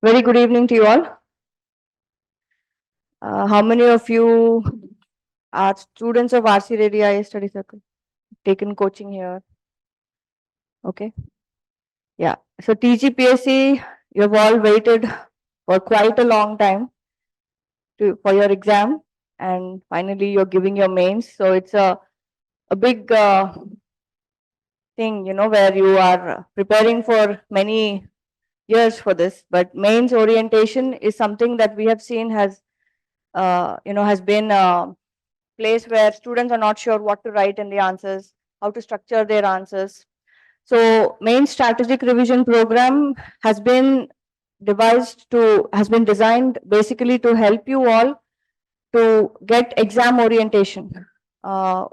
Very good evening to you all. How many of you are students of RC REDDY IAS Study Circle? Taken coaching here? Okay. Yeah. So TGPSC, you have all waited for quite a long time for your exam, and finally you're giving your mains. So it's a big thing, where you are preparing for many years for this. But mains orientation is something that we have seen has been place where students are not sure what to write in the answers, how to structure their answers. So main strategic revision program has been has been designed basically to help you all to get exam orientation. Uh,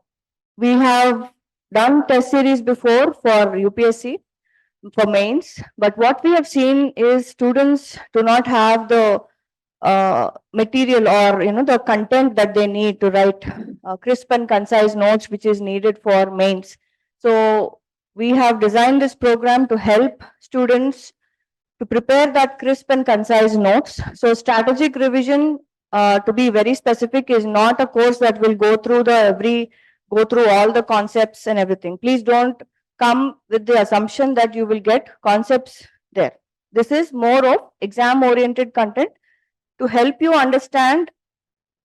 we have done test series before for UPSC for mains, but what we have seen is students do not have the material, or the content that they need to write crisp and concise notes which is needed for mains. So we have designed this program to help students to prepare that crisp and concise notes. So strategic revision, to be very specific, is not a course that will go through all the concepts and everything. Please don't come with the assumption that you will get concepts there. This is more of exam oriented content to help you understand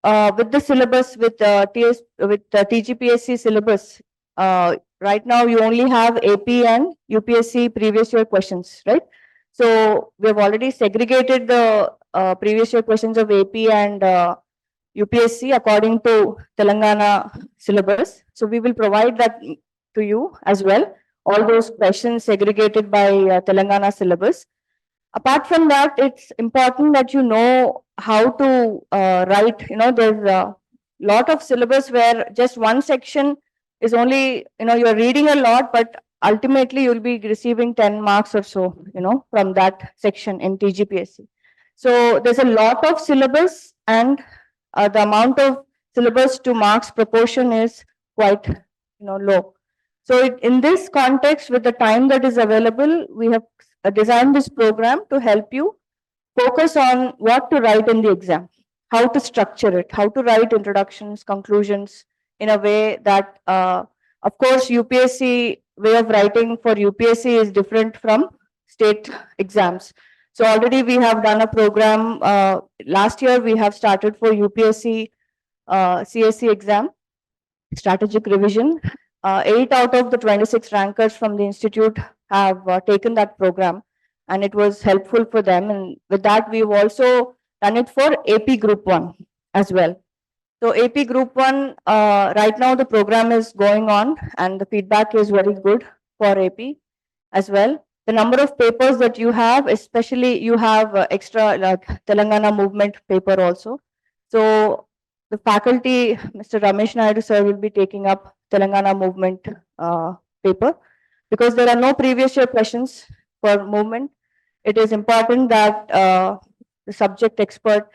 with the syllabus, with TGPSC syllabus. Right now, you only have AP and UPSC previous year questions, right? So we have already segregated the previous year questions of AP and UPSC according to Telangana syllabus. So we will provide that to you as well. All those questions segregated by Telangana syllabus. Apart from that, it's important that you know how to write. There's a lot of syllabus where just one section is only, you're reading a lot, but ultimately you'll be receiving 10 marks or so, from that section in TGPSC. So there's a lot of syllabus, and the amount of syllabus to marks proportion is quite, low. So in this context, with the time that is available, we have designed this program to help you focus on what to write in the exam, how to structure it, how to write introductions, conclusions in a way that, of course, UPSC way of writing for UPSC is different from state exams. So already we have done a program. Last year we have started for UPSC CSC exam, strategic revision. 8 out of the 26 rankers from the institute have taken that program, and it was helpful for them. And with that, we've also done it for AP Group 1 as well. So AP Group 1, right now the program is going on, and the feedback is very good for AP as well. The number of papers that you have, especially you have extra Telangana movement paper also. So the faculty, Mr. Ramesh Naidu sir, will be taking up Telangana movement paper, because there are no previous year questions for movement. It is important that the subject expert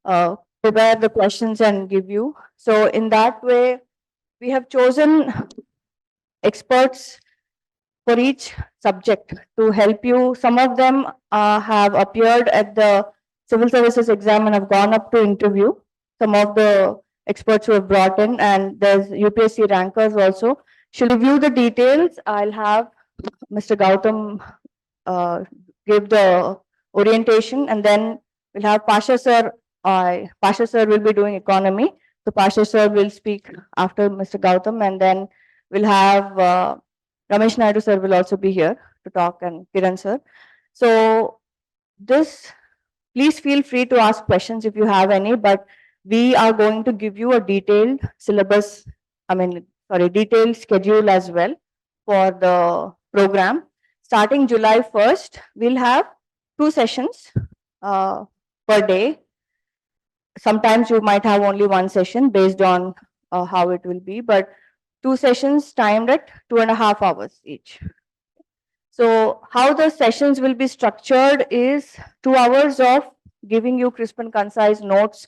prepare the questions and give you. So in that way, we have chosen experts for each subject to help you. Some of them have appeared at the civil services exam and have gone up to interview. Some of the experts who have brought in, and there's UPSC rankers also. She'll review the details. I'll have Mr. Gautam give the orientation, and then we'll have Pasha sir. Pasha sir will be doing economy. So Pasha sir will speak after Mr. Gautam, and then we'll have Ramesh Naidu sir will also be here to talk, and Kiran sir. So this, please feel free to ask questions if you have any, but we are going to give you a detailed syllabus, detailed schedule as well for the program. Starting July 1st, we'll have 2 sessions per day. Sometimes you might have only 1 session based on how it will be, but 2 sessions timed at 2.5 hours each. So how the sessions will be structured is 2 hours of giving you crisp and concise notes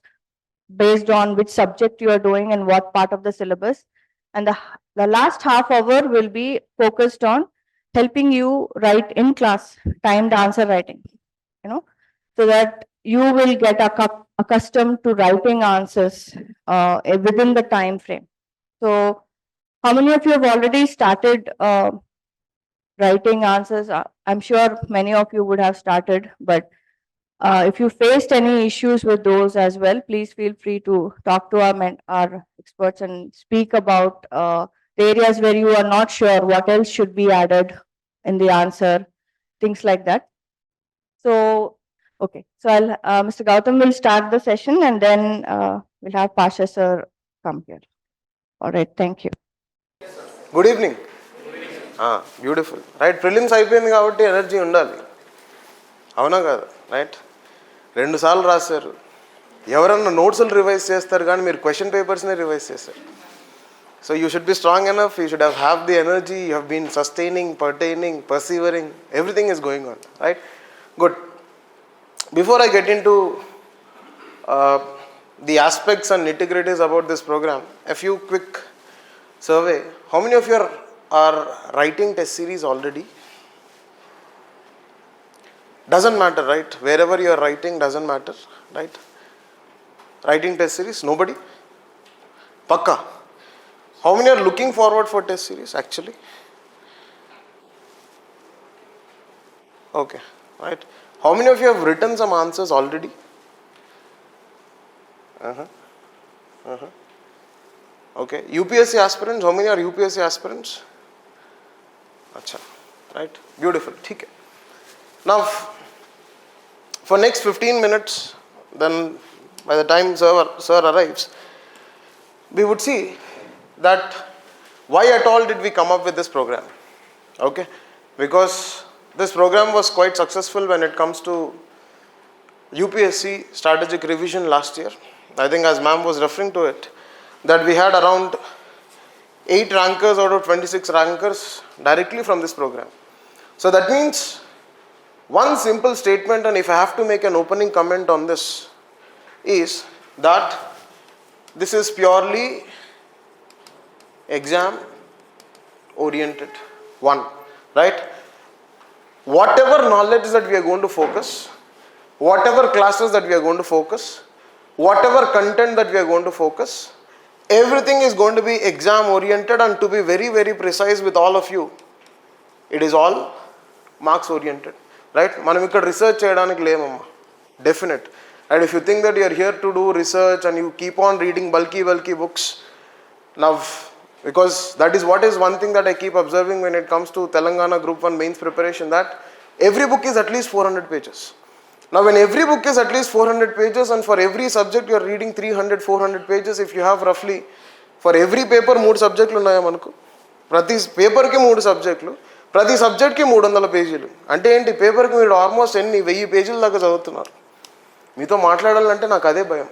based on which subject you are doing and what part of the syllabus. And the last half hour will be focused on helping you write in class timed answer writing. so that you will get accustomed to writing answers within the time frame. So, how many of you have already started writing answers? I'm sure many of you would have started, but if you faced any issues with those as well, please feel free to talk to our experts and speak about the areas where you are not sure what else should be added in the answer, things like that. So, okay, so Mr. Gautam will start the session, and then we'll have Pasha sir come here. All right, thank you. Good evening. Beautiful. Right, prelims అయిపోయింది కాబట్టి energy ఉండాలి, అవునా కదా? Right, 2 సార్లు రాశారు. ఎవరన్నా నోట్స్లు revise చేస్తారు కానీ మీరు క్వశ్చన్ పేపర్స్నే రివైజ్ చేస్తారు. So you should be strong enough, you should have the energy, you have been sustaining, pertaining, persevering, everything is going on. Right, good. Before I get into the aspects and nitty-gritties about this program, a few quick survey. How many of you are writing test series already? Doesn't matter, right? Wherever you are writing, doesn't matter, right? Writing test series, nobody? Pakka. How many are looking forward for test series actually? Okay, right. How many of you have written some answers already? Okay, UPSC aspirants, how many are UPSC aspirants? Acha, right, beautiful. Okay. Now, for next 15 minutes, then by the time sir arrives, we would see that why at all did we come up with this program. Okay, because this program was quite successful when it comes to UPSC strategic revision last year. I think as ma'am was referring to it, that we had around 8 rankers out of 26 rankers directly from this program. So that means one simple statement, and if I have to make an opening comment on this, is that this is purely exam oriented. One, right? Whatever knowledge that we are going to focus, whatever classes that we are going to focus, whatever content that we are going to focus, everything is going to be exam oriented, and to be very, very precise with all of you, it is all marks oriented, right? Manam ikkada research cheyadaniki lemamma, definite. And if you think that you are here to do research and you keep on reading bulky books, now, because that is what is one thing that I keep observing when it comes to Telangana Group 1 mains preparation, that every book is at least 400 pages. Now when every book is at least 400 pages, and for every subject you are reading 300-400 pages, if you have roughly for every paper 3 సబ్జెక్టులు ఉన్నాయా మనకు, ప్రతి పేపర్కి 3 సబ్జెక్టులు, ప్రతి సబ్జెక్ట్కి 300 పేజీలు, అంటే ఏంటి, పేపర్కి మీరు ఆల్మోస్ట్ 1000 పేజీల దాకా చదువుతున్నారు. మీతో మాట్లాడాలంటే నాకు అదే భయం.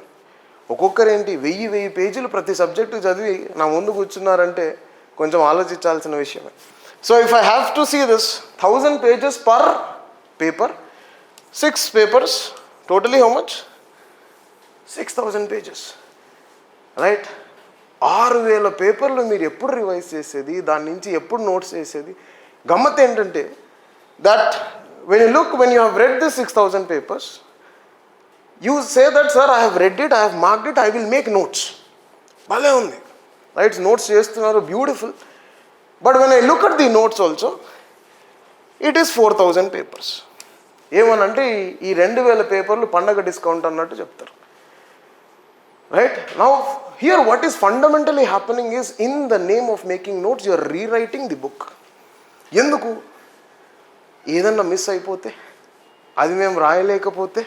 ఒక్కొక్కరు ఏంటి 1000 పేజీలు ప్రతి సబ్జెక్టు చదివి నా ముందు కూర్చున్నారంటే కొంచెం ఆలోచించాల్సిన విషయమే. So if I have to see this 1000 pages per paper, 6 papers, totally how much? 6000 pages, right? 6000 పేపర్లు మీరు ఎప్పుడు రివైజ్ చేసేది, దాని నుంచి ఎప్పుడు నోట్స్ చేసేది? గమ్మత్ ఏంటంటే that when you have read this 6000 papers, you say that sir I have read it, I have marked it, I will make notes. భలే ఉంది, రైట్? నోట్స్ చేస్తున్నారు, beautiful. But when I look at the notes also, it is 4000 papers. ఏమనంటే ఈ 2000 పేపర్లు పండగ discount అన్నట్టు చెప్తారు, right? Now here what is fundamentally happening is, in the name of making notes you are rewriting the book. ఎందుకు? ఏదన్నా miss అయిపోతే, అది మేము రాయలేకపోతే,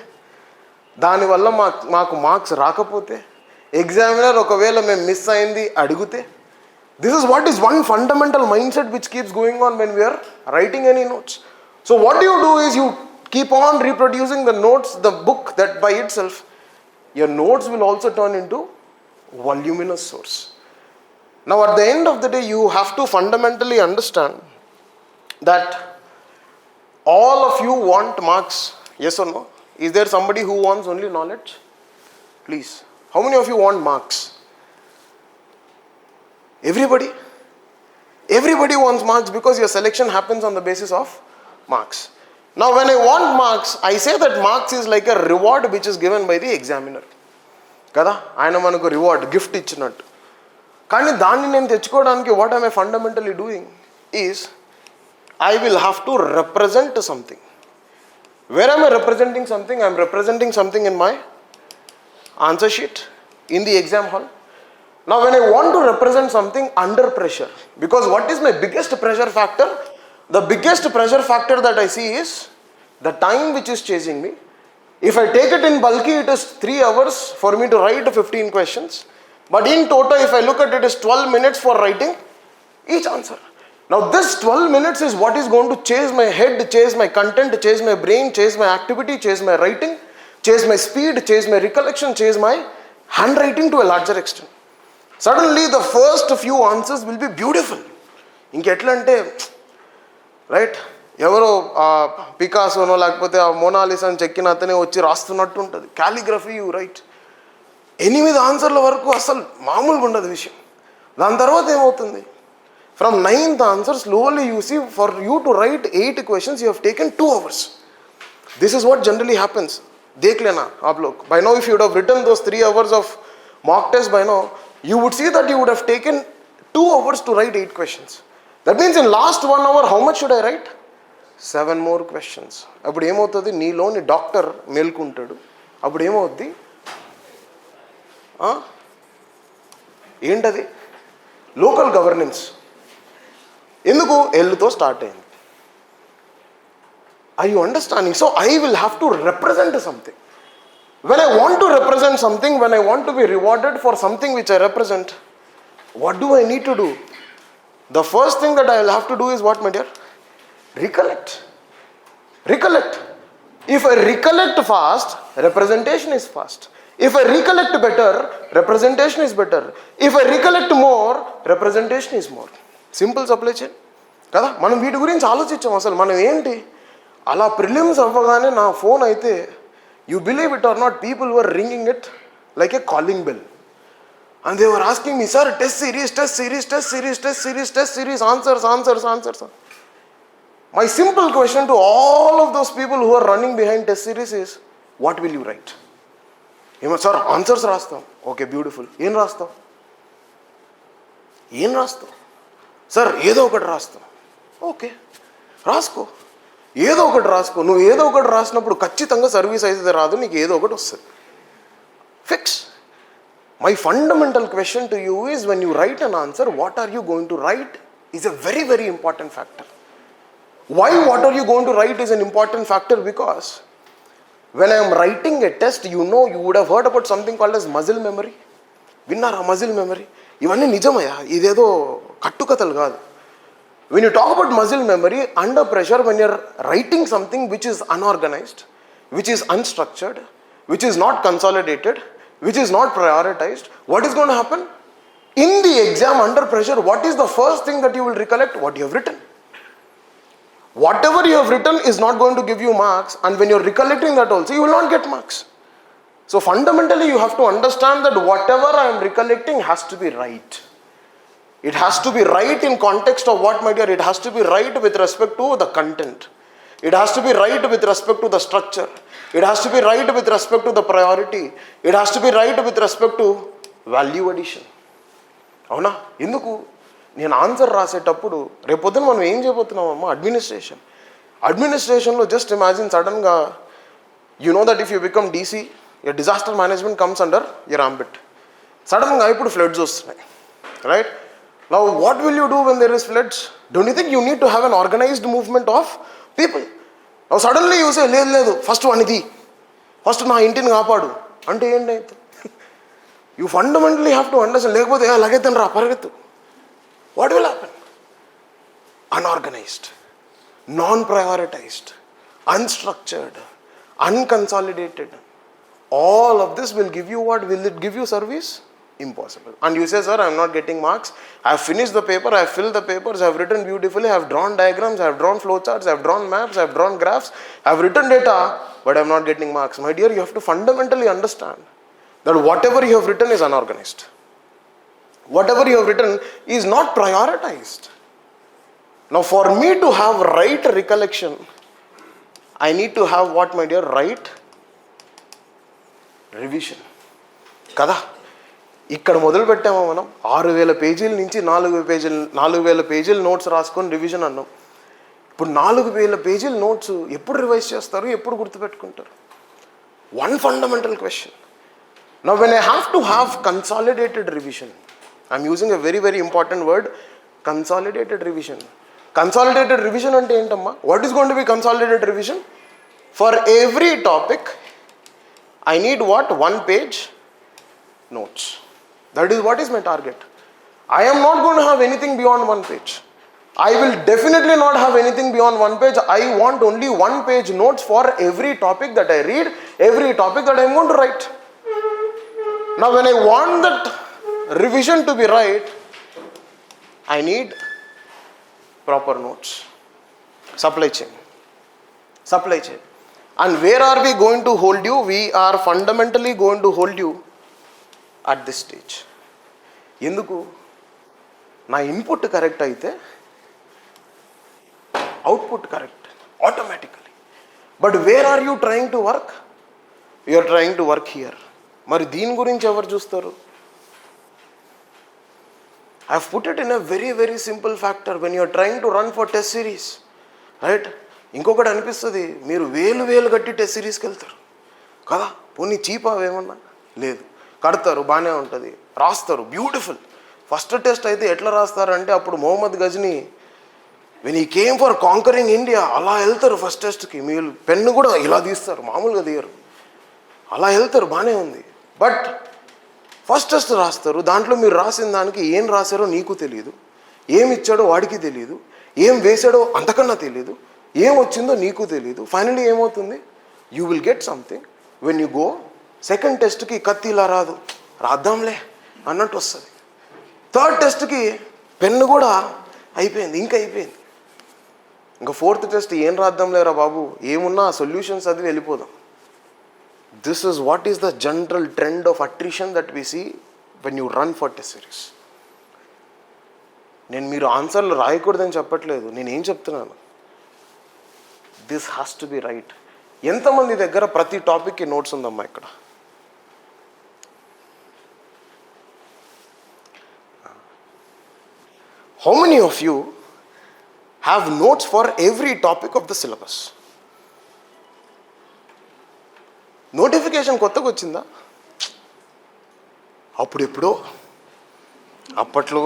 దానివల్ల మాకు మార్క్స్ రాకపోతే, ఎగ్జామినర్ ఒకవేళ మేము మిస్ అయింది అడిగితే, this is what is one fundamental mindset which keeps going on when we are writing any notes. So what you do is you keep on reproducing the notes, the book that by itself, your notes will also turn into voluminous source. Now at the end of the day, you have to fundamentally understand that all of you want marks, yes or no? Is there somebody who wants only knowledge? Please, how many of you want marks? Everybody wants marks, because your selection happens on the basis of marks. Now when I want marks, I say that marks is like a reward which is given by the examiner. కదా ఆయన మనకు reward gift ఇచ్చినట్టు. కానీ దాన్ని నేను తెచ్చుకోవడానికి what I'm I fundamentally doing is I will have to represent something. Where I'm I representing something? I'm representing something in my answer sheet in the exam hall. Now when I want to represent something under pressure, because what is my biggest pressure factor? The biggest pressure factor that I see is the time which is chasing me. If I take it in bulky, it is 3 hours for me to write 15 questions. But in total, if I look at it, is 12 minutes for writing each answer. Now this 12 minutes is what is going to chase my head, chase my content, chase my brain, chase my activity, chase my writing, chase my speed, chase my recollection, chase my handwriting to a larger extent. Suddenly the first few answers will be beautiful. ఇంకెట్లా అంటే right ఎవరో పికాసోనో లేకపోతే ఆ మోనాలిసాని చెక్కిన అతనే వచ్చి రాస్తున్నట్టు ఉంటుంది. Calligraphy you right 8 ఆన్సర్ల వరకు అసలు మామూలుగా ఉండదు విషయం. దాని తర్వాత ఏమవుతుంది? From 9th answer slowly you see for you to write 8 questions you have taken 2 hours. This is what generally happens. देख लेना आप लोग. By now if you would have written those 3 hours of mock test by now, you would see that you would have taken 2 hours to write 8 questions. That means in last 1 hour how much should I write? 7 more questions. అప్పుడు ఏమవుతుంది? నీలోని doctor మేల్కుంటాడు. అప్పుడు ఏమవుద్ది? ఏంటది? Local governance. ఎందుకు? ఎల్లుతో start అయింది. Are you understanding? So I will have to represent something. When I want to represent something, when I want to be rewarded for something which I represent, what do I need to do? The first thing that I will have to do is what, my dear? Recollect. Recollect. If I recollect fast, representation is fast. If I recollect better, representation is better. If I recollect more, representation is more. Simple supply chain. కదా మనం వీటి గురించి ఆలోచించాం. అసలు మనం ఏంటి అలా prelims అవ్వగానే నా ఫోన్ అయితే you believe it or not people were ringing it like a calling bell and they were asking me sir test series test series test series test series test series answers answers answers. My simple question to all of those people who are running behind test series is what will you write? ఏమో sir answers రాస్తాం. Okay beautiful. ఏం రాస్తాం? ఏం రాస్తాం? Sir ఏదో ఒకటి రాస్తాం. Okay రాసుకో. ఏదో ఒకటి రాసుకో. నువ్వు ఏదో ఒకటి రాసినప్పుడు ఖచ్చితంగా సర్వీస్ అయితే రాదు, నీకు ఏదో ఒకటి వస్తుంది. Fix. My fundamental question to you is when you write an answer, what are you going to write is a very very important factor. Why what are you going to write is an important factor? Because when I am writing a test, you would have heard about something called as muscle memory. విన్నారా muscle memory? ఇవన్నీ నిజమయ్యా, ఇదేదో కట్టుకథలు కాదు. When you talk about muscle memory, under pressure, when you are writing something which is unorganized, which is unstructured, which is not consolidated, which is not prioritized, what is going to happen? In the exam under pressure, what is the first thing that you will recollect? What you have written. Whatever you have written is not going to give you marks, and when you are recollecting that also, you will not get marks. So fundamentally you have to understand that whatever I am recollecting has to be right. It has to be right in context of what, my dear? It has to be right with respect to the content. It has to be right with respect to the structure. It has to be right with respect to the priority. It has to be right with respect to value addition. అవునా? ఎందుకు? నేను answer రాసేటప్పుడు రేపొద్దున మనం ఏం చేయబోతున్నామమ్మా? అడ్మినిస్ట్రేషన్లో just imagine సడన్గా you know that if you become DC, your disaster management comes under your ambit. సడన్గా ఇప్పుడు ఫ్లడ్స్ వస్తున్నాయి, right? Now what will you do when there is floods? Don't you think you need to have an organized movement of people? Now suddenly you say లేదు first వనిది, first నా ఇంటిని కాపాడు అంటే ఏంటైతే you fundamentally have to understand. లేకపోతే లగెత్తని రా పరిగెత్తు. What will happen? Unorganized, non-prioritized, unstructured, unconsolidated. All of this will give you what? Will it give you service? Impossible. And you say, sir, I am not getting marks. I have finished the paper, I have filled the papers, I have written beautifully, I have drawn diagrams, I have drawn flowcharts, I have drawn maps, I have drawn graphs, I have written data, but I am not getting marks. My dear, you have to fundamentally understand that whatever you have written is unorganized. Whatever you have written is not prioritized. Now for me to have right recollection, I need to have what, my dear? Right revision. కదా, ఇక్కడ మొదలు పెట్టామా మనం 6000 పేజీల నుంచి 4000 పేజీల notes రాసుకొని revision అన్నాం. ఇప్పుడు 4000 పేజీల నోట్స్ ఎప్పుడు రివైజ్ చేస్తారు, ఎప్పుడు గుర్తుపెట్టుకుంటారు? One fundamental question. Now when I have to have consolidated revision, I'm using a very very important word, consolidated revision. Consolidated revision ante entamma? What is going to be consolidated revision? For every topic I need what? 1 page notes. That is what is my target. I am not going to have anything beyond 1 page. I will definitely not have anything beyond 1 page. I want only 1 page notes for every topic that I read, every topic that I am going to write. Now when I want that revision to be right, I need proper notes. Supply chain. And where are we going to hold you? We are fundamentally going to hold you at this stage. ఎందుకు? నా input correct అయితే output correct automatically. But where are you trying to work? You are trying to work here. మరి దీని గురించి ఎవరు చూస్తారు? I have put it in a very very simple factor. When you are trying to run for test series, right? ఇంకొకటి అనిపిస్తుంది, మీరు వేలు కట్టి టెస్ట్ సిరీస్కి వెళ్తారు కదా, పోనీ చీపా ఏమన్నా లేదు, కడతారు, బాగానే ఉంటుంది, రాస్తారు, బ్యూటిఫుల్. ఫస్ట్ టెస్ట్ అయితే ఎట్లా రాస్తారంటే, అప్పుడు మొహమ్మద్ గజ్నీ వెన్ ఈ కేమ్ ఫర్ కాంకరింగ్ ఇండియా అలా వెళ్తారు ఫస్ట్ టెస్ట్కి. మీరు పెన్ను కూడా ఇలా తీస్తారు, మామూలుగా తీయరు, అలా వెళ్తారు, బాగానే ఉంది. బట్ ఫస్ట్ టెస్ట్ రాస్తారు, దాంట్లో మీరు రాసిన దానికి ఏం రాశారో నీకు తెలియదు, ఏం ఇచ్చాడో వాడికి తెలియదు, ఏం వేసాడో అంతకన్నా తెలియదు, ఏం వచ్చిందో నీకు తెలియదు. ఫైనలీ ఏమవుతుంది? You will get something. When you go second టెస్ట్కి కత్తి ఇలా రాదు, రాద్దాంలే అన్నట్టు వస్తుంది. థర్డ్ టెస్ట్కి పెన్ను కూడా అయిపోయింది, ఇంకా అయిపోయింది. ఇంకా ఫోర్త్ టెస్ట్ ఏం రాద్దాంలేరా బాబు, ఏమున్నా సొల్యూషన్స్ అది వెళ్ళిపోదాం. This is what is the general trend of attrition that we see when you run for test series. నేను మీరు ఆన్సర్లు రాయకూడదని చెప్పట్లేదు, నేనేం చెప్తున్నాను, this has to be right. ఎంతమంది దగ్గర ప్రతి టాపిక్కి నోట్స్ ఉందమ్మా ఇక్కడ? How many of you have notes for every topic of the syllabus? Notification కొత్తగా వచ్చిందా? అప్పుడెప్పుడో అప్పట్లో.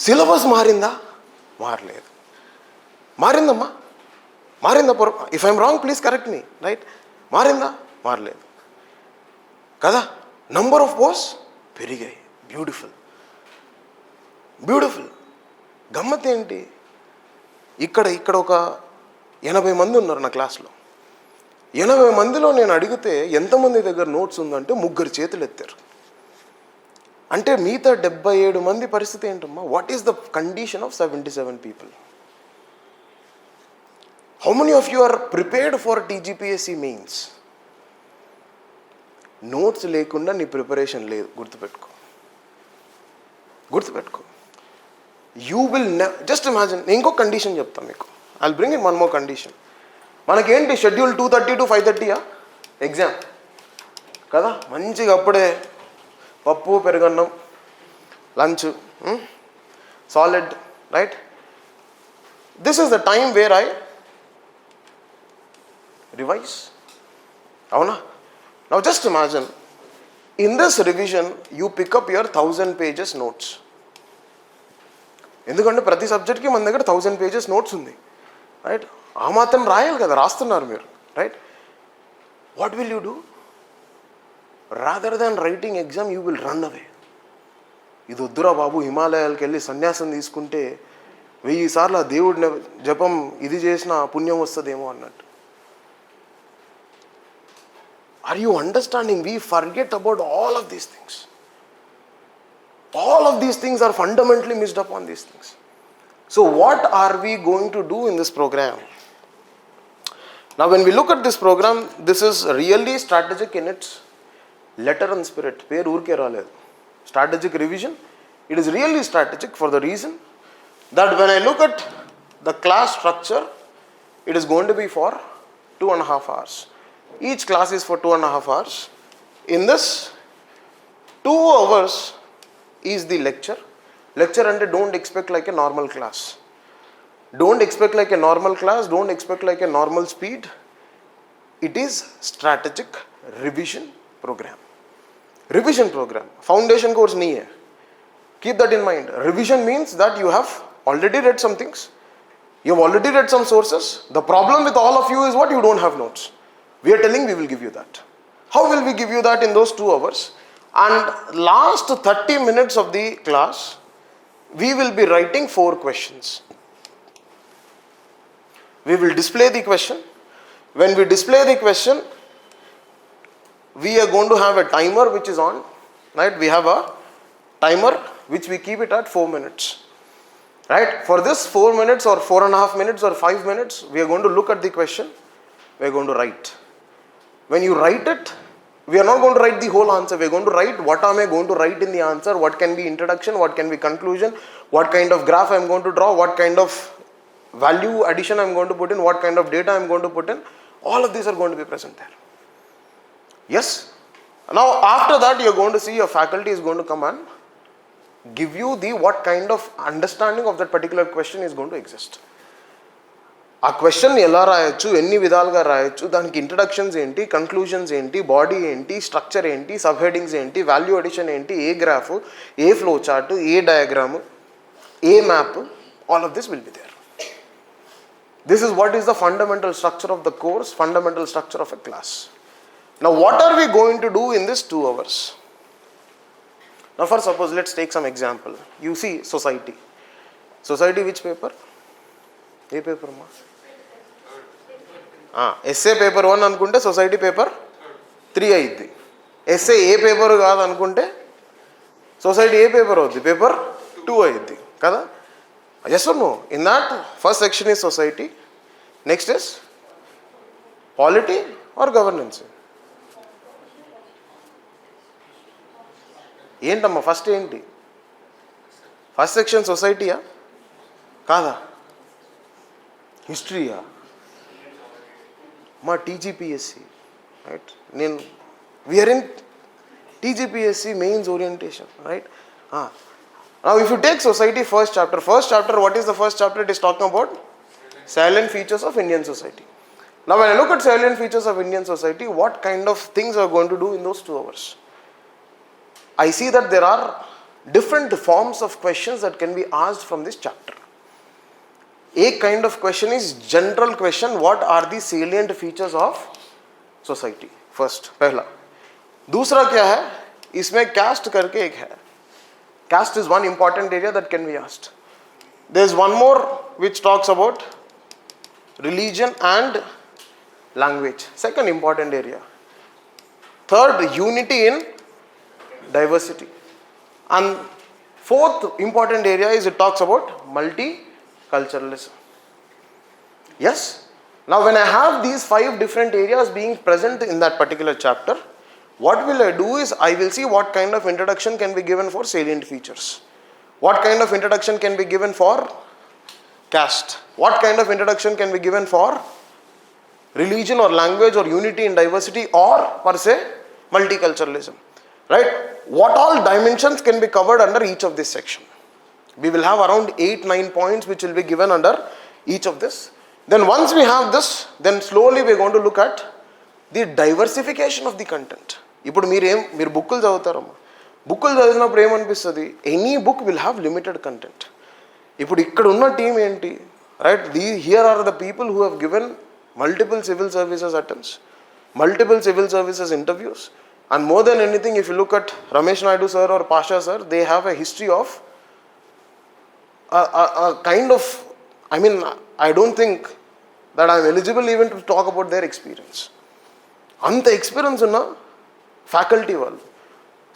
సిలబస్ మారిందా? మారలేదు. మారిందమ్మా, మారిందా? If I'm wrong please correct me, right? మారిందా? మారలేదు కదా. నంబర్ ఆఫ్ పోస్ట్ పెరిగాయి, బ్యూటిఫుల్. గమ్మత్ ఏంటి, ఇక్కడ ఒక 80 మంది ఉన్నారు నా క్లాస్లో. 80 మందిలో నేను అడిగితే ఎంతమంది దగ్గర నోట్స్ ఉందంటే 3 చేతులు ఎత్తారు. అంటే మిగతా 77 మంది పరిస్థితి ఏంటమ్మా? What is the condition of 77 people? How many of you are prepared for TGPSC mains? Notes లేకుండా నీ ప్రిపరేషన్ లేదు, గుర్తుపెట్టుకో. You will just imagine. ఇంకో కండిషన్ చెప్తాను మీకు, I will bring in one more condition. మనకేంటి షెడ్యూల్ 2:30 to 5:30 ఎగ్జామ్ కదా, మంచిగా అప్పుడే పప్పు పెరుగన్నం lunch solid, right? This is the time where I revise, అవునా? Now just imagine, in this revision you pick up your 1000 pages notes. ఎందుకంటే ప్రతి సబ్జెక్ట్కి మన దగ్గర 1000 pages నోట్స్ ఉంది, రైట్? ఆ మాత్రం రాయాలి కదా, రాస్తున్నారు మీరు, right? What will you do? Rather than writing exam you will run away. ఇది వద్దురా బాబు, హిమాలయాలకు వెళ్ళి సన్యాసం తీసుకుంటే 1000 సార్లు ఆ దేవుడిని జపం ఇది చేసిన పుణ్యం వస్తుందేమో అన్నట్టు. Are you understanding? We forget about all of these things. All of these things are fundamentally missed upon these things. So what are we going to do in this program? Now when we look at this program, this is really strategic in its letter and spirit. Peru urke raledu. Strategic revision. It is really strategic for the reason that when I look at the class structure, it is going to be for 2.5 hours. Each class is for 2.5 hours. In this 2 hours is the lecture. Lecture and don't expect like a normal class. Don't expect like a normal class, don't expect like a normal speed. It is strategic revision program. Revision program. Foundation course nahi hai. Keep that in mind. Revision means that you have already read some things. You have already read some sources. The problem with all of you is what? You don't have notes. We are telling we will give you that. How will we give you that in those 2 hours? And last 30 minutes of the class, we will be writing 4 questions. We will display the question. When we display the question, we are going to have a timer which is on. Right? We have a timer which we keep it at 4 minutes. Right? For this 4 minutes or 4.5 minutes or 5 minutes, we are going to look at the question. We are going to write. When you write it, we are not going to write the whole answer. We are going to write what am I going to write in the answer, what can be introduction, what can be conclusion, what kind of graph I am going to draw, what kind of value addition I am going to put in, what kind of data I am going to put in. All of these are going to be present there. Yes? Now after that you are going to see your faculty is going to come and give you the what kind of understanding of that particular question is going to exist. ఆ question ఎలా రాయొచ్చు, ఎన్ని విధాలుగా రాయొచ్చు, దానికి introductions ఏంటి, conclusions ఏంటి, body ఏంటి, స్ట్రక్చర్ ఏంటి, సబ్ హెడింగ్స్ ఏంటి, వాల్యూ అడిషన్ ఏంటి, a graph, a flow chart, a diagram, a map, all of this will be there. This is what is the fundamental structure of the course, fundamental structure of a class. Now what are we going to do in this 2 hours? Now for suppose let's take some example. You see society. Society which paper? A paper అమ్మా? SA paper 1 అనుకుంటే society paper 3 అయింది. SA ఏ paper కాదు అనుకుంటే society ఏ paper అవుద్ది? Paper 2 అయింది కదా? Yes or no? In that first section is society, next is polity or governance. ఏంటమ్మా first ఏంటి? ఫస్ట్ సెక్షన్ సొసైటీయా కాదా? హిస్టరీయా? మా TGPSC, right? We are in TGPSC mains orientation, right? Now if you take society first chapter, what is the first chapter? It is talking about salient features of Indian society. Now when I look at salient features of Indian society, what kind of things are going to do in those 2 hours? I see that there are different forms of questions that can be asked from this chapter. A kind of question is general question, what are the salient features of society? First, पहला. दूसरा क्या है? इसमें caste करके एक है. Caste is one important area that can be asked. There is one more which talks about religion and language. Second important area. Third, unity in diversity. And fourth important area is it talks about multiculturalism. Yes? Now when I have these 5 different areas being present in that particular chapter, what will I do is I will see what kind of introduction can be given for salient features. What kind of introduction can be given for caste? What kind of introduction can be given for religion or language or unity in diversity or per se multiculturalism? Right? What all dimensions can be covered under each of this section? We will have around 8-9 points which will be given under each of this. Then once we have this, then slowly we are going to look at the diversification of the content. ఇప్పుడు మీరు బుక్కులు చదువుతారమ్మా, బుక్కులు చదివినప్పుడు ఏమనిపిస్తుంది? Any book will have limited content. ఇప్పుడు ఇక్కడ ఉన్న team ఏంటి? Right, here are the people who have given multiple civil services attempts, multiple civil services interviews, and more than anything if you look at Ramesh Naidu sir or Pasha sir, they have a history of kind of, I mean, I don't think that I am eligible even to talk about their experience. అంత experience ఉన్న faculty వాళ్ళు.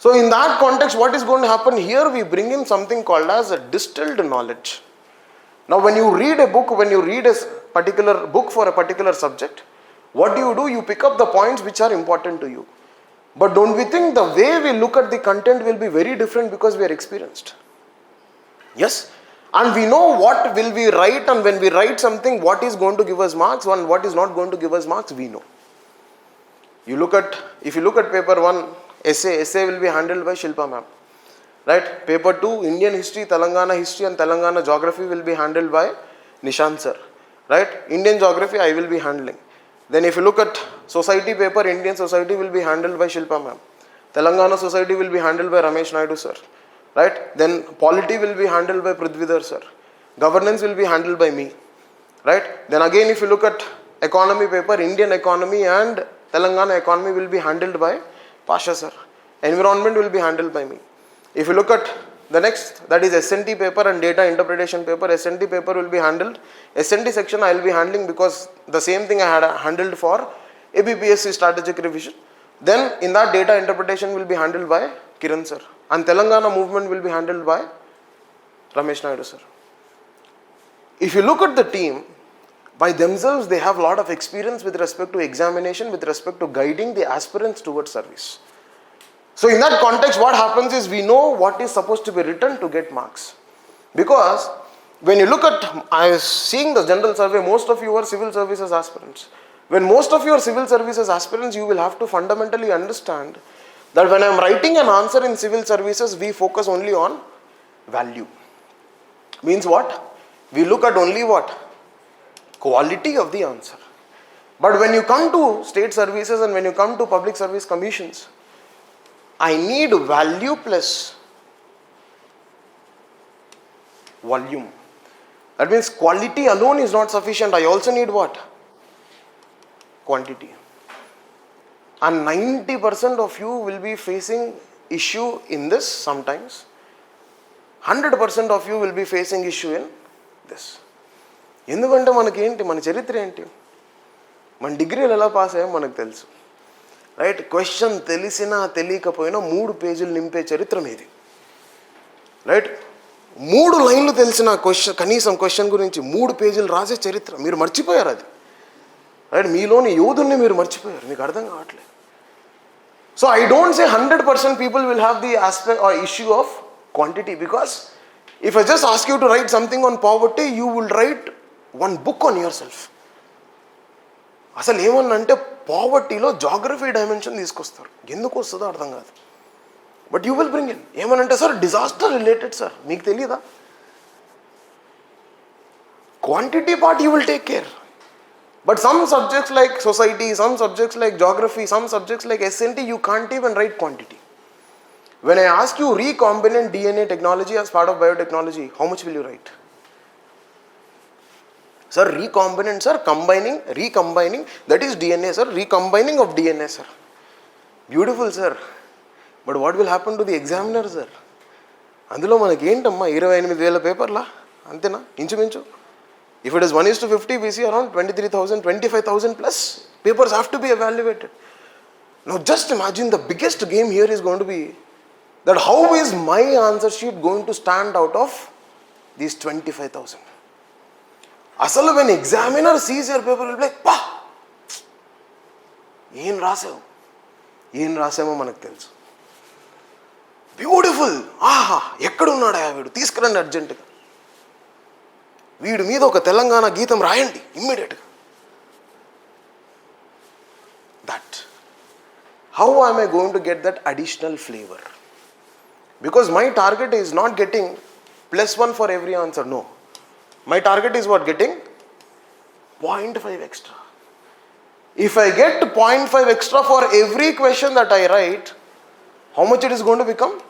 So in that context what is going to happen here, we bring in something called as a distilled knowledge. Now when you read a book, when you read a particular book for a particular subject, what do? You pick up the points which are important to you. But don't we think the way we look at the content will be very different because we are experienced? Yes? And we know what will we write, and when we write something, what is going to give us marks and what is not going to give us marks, we know. If you look at paper 1, essay will be handled by Shilpa ma'am. Right? Paper 2, Indian history, Telangana history and Telangana geography will be handled by Nishant sir. Right? Indian geography I will be handling. Then if you look at society paper, Indian society will be handled by Shilpa ma'am. Telangana society will be handled by Ramesh Naidu sir. Right? Then polity will be handled by Prithvidhar sir. Governance will be handled by me. Right? Then again if you look at economy paper, Indian economy and Telangana economy will be handled by Pasha sir. Environment will be handled by me. If you look at the next, that is SNT paper and data interpretation paper, SNT paper will be handled. SNT section I will be handling because the same thing I had handled for ABPSC strategic revision. Then in that data interpretation will be handled by Kiran sir. And Telangana movement will be handled by Ramesh Naidu sir. If you look at the team, by themselves they have a lot of experience with respect to examination, with respect to guiding the aspirants towards service. So in that context, what happens is we know what is supposed to be written to get marks. Because when you look at, I was seeing the general survey, most of you are civil services aspirants. When most of you are civil services aspirants, you will have to fundamentally understand that when I am writing an answer in civil services, we focus only on value. Means what? We look at only what? Quality of the answer. But when you come to state services and when you come to public service commissions, I need value plus volume. That means quality alone is not sufficient. I also need what? Quantity. And 90% of you will be facing issue in this sometimes. 100% of you will be facing issue in this. ఎందుకంటే మనకి ఏంటి, మన చరిత్ర ఏంటి, మన డిగ్రీలు ఎలా pass అయ్యాం మనకు తెలుసు. రైట్? క్వశ్చన్ తెలిసినా తెలియకపోయినా 3 పేజీలు నింపే చరిత్ర మీది. రైట్? 3 లైన్లు తెలిసిన క్వశ్చన్, కనీసం క్వశ్చన్ గురించి 3 పేజీలు రాసే చరిత్ర మీరు మర్చిపోయారు. అది రైట్? మీలోని యోధుల్ని మీరు మర్చిపోయారు, మీకు అర్థం కావట్లేదు. So I don't say 100% people will have the aspect are issue of quantity, because if I just ask you to write something on poverty, you will write one book on your self. అసలు ఏమన్నంటే పావర్టీలో geography dimension తీసుకొస్తారు. ఎందుకు వస్తుందో అర్థం కాదు, but you will bring in. ఏమనంటే sir disaster related sir, మీకు తెలియదా? Quantity part you will take care. But some subjects like society, some subjects like geography, some subjects like SNT, you can't even write quantity. When I ask you recombinant DNA technology as part of biotechnology, how much will you write? Sir, recombinant, sir, recombining, that is DNA, sir, recombining of DNA, sir. Beautiful, sir. But what will happen to the examiner, sir? అందులో మనకి ఏంటమ్మా 28,000 పేపర్లా, అంతేనా ఇంచుమించు? If it is 1:50, we see around 23,000, 25,000 plus papers have to be evaluated. Now just imagine the biggest game here is going to be that how is my answer sheet going to stand out of these 25,000? Asal when examiner sees your paper, will be like, pa! ఏం రాసామో మనకు తెలుసు. Beautiful, ఆహా ఎక్కడున్నాడా వీడు, తీసుకురండి అర్జెంటుగా, వీడి మీద ఒక తెలంగాణ గీతం రాయండి ఇమ్మీడియట్గా. That how I'm I going to get that additional flavour? Because my target is not getting +1 for every answer. No, my target is what? Getting 0.5 extra. If I get 0.5 extra for every question that I write, how much it is going to become?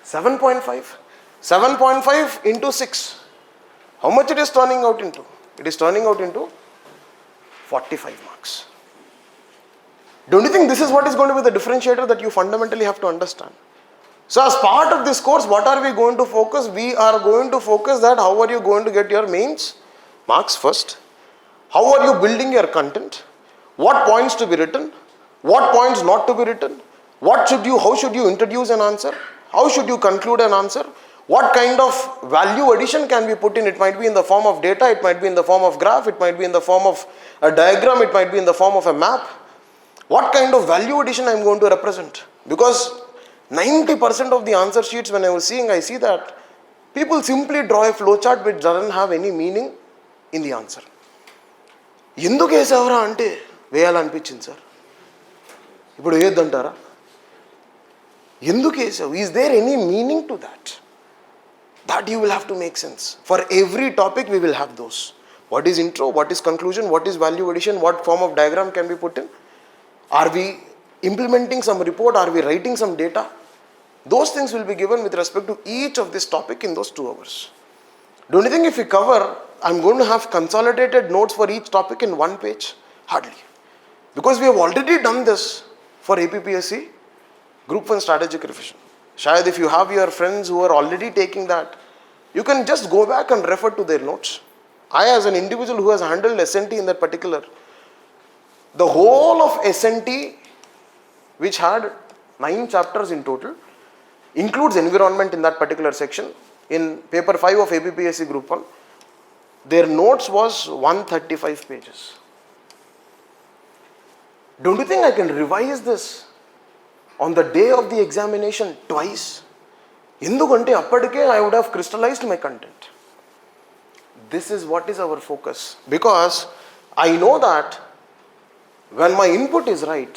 7.5. 7.5 into 6. How much it is turning out into? It is turning out into 45 marks. Don't you think this is what is going to be the differentiator that you fundamentally have to understand? So as part of this course, what are we going to focus? We are going to focus that how are you going to get your mains marks first? How are you building your content? What points to be written? What points not to be written? How should you introduce an answer? How should you conclude an answer? What kind of value addition can be put in? It might be in the form of data, it might be in the form of graph, it might be in the form of a diagram, it might be in the form of a map. What kind of value addition I am going to represent? Because 90% of the answer sheets when I was seeing, I see that People simply draw a flowchart which doesn't have any meaning in the answer. ఎందుకు వేసావరా అంటే వేయాలనిపించింది sir. ఇప్పుడు వేయద్దంటారా? ఎందుకు వేసావు? Is there any meaning to that? That you will have to make sense. For every topic we will have those. What is intro? What is conclusion? What is value addition? What form of diagram can be put in? Are we implementing some report? Are we writing some data? Those things will be given with respect to each of this topic in those 2 hours. Don't you think if we cover, I'm going to have consolidated notes for each topic in 1 page? Hardly. Because we have already done this for APPSC Group 1 Strategic Revision. Shayad, if you have your friends who are already taking that, you can just go back and refer to their notes. I, as an individual who has handled SNT in that particular, the whole of SNT, which had 9 chapters in total, includes environment in that particular section. In paper 5 of APPSC Group 1, their notes was 135 pages. Don't you think I can revise this on the day of the examination twice? ఎందుకంటే అప్పటికే I would have crystallized my content. This is what is our focus, because I know that when my input is right,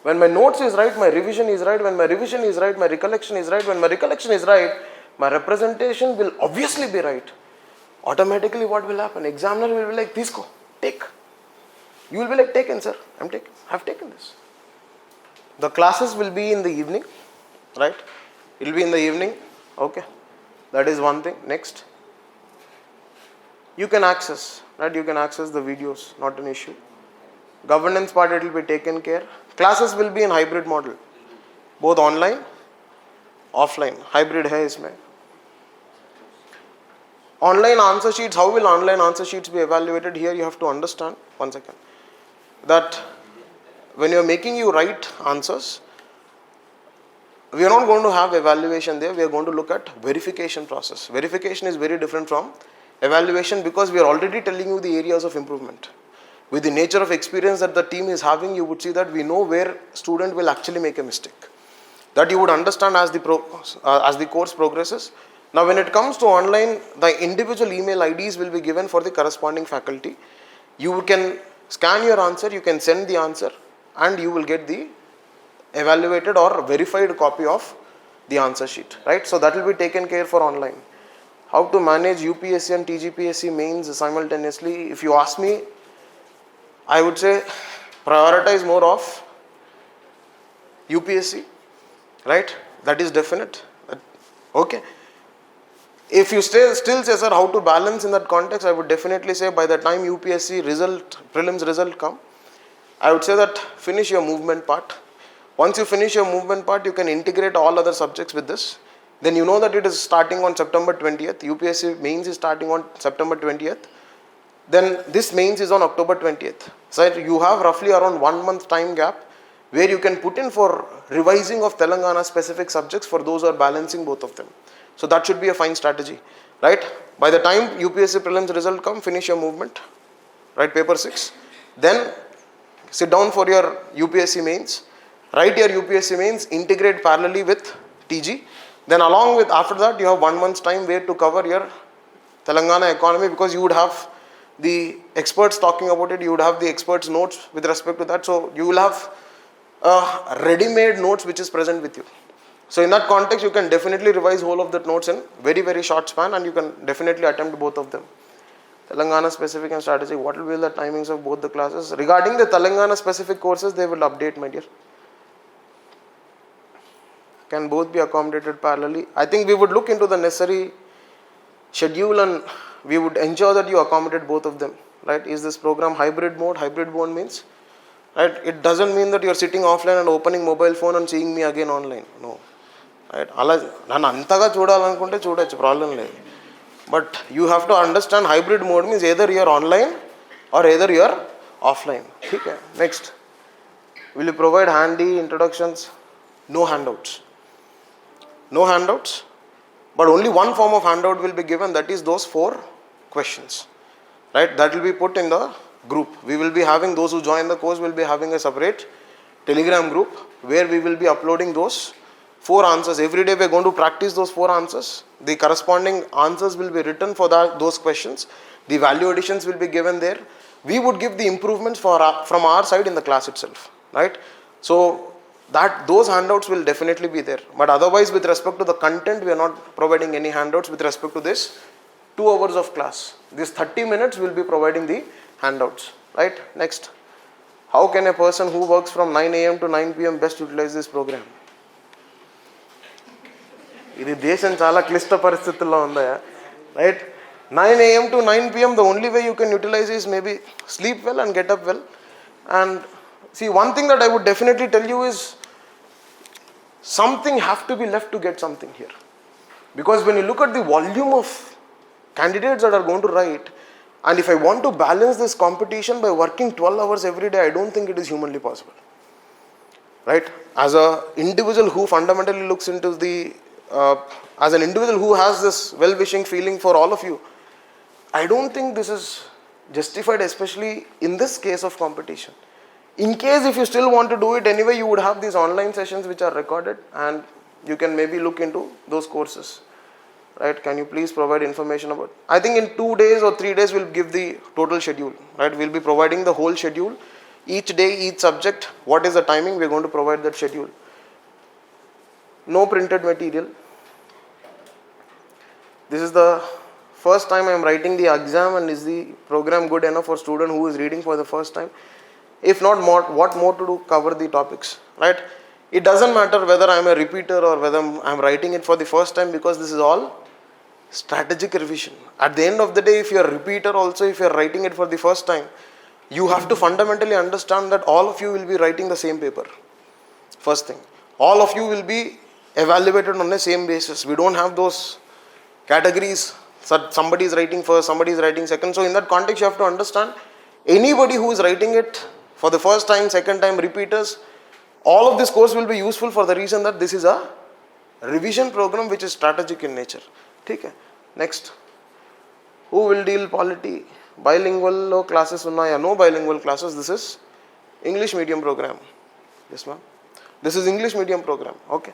when my notes is right, my revision is right, when my revision is right, my recollection is right, when my recollection is right, my representation will obviously be right. Automatically what will happen? Examiner will be like, this go, take. You will be like, taken sir, I've taken this. The classes will be in the evening, right? It will be in the evening, okay. That is one thing. Next, you can access, right? You can access the videos, not an issue. Governance part, it will be taken care. Classes will be in hybrid model, both online, offline. Hybrid hai isme. Online answer sheets, how will online answer sheets be evaluated? Here you have to understand, one second, that when you are making you write answers, we are not going to have evaluation there. We are going to look at verification process. Verification is very different from evaluation, because we are already telling you the areas of improvement. With the nature of experience that the team is having, you would see that we know where student will actually make a mistake. That you would understand as the course progresses. Now when it comes to online, the individual email IDs will be given for the corresponding faculty. You can scan your answer, you can send the answer, and you will get the evaluated or verified copy of the answer sheet, right? So that will be taken care for online. How to manage UPSC and TGPSC mains simultaneously? If you ask me, I would say prioritize more of UPSC, right? That is definite. Okay. If you still say sir, how to balance in that context, I would definitely say by the time UPSC prelims result come, I would say that finish your movement part. Once you finish your movement part, you can integrate all other subjects with this. Then you know that it is starting on September 20th. UPSC mains is starting on September 20th. Then this mains is on October 20th. So you have roughly around 1 month time gap where you can put in for revising of Telangana specific subjects for those who are balancing both of them. So that should be a fine strategy, right? By the time UPSC prelims result come, finish your movement, right? Paper 6. Then sit down for your UPSC mains, write your UPSC mains, integrate parallelly with TG. Then along with, after that, you have 1 month's time where to cover your Telangana economy, because you would have the experts talking about it, you would have the experts notes with respect to that. So you will have ready-made notes which is present with you. So in that context, you can definitely revise whole of that notes in very, very short span, and you can definitely attempt both of them. Telangana specific and strategic, what will be the timings of both the classes? Regarding the Telangana specific courses, they will update, my dear. Can both be accommodated parallelly? I think we would look into the necessary schedule, and we would ensure that you accommodate both of them, right? Is this program hybrid mode? Hybrid mode means, right, it doesn't mean that you are sitting offline and opening mobile phone and seeing me again online. No, right? అలా నన్ను అంతగా చూడాలనుకుంటే చూడొచ్చు, problem లేదు. But you have to understand hybrid mode means either you are online or either you are offline. Okay. Next, will you provide handy introductions? No handouts. No handouts, but only one form of handout will be given, that is those 4 questions, right? That will be put in the group. We will be having, those who join the course will be having a separate Telegram group where we will be uploading those 4 answers. Every day we are going to practice those 4 answers. The corresponding answers will be written for those questions. The value additions will be given there. We would give the improvements from our side in the class itself, right? So those handouts will definitely be there. But otherwise, with respect to the content, we are not providing any handouts with respect to this 2 hours of class. This 30 minutes will be providing the handouts, right? Next. How can a person who works from 9 a.m. to 9 p.m. best utilize this program? ఇది దేశం చాలా క్లిష్ట పరిస్థితుల్లో ఉందా, right? 9 a.m. to 9 p.m. the only way you can utilize is maybe sleep well and get up well. And see, one thing that I would definitely tell you is something have to be left to get something here. Because when you look at the volume of candidates that are going to write, and if I want to balance this competition by working 12 hours every day, I don't think it is humanly possible, right? As an individual who fundamentally looks into the as an individual who has this well-wishing feeling for all of you, I don't think this is justified, especially in this case of competition. In case if you still want to do it anyway, you would have these online sessions which are recorded, and you can maybe look into those courses, right? Can you please provide information about? I think in 2 days or 3 days we'll give the total schedule, right? We'll be providing the whole schedule. Each day, each subject, what is the timing, we're going to provide that schedule. No printed material. This is the first time I am writing the exam, and is the program good enough for student who is reading for the first time? If not, more, what more to do? Cover the topics, right? It doesn't matter whether I am a repeater or whether I am writing it for the first time, because this is all strategic revision. At the end of the day, if you are a repeater also, if you are writing it for the first time, you have to fundamentally understand that all of you will be writing the same paper. First thing, all of you will be evaluated on the same basis. We don't have those categories. Somebody is writing first, somebody is writing second. So in that context, you have to understand anybody who is writing it for the first time, second time, repeaters, all of this course will be useful for the reason that this is a revision program which is strategic in nature. Okay. Next. Who will deal polity? Bilingual classes unnaya? No bilingual classes. This is English medium program. Yes, ma'am. This is English medium program. Okay.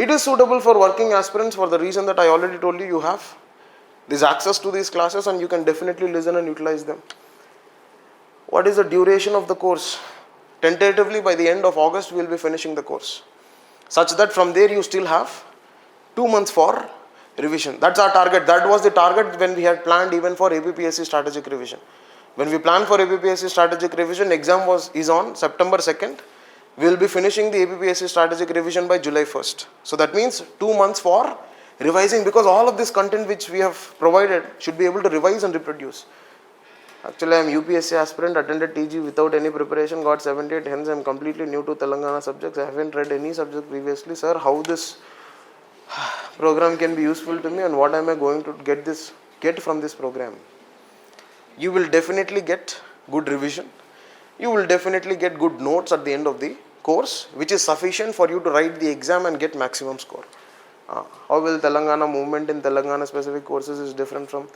It is suitable for working aspirants for the reason that I already told you. You have this access to these classes and you can definitely listen and utilize them. What is the duration of the course? Tentatively by the end of August we will be finishing the course, such that from there you still have 2 months for revision. That's our target. That was the target when we had planned even for APPSC strategic revision. When we planned for APPSC strategic revision, exam is on September 2nd. We will be finishing the APPSC strategic revision by July 1st. So that means 2 months for revising, because all of this content which we have provided should be able to revise and reproduce. Actually, I am UPSC aspirant, attended TG without any preparation, got 78, hence I am completely new to Telangana subjects. I haven't read any subject previously. Sir, how this program can be useful to me and what am I going to get from this program? You will definitely get good revision. You will definitely get good notes at the end of the course, which is sufficient for you to write the exam and get maximum score. How will Telangana movement in Telangana specific courses is different from,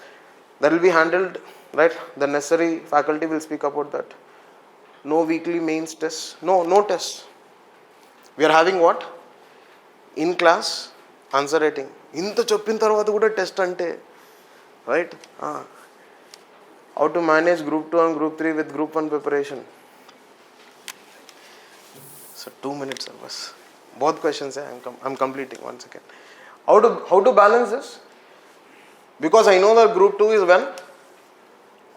that will be handled, right? The necessary faculty will speak about that. No weekly mains tests, no tests. We are having what? In class answer writing. Inta choppin tarvata kuda test ante, right? How to manage group 2 and group 3 with group 1 preparation. So 2 minutes sir, bas. Both questions I'm completing 1 second. How to balance this? Because I know that group 2 is when?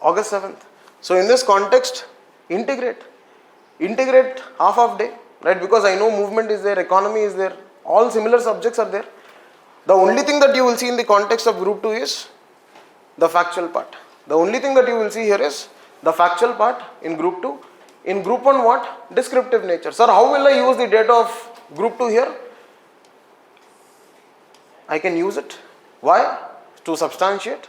August 7th. So in this context, integrate half day, right? Because I know movement is there, economy is there, all similar subjects are there. The only thing that you will see in the context of group 2 is the factual part. The only thing that you will see here is the factual part in group 2. In group 1 what? Descriptive nature. Sir, how will I use the data of group 2 here? I can use it. Why? To substantiate.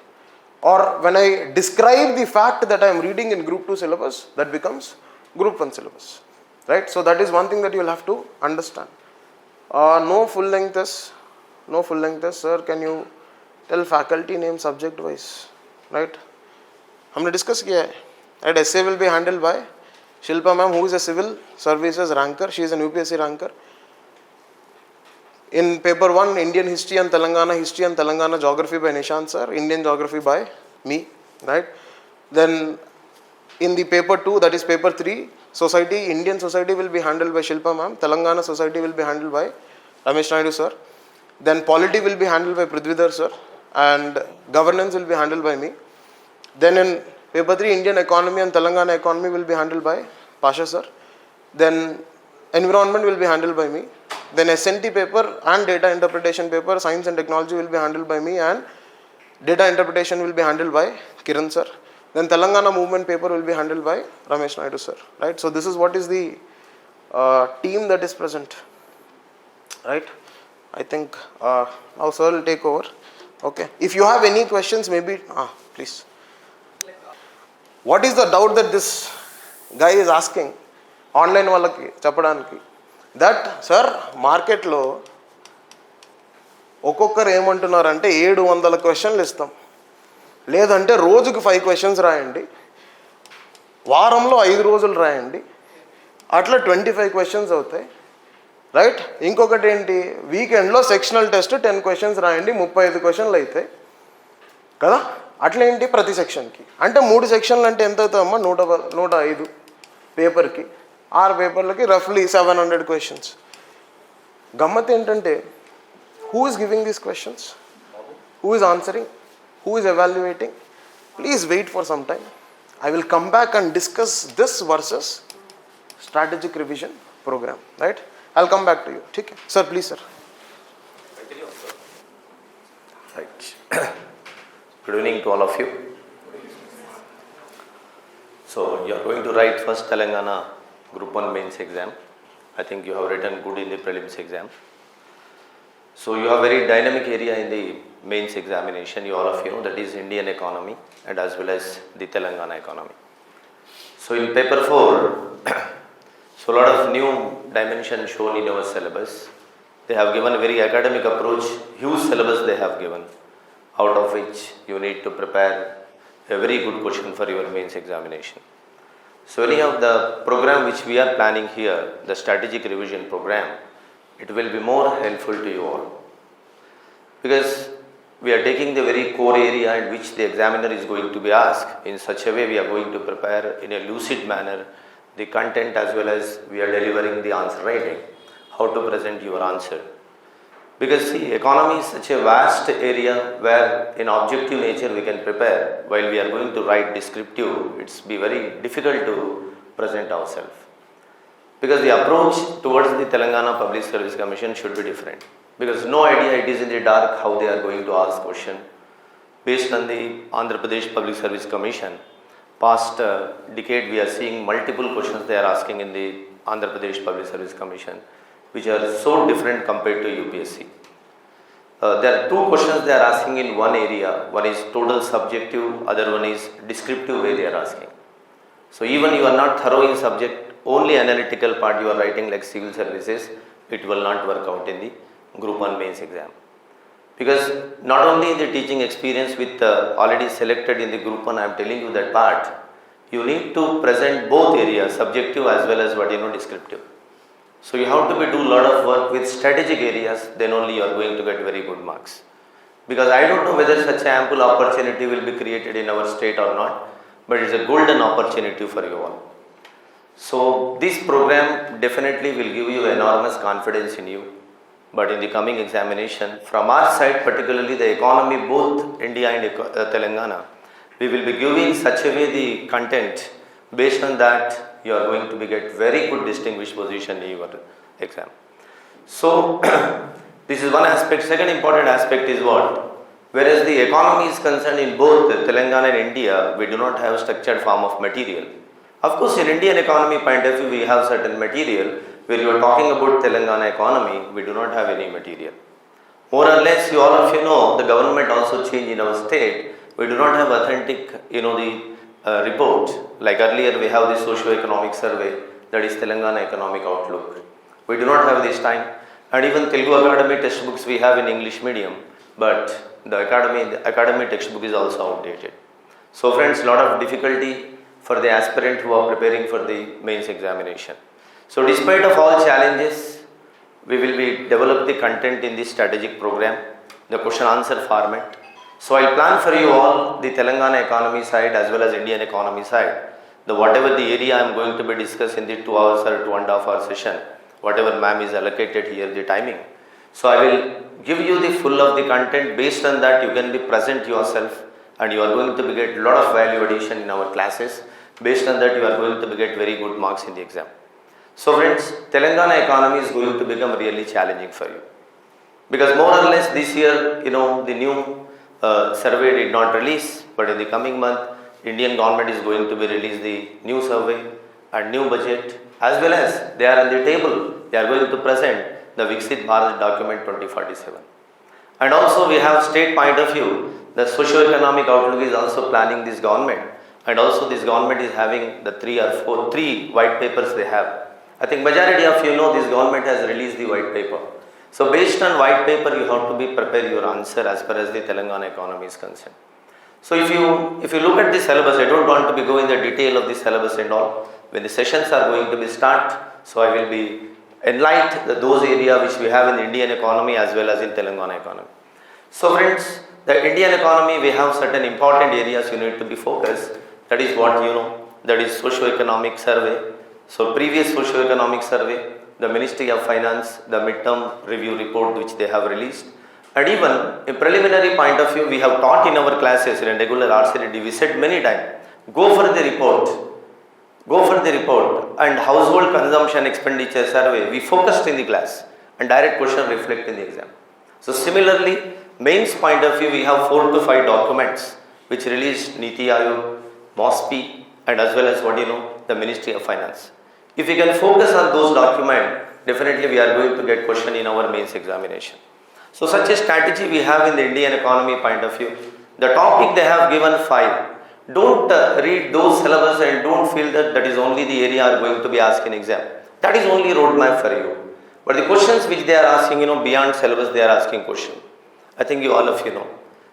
Or when I describe the fact that I am reading in group 2 syllabus, that becomes group 1 syllabus. Right? So that is one thing that you will have to understand. No full length test. No full length test. Sir, can you tell faculty name subject wise? Right? हमने discuss किया है. Right? Essay will be handled by Shilpa ma'am, who is a civil services ranker, she is an UPSC ranker. In paper 1, Indian history and Telangana geography by Nishant sir, Indian geography by me, right? Then in the paper 2, that is paper 3, society, Indian society will be handled by Shilpa ma'am, Telangana society will be handled by Ramesh Naidu sir. Then polity will be handled by Prithvidhar sir, and governance will be handled by me. Then in paper 3, Indian economy and Telangana economy will be handled by Pasha sir. Then environment will be handled by me. Then SNT paper and data interpretation paper, science and technology will be handled by me, and data interpretation will be handled by Kiran sir. Then Telangana movement paper will be handled by Ramesh Naidu sir, right? So this is what is the team that is present, right? I think now sir will take over. Okay. If you have any questions, maybe, please. What is the doubt that this guy is asking? Online వాళ్ళకి చెప్పడానికి that sir మార్కెట్లో ఒక్కొక్కరు ఏమంటున్నారంటే 700 క్వశ్చన్లు ఇస్తాం, లేదంటే రోజుకి 5 questions రాయండి, వారంలో 5 రోజులు రాయండి, అట్లా 25 క్వశ్చన్స్ అవుతాయి, రైట్? ఇంకొకటి ఏంటి, వీకెండ్లో సెక్షనల్ టెస్ట్ 10 క్వశ్చన్స్ రాయండి, 35 క్వశ్చన్లు అవుతాయి కదా. అట్లా ఏంటి ప్రతి సెక్షన్కి అంటే 3 సెక్షన్లు అంటే ఎంత అవుతాయమ్మా? 105 పేపర్కి, 6 పేపర్లకి రఫ్లీ 700 క్వశ్చన్స్. గమ్మత్ ఏంటంటే, who is giving these questions, who is answering, who is evaluating? Please wait for some time. I will come back and discuss this versus strategic revision program, right? I'll come back to you. Okay, sir, please sir. Right. Good evening to all of you. So you are going to write first Telangana Group 1 mains exam. I think you have written good in the prelims exam. So you have very dynamic area in the mains examination, you all of you know, that is Indian economy and as well as the Telangana economy. So in paper 4, so a lot of new dimension shown in our syllabus. They have given a very academic approach, huge syllabus they have given, out of which you need to prepare a very good question for your mains examination. So anyhow, the program which we are planning here, the strategic revision program, it will be more helpful to you all, because we are taking the very core area in which the examiner is going to be asked. In such a way, we are going to prepare in a lucid manner the content as well as we are delivering the answer writing, how to present your answer. Because see, economy is such a vast area where in objective nature we can prepare, while we are going to write descriptive, it's be very difficult to present ourselves. Because the approach towards the Telangana Public Service Commission should be different. Because no idea, it is in the dark how they are going to ask question. Based on the Andhra Pradesh Public Service Commission, past decade we are seeing multiple questions they are asking in the Andhra Pradesh Public Service Commission, which are so different compared to UPSC. There are 2 questions they are asking in one area. One is total subjective, other one is descriptive way they are asking. So even you are not thorough in subject, only analytical part you are writing like civil services, it will not work out in the Group 1 mains exam. Because not only the teaching experience with already selected in the Group 1, I am telling you that part, you need to present both areas, subjective as well as descriptive. So you have to do a lot of work with strategic areas, then only you are going to get very good marks. Because I don't know whether such ample opportunity will be created in our state or not, but it's a golden opportunity for you all. So this program definitely will give you enormous confidence in you. But in the coming examination, from our side, particularly the economy, both India and Telangana, we will be giving such a way the content. Based on that, you are going to be get very good distinguished position in your exam. So this is one aspect. Second important aspect is what? Whereas the economy is concerned in both Telangana and India, we do not have structured form of material. Of course, in Indian economy point of view, we have certain material. Where you are talking about Telangana economy, we do not have any material. More or less, you all of you know, the government also changed in our state. We do not have authentic, the report. Like earlier, we have the socio-economic survey, that is Telangana economic outlook. We do not have this time. And even Telugu Academy textbooks we have in English medium, but the academy textbook is also outdated. So friends, lot of difficulty for the aspirant who are preparing for the mains examination. So despite of all challenges, we will be develop the content in this strategic program, the question answer format. So I'll plan for you all the Telangana economy side as well as Indian economy side. The whatever the area I am going to be discussing in the 2 hours or 2.5 hour session, whatever ma'am is allocated here, the timing. So I will give you the full of the content. Based on that, you can be present yourself and you are going to be get lot of value addition in our classes. Based on that, you are going to be get very good marks in the exam. So friends, Telangana economy is going to become really challenging for you. Because more or less this year, the new survey did not release, but in the coming month, Indian government is going to be release the new survey and new budget, as well as they are on the table, they are going to present the Viksit Bharat document 2047. And also we have state point of view, the socio-economic outlook is also planning this government, and also this government is having the three white papers they have. I think majority of you know this government has released the white paper. So based on white paper, you have to be prepare your answer as far as the Telangana economy is concerned. So if you look at the syllabus, I don't want to be going the detail of the syllabus and all. When the sessions are going to be start, so I will be enlighten those areas which we have in the Indian economy as well as in Telangana economy. So friends, the Indian economy, we have certain important areas you need to be focused. That is what that is socio-economic survey. So previous socio-economic survey, the Ministry of Finance, the midterm review report which they have released, and even a preliminary point of view we have taught in our classes in a regular RCDD, we said many times, go for the report and household consumption expenditure survey, we focused in the class and direct question reflect in the exam. So similarly, mains point of view we have 4 to 5 documents which released Niti Aayog, MOSPI and as well as the Ministry of Finance. If we can focus on those documents, definitely we are going to get question in our mains examination. So such a strategy we have in the Indian economy point of view. The topic they have given 5. Don't read those syllabus and don't feel that is only the area are going to be asked in exam. That is only roadmap for you. But the questions which they are asking, beyond syllabus they are asking question. I think all of you know.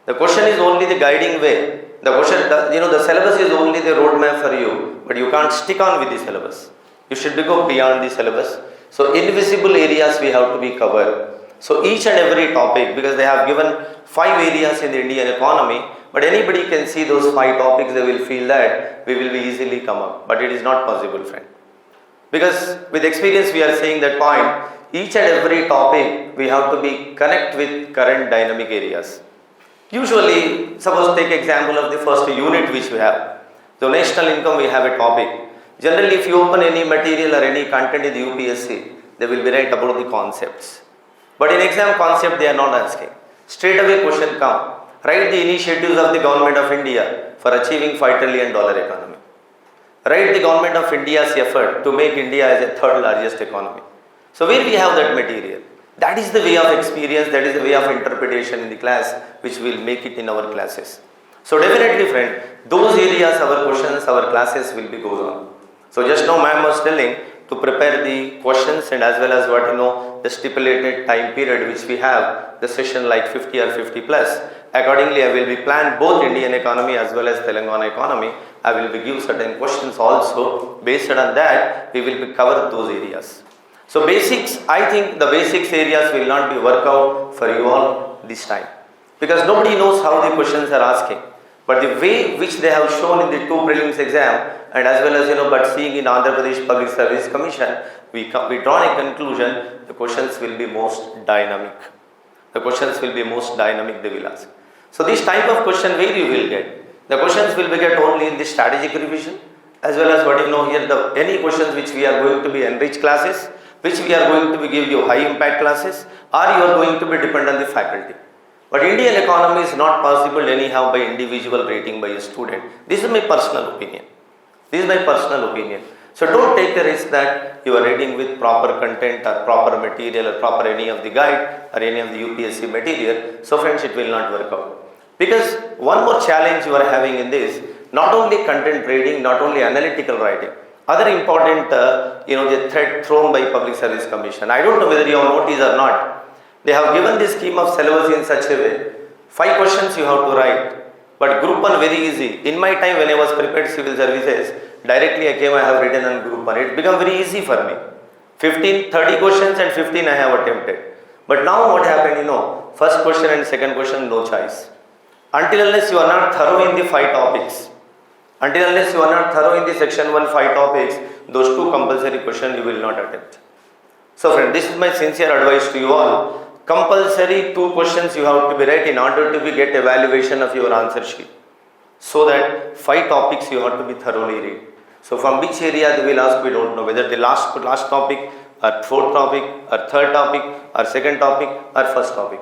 The question is only the guiding way. The question, the syllabus is only the roadmap for you, but you can't stick on with the syllabus. You should go beyond the syllabus. So invisible areas we have to be covered. So each and every topic, because they have given 5 areas in the Indian economy, but anybody can see those 5 topics, they will feel that we will be easily come up. But it is not possible, friend. Because with experience we are saying that point, each and every topic we have to be connect with current dynamic areas. Usually, suppose take example of the first unit which we have. So national income we have a topic. Generally if you open any material or any content in the UPSC, they will be write about the concepts. But in exam concept they are not asking. Straight away question come. Write the initiatives of the government of India for achieving $5 trillion economy. Write the government of India's effort to make India as a 3rd largest economy. So where we have that material? That is the way of experience, that is the way of interpretation in the class which will make it in our classes. So definitely friend, those areas our questions, our classes will be goes on. So just now ma'am was telling to prepare the questions and as well as the stipulated time period which we have, the session like 50 or 50 plus. Accordingly, I will be planned both Indian economy as well as Telangana economy. I will be give certain questions also. Based on that, we will be cover those areas. So basics, I think the basics areas will not be work out for you all this time. Because nobody knows how the questions are asking. But the way which they have shown in the 2 prelims exam and as well as but seeing in Andhra Pradesh Public Service Commission, we draw a conclusion, the questions will be most dynamic. The questions will be most dynamic they will ask. So this type of question where you will get? The questions will be get only in the strategic revision as well as here any questions which we are going to be enriched classes, which we are going to be give you high impact classes, or you are going to be dependent on the faculty. But Indian economy is not possible anyhow by individual rating by a student. This is my personal opinion. So don't take the risk that you are reading with proper content or proper material or proper any of the guide or any of the UPSC material. So friends, it will not work out. Because one more challenge you are having in this, not only content reading, not only analytical writing, other important the thread thrown by Public Service Commission. I don't know whether you have noticed or not. They have given this scheme of syllabus in such a way. 5 questions you have to write. But group 1 very easy. In my time when I was prepared civil services, directly I came, I have written on group 1. It became very easy for me. 30 questions and 15 I have attempted. But now what happened, first question and second question, no choice. Until unless you are not thorough in the 5 topics, until unless you are not thorough in the section 1 5 topics, those 2 compulsory questions you will not attempt. So friend, this is my sincere advice to you all. Compulsory 2 questions you have to be right in order to get evaluation of your answer sheet. So that 5 topics you have to be thoroughly read. So from which area they will ask, we don't know. Whether the last topic or 4th topic or 3rd topic or 2nd topic or 1st topic.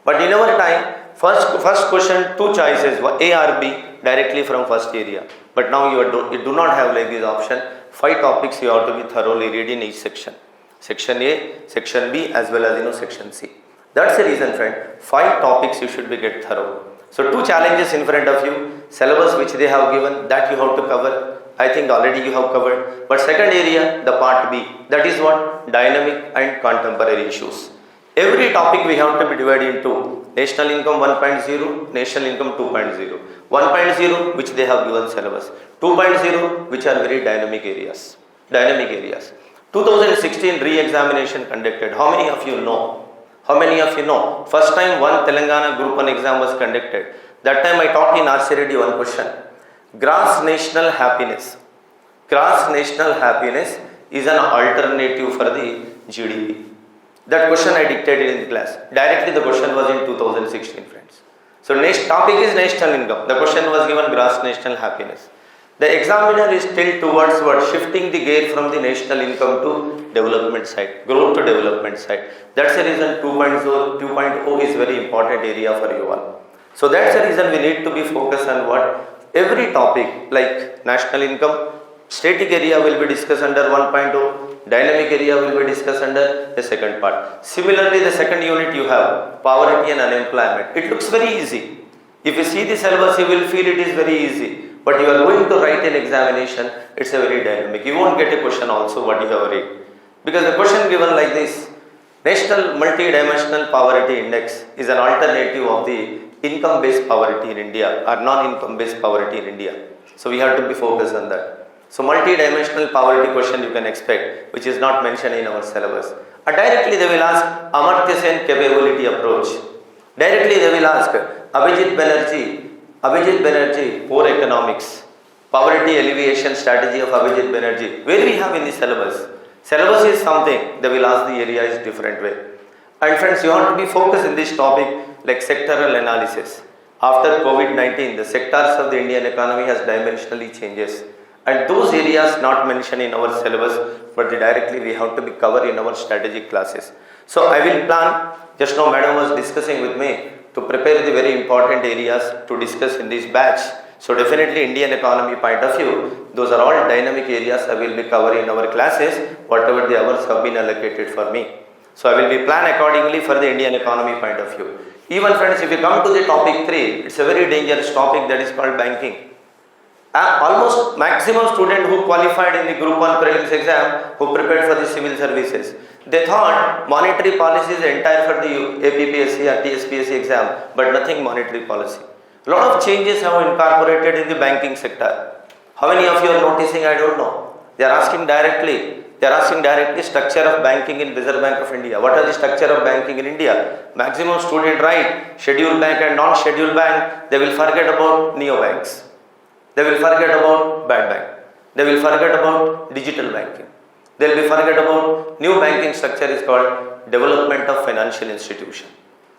But in our time, first question 2 choices, A or B, directly from first area. But now you do not have like this option. 5 topics you have to be thoroughly read in each section. Section A, Section B as well as Section C. That's the reason friend, 5 topics you should be get thorough. So 2 challenges in front of you, syllabus which they have given, that you have to cover. I think already you have covered. But second area, the part B, that is what? Dynamic and contemporary issues. Every topic we have to be divided into national income 1.0, national income 2.0. 1.0 which they have given syllabus. 2.0 which are very dynamic areas. 2016 re-examination conducted. How many of you know? First time one Telangana group 1 exam was conducted. That time I taught in REDDY one question. Gross national happiness. Gross national happiness is an alternative for the GDP. That question I dictated in the class. Directly the question was in 2016 friends. So next topic is national income. The question was given gross national happiness. The examiner is still towards what? Shifting the gear from the national income to development side, growth to development side. That's the reason 2.0 is very important area for you all. So that's the reason we need to be focused on what? Every topic like national income, static area will be discussed under 1.0, dynamic area will be discussed under the second part. Similarly, the second unit you have poverty and unemployment. It looks very easy. If you see the syllabus, you will feel it is very easy. But you are going to write an examination, it's a very dynamic. You won't get a question also what you have read. Because the question given like this, National Multidimensional Poverty Index is an alternative of the income-based poverty in India or non-income-based poverty in India. So we have to be focused on that. So multi-dimensional poverty question you can expect, which is not mentioned in our syllabus. Or directly they will ask Amartya Sen capability approach. Directly they will ask Abhijit Banerjee, poor economics, poverty alleviation strategy of Abhijit Banerjee. Where we have in the syllabus? Syllabus is something, they will ask the area is different way. And friends, you have to be focused in this topic like sectoral analysis. After COVID-19, the sectors of the Indian economy has dimensionally changes. And those areas not mentioned in our syllabus, but directly we have to be covered in our strategic classes. So I will plan, just now madam was discussing with me, to prepare the very important areas to discuss in this batch. So definitely Indian economy point of view, those are all dynamic areas I will be covering in our classes, whatever the hours have been allocated for me. So I will be planned accordingly for the Indian economy point of view. Even friends, if you come to the topic 3, it's a very dangerous topic that is called banking. Almost maximum student who qualified in the group 1 prelims exam, who prepared for the civil services, they thought monetary policy is entire for the APPSC or TSPSC exam, but nothing monetary policy. A lot of changes have incorporated in the banking sector. How many of you are noticing? I don't know. They are asking directly structure of banking in Reserve Bank of India. What are the structure of banking in India? Maximum student write scheduled bank and non-scheduled bank. They will forget about neobanks. They will forget about bad bank. They will forget about digital banking. They will be forget about new banking structure is called development of financial institution.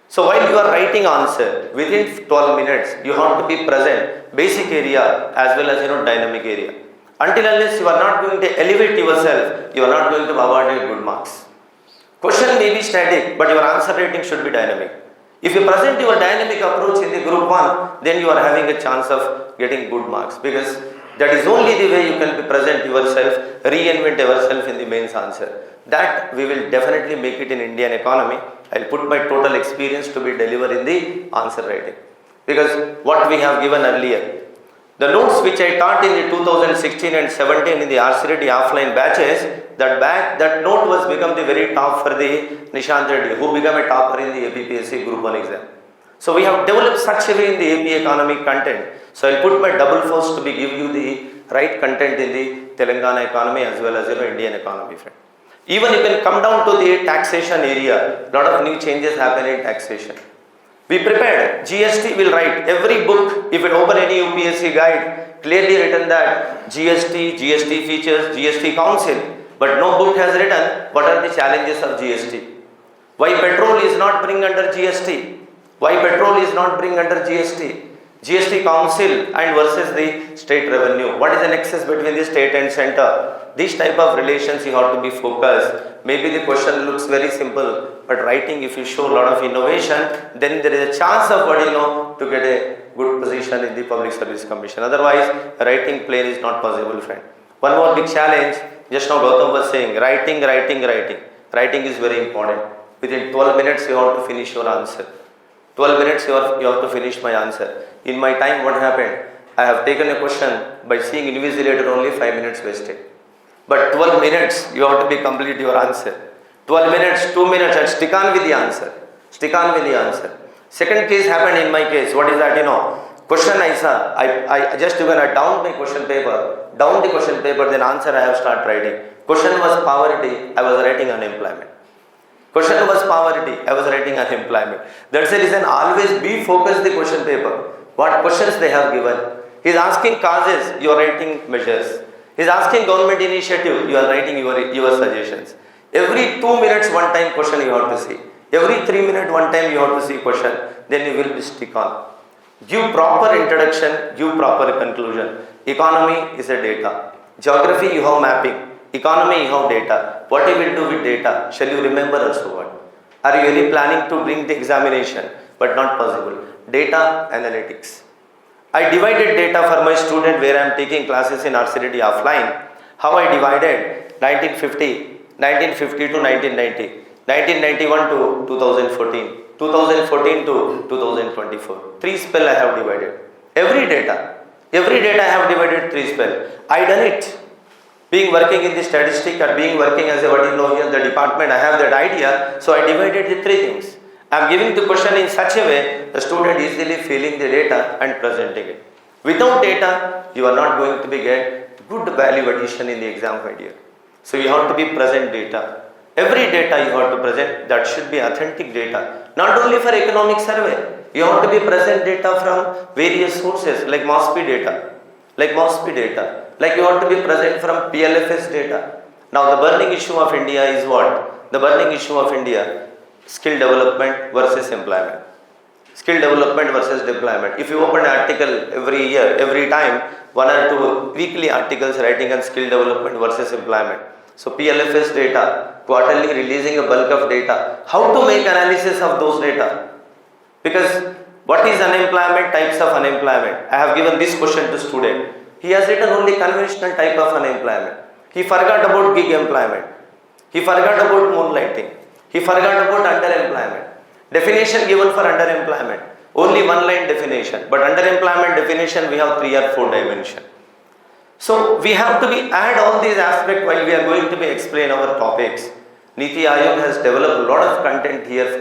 So while you are writing answer, within 12 minutes, you have to be present basic area as well as dynamic area. Until unless you are not going to elevate yourself, you are not going to award good marks. Question may be static, but your answer rating should be dynamic. If you present your dynamic approach in the group 1, then you are having a chance of getting good marks, because that is only the way you can present yourself, reinvent yourself in the mains answer. That we will definitely make it in Indian economy. I will put my total experience to be delivered in the answer writing. Because what we have given earlier, the notes which I taught in the 2016 and 17 in the REDDY offline batches, that note was become the very top for the Nishant Reddy, who became a topper in the APPSC Group 1 exam. So we have developed such a way in the AP economic content. So I'll put my double force to be give you the right content in the Telangana economy as well as Indian economy, friend. Even you can come down to the taxation area, lot of new changes happen in taxation. We prepared, GST will write, every book, if it open any UPSC guide, clearly written that GST, GST features, GST council, but no book has written what are the challenges of GST. Why petrol is not bring under GST? Why petrol is not bring under GST? GST council and versus the state revenue. What is the nexus between the state and center? These type of relations you have to be focused. Maybe the question looks very simple, but writing, if you show a lot of innovation, then there is a chance of to get a good position in the Public Service Commission. Otherwise, writing plain is not possible, friend. One more big challenge, just now Gautam was saying, writing. Writing is very important. Within 12 minutes, you have to finish your answer. 12 minutes, you have to finish my answer. In my time, what happened? I have taken a question by seeing invigilator, only 5 minutes wasted. But 12 minutes, you have to be complete your answer. 12 minutes, 2 minutes, and stick on with the answer. Stick on with the answer. Second case happened in my case. What is that? Question I saw. I just even down my question paper. Down the question paper, then answer I have started writing. Question was poverty. I was writing unemployment. Question was poverty. I was writing unemployment. That's the reason always be focused the question paper. What questions they have given. He is asking causes. You are writing measures. He is asking government initiative. You are writing your suggestions. Every 2 minutes, one time question you have to see. Every 3 minutes, one time you have to see question. Then you will be stick on. Give proper introduction. Give proper conclusion. Economy is a data. Geography you have mapping. Economy you have data. What you will do with data? Shall you remember also what? Are you really planning to bring the examination? But not possible. Data analytics. I divided data for my student where I am taking classes in RCDD offline. How I divided? 1950 to 1990. 1991 to 2014. 2014 to 2024. 3 spell I have divided. Every data I have divided 3 spell. I done it. Being working in the statistic or being working as a here the department, I have that idea. So I divided the 3 things. I am giving the question in such a way the student easily feeling the data and presenting it. Without data, you are not going to be get good value addition in the exam, my dear. So you have to be present data. Every data you have to present, that should be authentic data. Not only for economic survey, you have to be present data from various sources like MOSPI data. Like you have to be present from PLFS data. Now the burning issue of India is what? The burning issue of India, skill development versus employment. Skill development versus deployment. If you open an article every year, every time, 1 or 2 weekly articles writing on skill development versus employment. So PLFS data, quarterly releasing a bulk of data. How to make analysis of those data? Because what is unemployment, types of unemployment? I have given this question to student. He has written only conventional type of unemployment. He forgot about gig employment. He forgot about moonlighting. He forgot about underemployment. Definition given for underemployment. Only 1 line definition. But underemployment definition we have 3 or 4 dimensions. So we have to be add all these aspects while we are going to be explain our topics. Niti Aayog has developed a lot of content here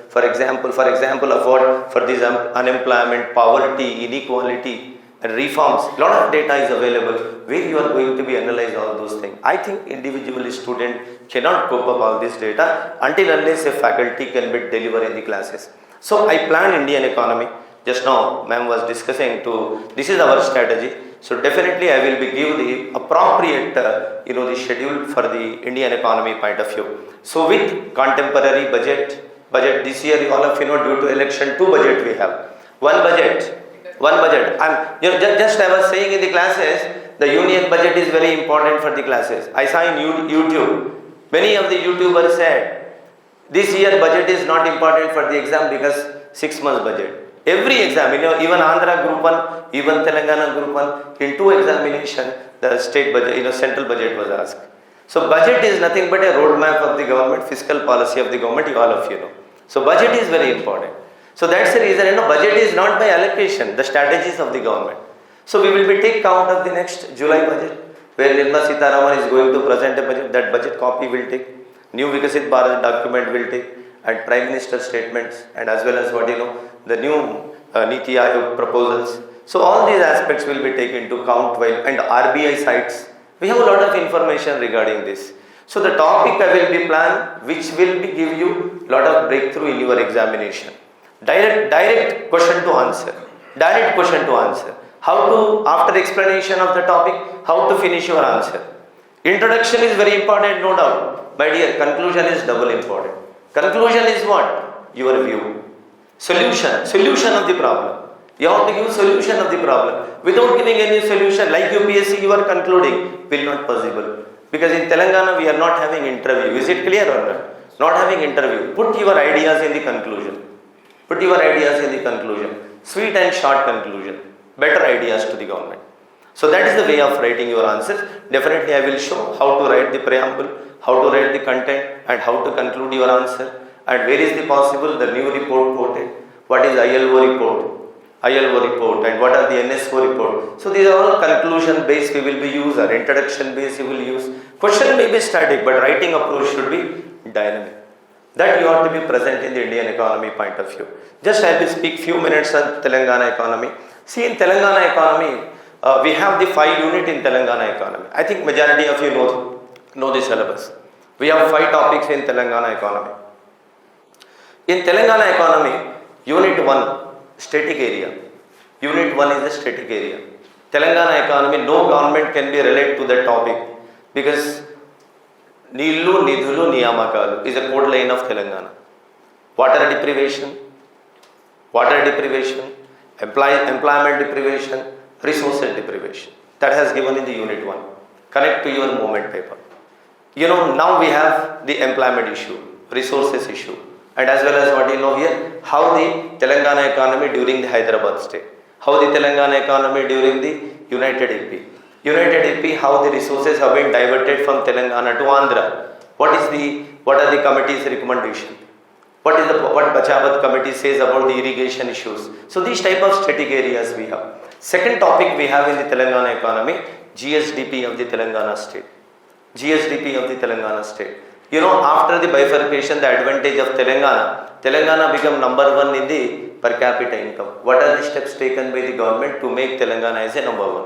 for example of what? For this unemployment, poverty, inequality and reforms. A lot of data is available where you are going to be analyze all those things. I think individually student cannot cope up all this data until unless a faculty can be deliver in the classes. So I plan Indian economy. Just now ma'am was discussing this is our strategy. So definitely I will be give the appropriate the schedule for the Indian economy point of view. So with contemporary budget this year all of due to election 2 budget we have. One budget. Just I was saying in the classes the union budget is very important for the classes. I saw in YouTube many of the YouTubers said this year budget is not important for the exam because 6 months budget. Every exam, even Andhra Group 1, even Telangana Group 1, in 2 examination, the state budget, central budget was asked. So budget is nothing but a roadmap of the government, fiscal policy of the government, all of you know. So budget is very important. So that's the reason, budget is not by allocation, the strategies of the government. So we will be take count of the next July budget, where Nirmala Sitharaman is going to present a budget, that budget copy will take, new Vikasit Bharat document will take. and Prime Minister statements, and as well as the new Niti Aayog proposals. So all these aspects will be taken into account while, and RBI sites. We have a lot of information regarding this. So the topic I will be planned, which will be give you lot of breakthrough in your examination. Direct question to answer. Direct question to answer. How to, after explanation of the topic, how to finish your answer. Introduction is very important, no doubt. My dear, conclusion is double important. Conclusion is what? Your view. Solution of the problem. You have to give solution of the problem. Without giving any solution, like UPSC, you are concluding, will not possible. Because in Telangana, we are not having interview. Is it clear or not? Not having interview. Put your ideas in the conclusion. Put your ideas in the conclusion. Sweet and short conclusion. Better ideas to the government. So that is the way of writing your answers. Definitely I will show how to write the preamble, how to write the content, and how to conclude your answer. And where is the possible, the new report quoted. What is ILO report, and what are the NSO report. So these are all conclusion based we will be use, or introduction based we will use. Question may be static, but writing approach should be dynamic. That you have to be present in the Indian economy point of view. Just I will speak few minutes on Telangana economy. See, in Telangana economy, we have the 5 unit in Telangana economy. I think majority of you know the syllabus. We have 5 topics in Telangana economy. In Telangana economy, unit 1, static area. Unit 1 is the static area. Telangana economy, no government can be related to that topic because Nillu, Nidhulu, Niyamakalu is a code line of Telangana. Water deprivation, employment deprivation, resources deprivation. That has given in the unit 1. Connect to your movement paper. Now we have the employment issue, resources issue, and as well as here, how the Telangana economy during the Hyderabad state, how the Telangana economy during the United AP, how the resources have been diverted from Telangana to Andhra. What are the committee's recommendation? What Bachavat committee says about the irrigation issues? So these type of static areas we have. Second topic we have in the Telangana economy, GSDP of the Telangana state. After the bifurcation, the advantage of Telangana become number 1 in the per capita income. What are the steps taken by the government to make Telangana as a number 1?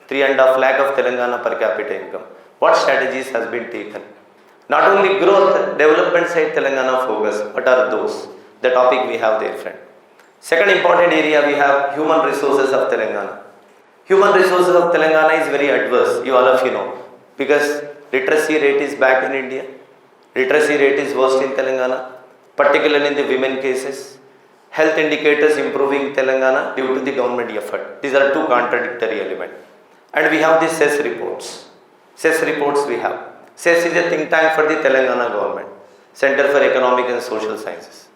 3.5 lakh of Telangana per capita income. What strategies has been taken? Not only growth, development side Telangana focus. What are those? The topic we have there, friend. Second important area we have human resources of Telangana. Human resources of Telangana is very adverse, all of you know, because literacy rate is back in India. Literacy rate is worst in Telangana, particularly in the women cases. Health indicators improving Telangana due to the government effort. These are 2 contradictory elements. And we have the CES reports. CES reports we have. CES is a think tank for the Telangana government, Center for Economic and Social Sciences.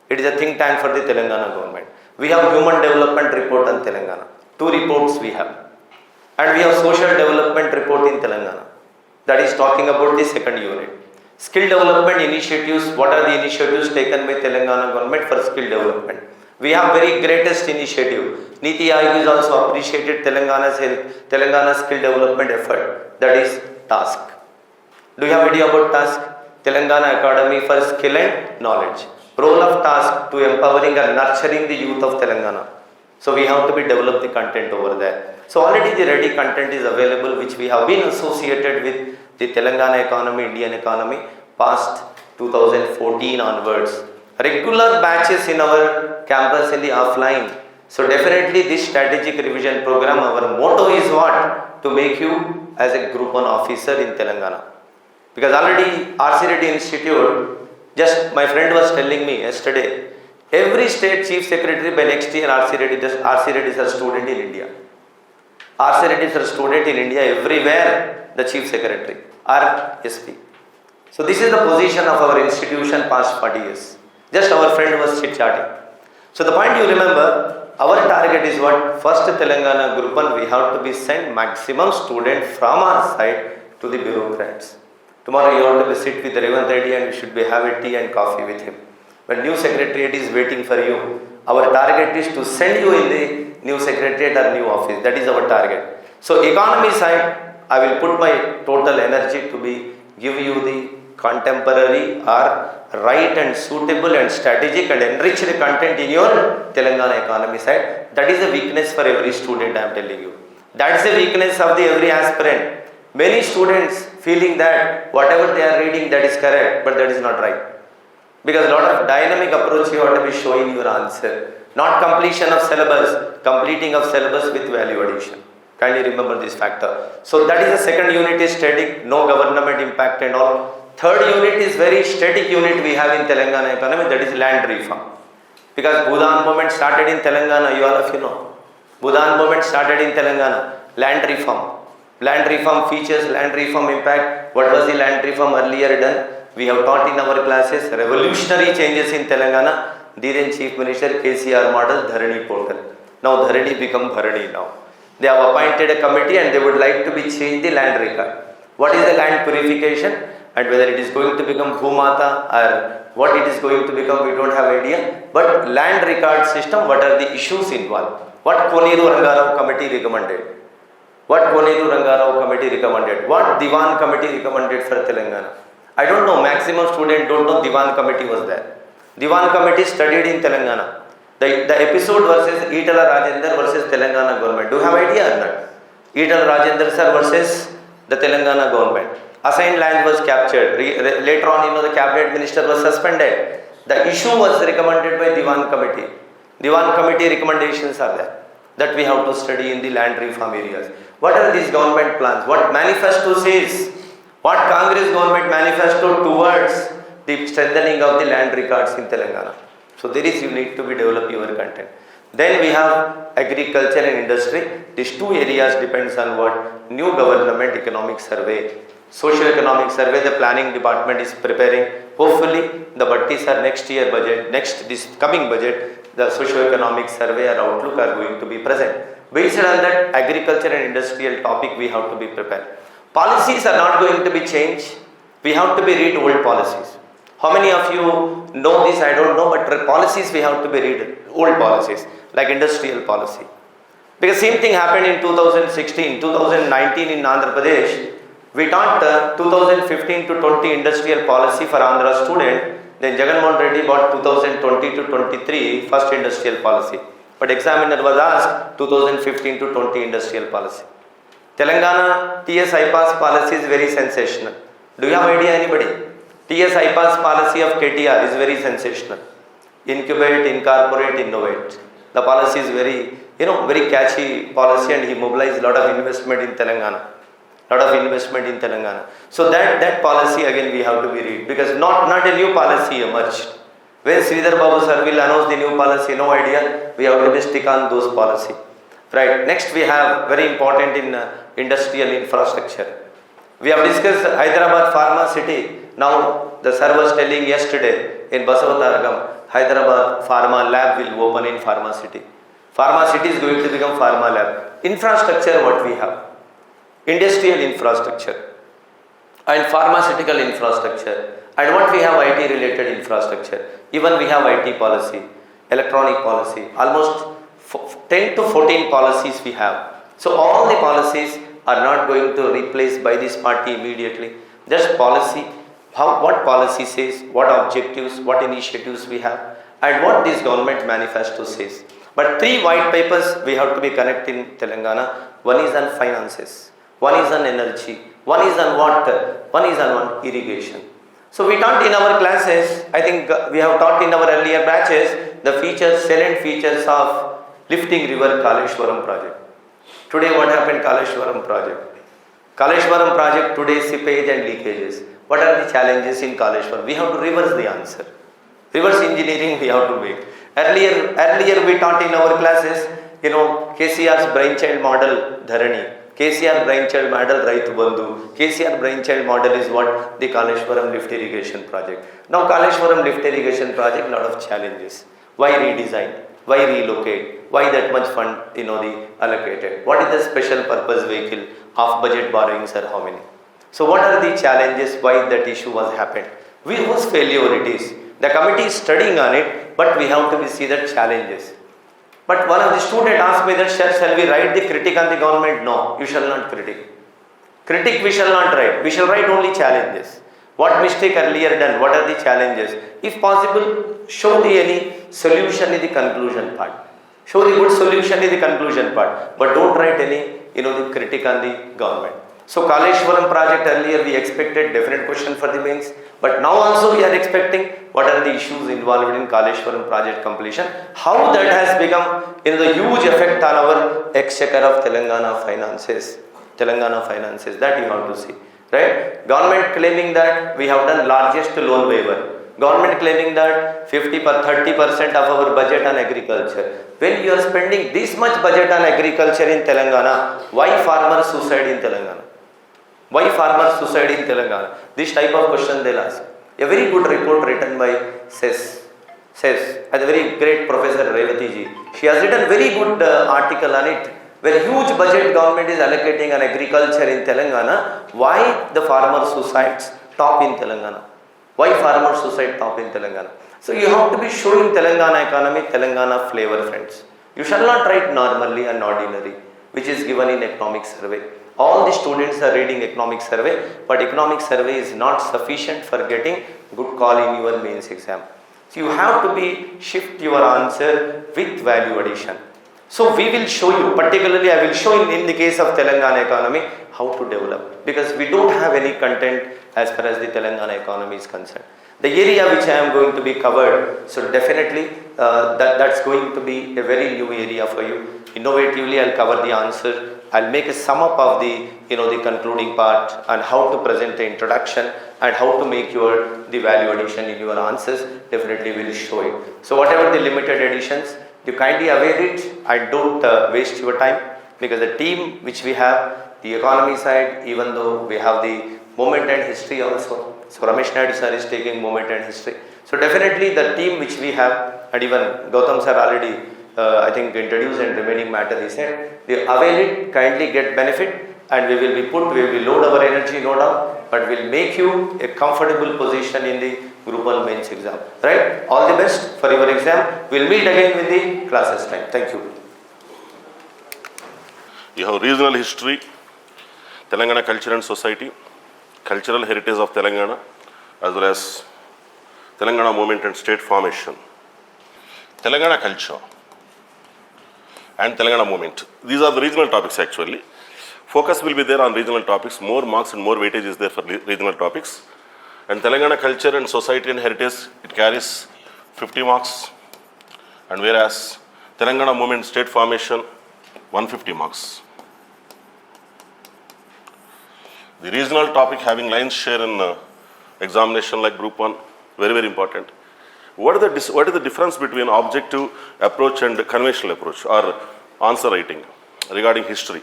It is a think tank for the Telangana government. We have Human Development Report on Telangana. 2 reports we have. And we have Social Development Report in Telangana. That is talking about the second unit. Skill development initiatives. What are the initiatives taken by Telangana government for skill development? We have very greatest initiative. Niti Aayog is also appreciated Telangana's skill development effort. That is TASK. Do you have idea about TASK? Telangana Academy for Skill and Knowledge. Role of TASK to empowering and nurturing the youth of Telangana. So we have to be develop the content over there. So already the ready content is available, which we have been associated with the Telangana economy, Indian economy, past 2014 onwards. Regular batches in our campus in the offline. So definitely this strategic revision program, our motto is what? To make you as a group 1 officer in Telangana. Because already RC Reddy Institute, just my friend was telling me yesterday, every state chief secretary by next year RC Reddy is a student in India. RC Reddy is a student in India everywhere, the chief secretary, RSP. So this is the position of our institution past 40 years. Just our friend was chit-chatting. So the point you remember, our target is what? First Telangana Group 1, we have to be sent maximum student from our side to the bureaucrats. Tomorrow you have to sit with Revan Reddy and you should be having tea and coffee with him. When new secretariat is waiting for you, our target is to send you in the new secretariat or new office. That is our target. So economy side, I will put my total energy to give you the contemporary or right and suitable and strategic and enriched content in your Telangana economy side. That is a weakness for every student, I am telling you. That's the weakness of the every aspirant. Many students feeling that whatever they are reading, that is correct, but that is not right. Because a lot of dynamic approach you have to be showing your answer. Not completion of syllabus, completing of syllabus with value addition. Kindly remember this factor. So that is the second unit is static, no government impact and all. Third unit is very static unit we have in Telangana economy, that is land reform. Because Bhudan movement started in Telangana, you all of you know. Bhudan movement started in Telangana, land reform. Land reform features, land reform impact. What was the land reform earlier done? We have taught in our classes, revolutionary changes in Telangana. Then Chief Minister KCR model, Dharani portal. Now Dharani become Bharani now. They have appointed a committee and they would like to be change the land record. What is the land purification and whether it is going to become Bhumata or what it is going to become, we don't have idea. But land record system, what are the issues involved? What Koneru Rangarao committee recommended? What Koneru Rangarao committee recommended? What Diwan committee recommended for Telangana? I don't know, maximum students don't know Diwan committee was there. Diwan committee studied in Telangana. The episode versus Itala Rajendra versus Telangana government. Do you have idea or not? Itala Rajendra sir versus the Telangana government. Assigned land was captured. Later on, the cabinet minister was suspended. The issue was recommended by Diwan committee. Diwan committee recommendations are there that we have to study in the land reform areas. What are these government plans? What manifesto says? What Congress government manifesto towards the strengthening of the land records in Telangana? So there is, you need to be develop your content. Then we have agriculture and industry. These two areas depends on what? New government economic survey. Socio-economic survey, the planning department is preparing. Hopefully, the Bhattis are next year budget, this coming budget, the socio-economic survey or outlook are going to be present. Based on that agriculture and industrial topic, we have to be prepared. Policies are not going to be changed. We have to be read old policies. How many of you know this? I don't know, but policies we have to be read old policies like industrial policy. Because same thing happened in 2016, 2019 in Andhra Pradesh. We taught 2015 to 20 industrial policy for Andhra student. Then Jagan Mohan Reddy bought 2020 to 23 first industrial policy. But examiner was asked 2015 to 20 industrial policy. Telangana TS IPAS policy is very sensational. Do you have idea anybody? TS IPAS policy of KTR is very sensational. Incubate, incorporate, innovate. The policy is very, very catchy policy and he mobilized a lot of investment in Telangana. So that policy again we have to be read because not a new policy emerged. When Sridhar Babu sir will announce the new policy, no idea, we have to stick on those policy. Right. Next we have very important in industrial infrastructure. We have discussed Hyderabad Pharma City. Now the sir was telling yesterday in Basavataragam, Hyderabad Pharma Lab will open in Pharma City. Pharma City is going to become Pharma Lab. Infrastructure what we have? Industrial infrastructure and pharmaceutical infrastructure and what we have IT related infrastructure. Even we have IT policy, electronic policy, almost 10 to 14 policies we have. So all the policies are not going to replace by this party immediately. Just policy, what policy says, what objectives, what initiatives we have and what this government manifesto says. But 3 white papers we have to be connected in Telangana. One is on finances. One is on energy, one is on water, one is on irrigation. So we taught in our classes, I think we have taught in our earlier batches, the features, salient features of lifting river Kaleshwaram project. Today what happened Kaleshwaram project? Kaleshwaram project today seepage and leakages. What are the challenges in Kaleshwaram? We have to reverse the answer. Reverse engineering we have to make. Earlier we taught in our classes, KCR's brainchild model Dharani. KCR brainchild model Raitu Bandhu. KCR brainchild model is what? The Kaleshwaram lift irrigation project. Now Kaleshwaram lift irrigation project, lot of challenges. Why redesign? Why relocate? Why that much fund the allocated? What is the special purpose vehicle? Half budget borrowings are how many? So what are the challenges why that issue was happened? Whose failure it is? The committee is studying on it, but we have to see the challenges. But one of the students asked me that, shall we write the critic on the government? No, you shall not critic. Critic we shall not write. We shall write only challenges. What mistake earlier done? What are the challenges? If possible, show the any solution in the conclusion part. Show the good solution in the conclusion part, but don't write any, the critic on the government. So Kaleshwaram project earlier we expected definite question for the mains, but now also we are expecting what are the issues involved in Kaleshwaram project completion, how that has become the huge effect on our exchequer of Telangana finances, that you have to see, right? Government claiming that we have done largest loan waiver. Government claiming that 30% of our budget on agriculture. When you are spending this much budget on agriculture in Telangana, why farmer suicide in Telangana? Why farmer suicide in Telangana? This type of question they'll ask. A very good report written by says, as a very great professor Revati ji. She has written very good article on it. Where huge budget government is allocating on agriculture in Telangana, why the farmer suicides top in Telangana? Why farmer suicide top in Telangana? So you have to be showing Telangana economy, Telangana flavor, friends. You shall not write normally and ordinary, which is given in economic survey. All the students are reading economic survey, but economic survey is not sufficient for getting good call in your mains exam. So you have to shift your answer with value addition. So we will show you, particularly I will show in the case of Telangana economy, how to develop, because we don't have any content as far as the Telangana economy is concerned. The area which I am going to be covered, so definitely that's going to be a very new area for you. Innovatively I'll cover the answer. I'll make a sum up of the the concluding part and how to present the introduction and how to make the value addition in your answers. Definitely will show it. So whatever the limited editions, you kindly avail it and don't waste your time, because the team which we have, the economy side, even though we have the moment and history also. So Ramesh Naidu sir is taking moment and history. So definitely the team which we have, and even Gautam sir already I think introduced and remaining matter he said, we avail it, kindly get benefit, and we will load our energy, no doubt, but will make you a comfortable position in the Group 1 mains exam. Right? All the best for your exam. We'll meet again with the classes time. Thank you. You have regional history, Telangana culture and society, cultural heritage of Telangana, as well as Telangana movement and state formation, Telangana culture and Telangana movement. These are the regional topics actually. Focus will be there on regional topics. More marks and more weightage is there for regional topics. And Telangana culture and society and heritage, it carries 50 marks. And whereas Telangana movement state formation, 150 marks. The regional topic having lion's share in examination like Group 1, very, very important. What is the difference between objective approach and conventional approach or answer writing regarding history?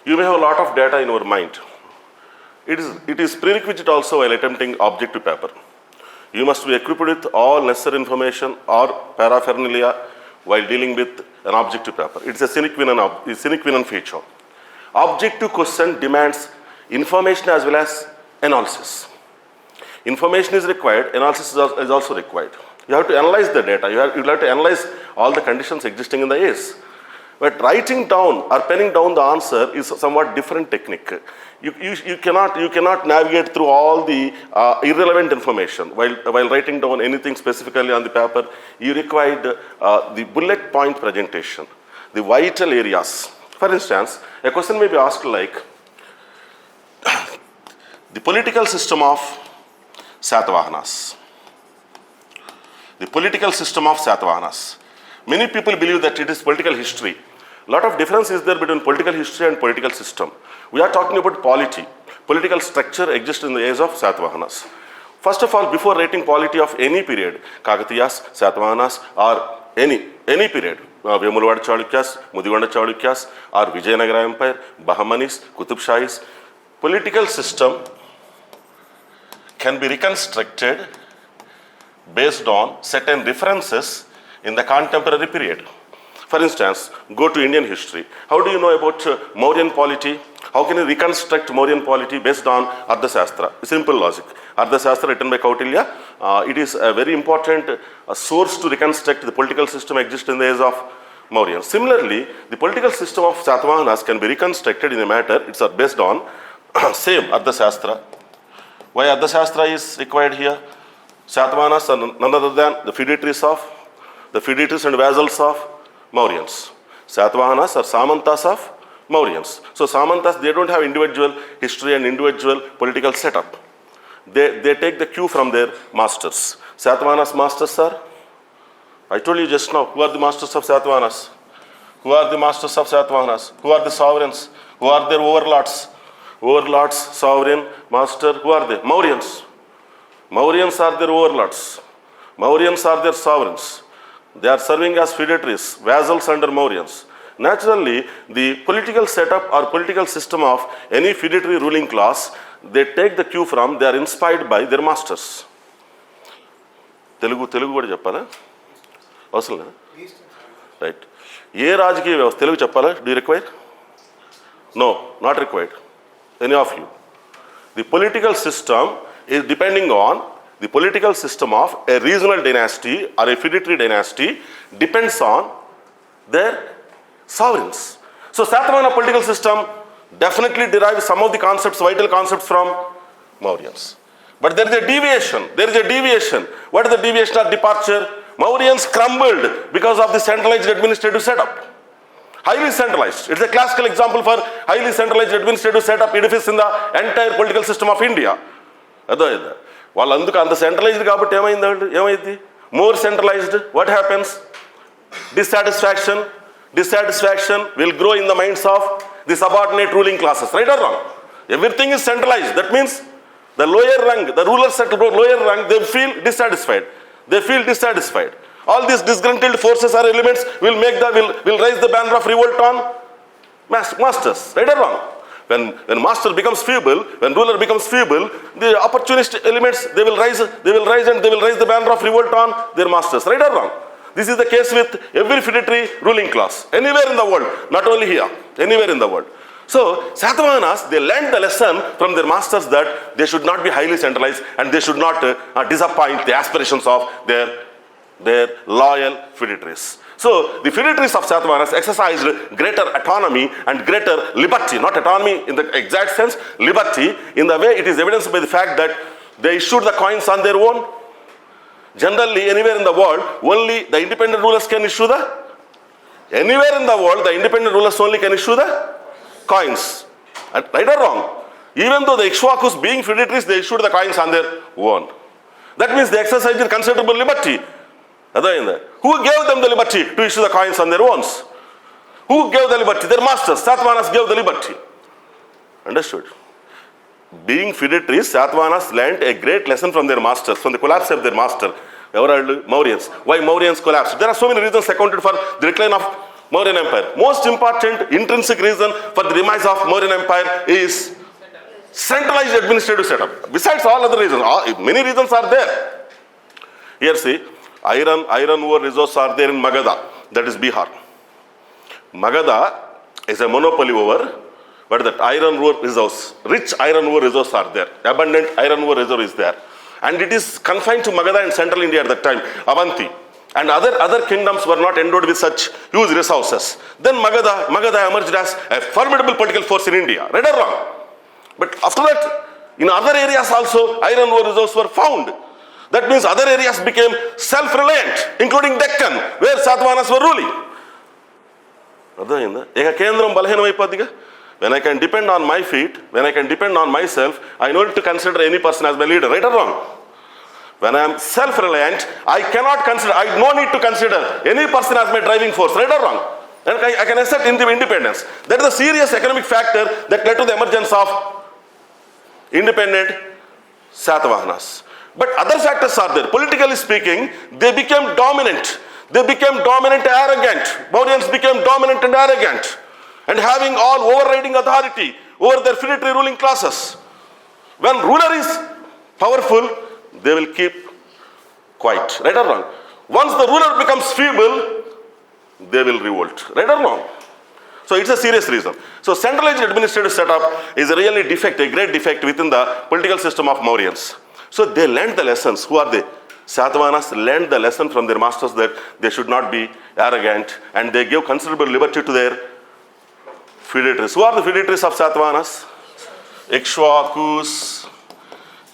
You may have a lot of data in your mind. It is prerequisite also while attempting objective paper. You must be equipped with all necessary information or paraphernalia while dealing with an objective paper. It's a sine qua non feature. Objective question demands information as well as analysis. Information is required, analysis is also required. You have to analyze the data, you have to analyze all the conditions existing in the case. But writing down or penning down the answer is somewhat different technique. You cannot navigate through all the irrelevant information while writing down anything specifically on the paper. You required the bullet point presentation, the vital areas. For instance, a question may be asked like, the political system of Satavahanas. The political system of Satavahanas. Many people believe that it is political history. A lot of difference is there between political history and political system. We are talking about polity. Political structure exists in the age of Satavahanas. First of all, before writing polity of any period, Kakatayas, Satavahanas, or any period, Vemulwada Chalukyas, Mudigonda Chalukyas, or Vijayanagara Empire, Bahamanis, Qutub Shahis, political system can be reconstructed based on certain references in the contemporary period. For instance, go to Indian history. How do you know about Mauryan polity? How can you reconstruct Mauryan polity based on Ardhashastra? Simple logic. Ardhashastra written by Kautilya, it is a very important source to reconstruct the political system exists in the age of Mauryan. Similarly, the political system of Satavahanas can be reconstructed in a matter, it's based on same Ardhashastra. Why Ardhashastra is required here? Satavahanas are none other than the feudatories and vassals of Mauryans. Satavahanas are Samantas of Mauryans. So Samantas, they don't have individual history and individual political setup. They take the cue from their masters. Satavahanas' masters are, I told you just now, who are the masters of Satavahanas? Who are the masters of Satavahanas? Who are the sovereigns? Who are their overlords? Overlords, sovereign, master, who are they? Mauryans. Mauryans are their overlords. Mauryans are their sovereigns. They are serving as feudatories, vassals under Mauryans. Naturally, the political setup or political system of any feudatory ruling class, they take the cue from, they are inspired by their masters. Telugu కూడా చెప్పాలా? అవసరం లేదా? Right. ఏ రాజకీయ వ్యవస్థ తెలుగు చెప్పాలా? Do you require? No, not required. Any of you. The political system is depending on the political system of a regional dynasty or a feudatory dynasty depends on their sovereigns. So Satavahana political system definitely derives some of the concepts, vital concepts from Mauryans. But there is a deviation. What is the deviation or departure? Mauryans crumbled because of the centralized administrative setup. Highly centralized. It's a classical example for highly centralized administrative setup edifice in the entire political system of India. వాళ్ళు అందుకు అంత centralised కాబట్టి ఏమైంది? More centralised, what happens? Dissatisfaction will grow in the minds of the subordinate ruling classes. Right or wrong? Everything is centralized. That means the lower rank, the rulers at lower rank, they feel dissatisfied. All these disgruntled forces or elements will raise the banner of revolt on masters. Right or wrong? When master becomes feeble, when ruler becomes feeble, the opportunist elements, they will rise the banner of revolt on their masters. Right or wrong? This is the case with every feudatory ruling class, anywhere in the world, not only here, anywhere in the world. So Satavahanas, they learned the lesson from their masters that they should not be highly centralized and they should not disappoint the aspirations of their loyal feudatories. So the feudatories of Satavahanas exercised greater autonomy and greater liberty, not autonomy in the exact sense, liberty in the way it is evidenced by the fact that they issued the coins on their own. Generally, anywhere in the world, only the independent rulers can issue anywhere in the world, the independent rulers only can issue the coins. Right or wrong? Even though the Ikshwakus being feudatories, they issued the coins on their own. That means they exercised considerable liberty. Who gave them the liberty to issue the coins on their own? Who gave the liberty? Their masters. Satavahanas gave the liberty. Understood? Being feudatories, Satavahanas learned a great lesson from their masters, from the collapse of their master. Mauryans. Why Mauryans collapsed? There are so many reasons accounted for the decline of Mauryan Empire. Most important intrinsic reason for the demise of Mauryan Empire is centralized administrative setup. Besides all other reasons, many reasons are there. Here see, iron ore resources are there in Magadha, that is Bihar. Magadha is a monopoly over, but that iron ore resource, rich iron ore resources are there. Abundant iron ore reserve is there. And it is confined to Magadha and central India at that time, Avanti. And other kingdoms were not endowed with such huge resources. Then Magadha emerged as a formidable political force in India. Right or wrong? But after that, in other areas also, iron ore resources were found. That means other areas became self-reliant, including Deccan, where Satavahanas were ruling. When I can depend on my feet, when I can depend on myself, I don't need to consider any person as my leader. Right or wrong? When I am self-reliant, I no need to consider any person as my driving force. Right or wrong? And I can accept independence. That is a serious economic factor that led to the emergence of independent Satavahanas. But other factors are there. Politically speaking, they became dominant. Arrogant. Mauryans became dominant and arrogant, and having all overriding authority over their feudatory ruling classes. When ruler is powerful, they will keep quiet. Right or wrong? Once the ruler becomes feeble, they will revolt. Right or wrong? So it's a serious reason. So centralized administrative setup is a really defect, a great defect within the political system of Mauryans. So they learned the lessons. Who are they? Satavahanas learned the lesson from their masters that they should not be arrogant, and they gave considerable liberty to their feudatories. Who are the feudatories of Satavahanas? Ikshwakus.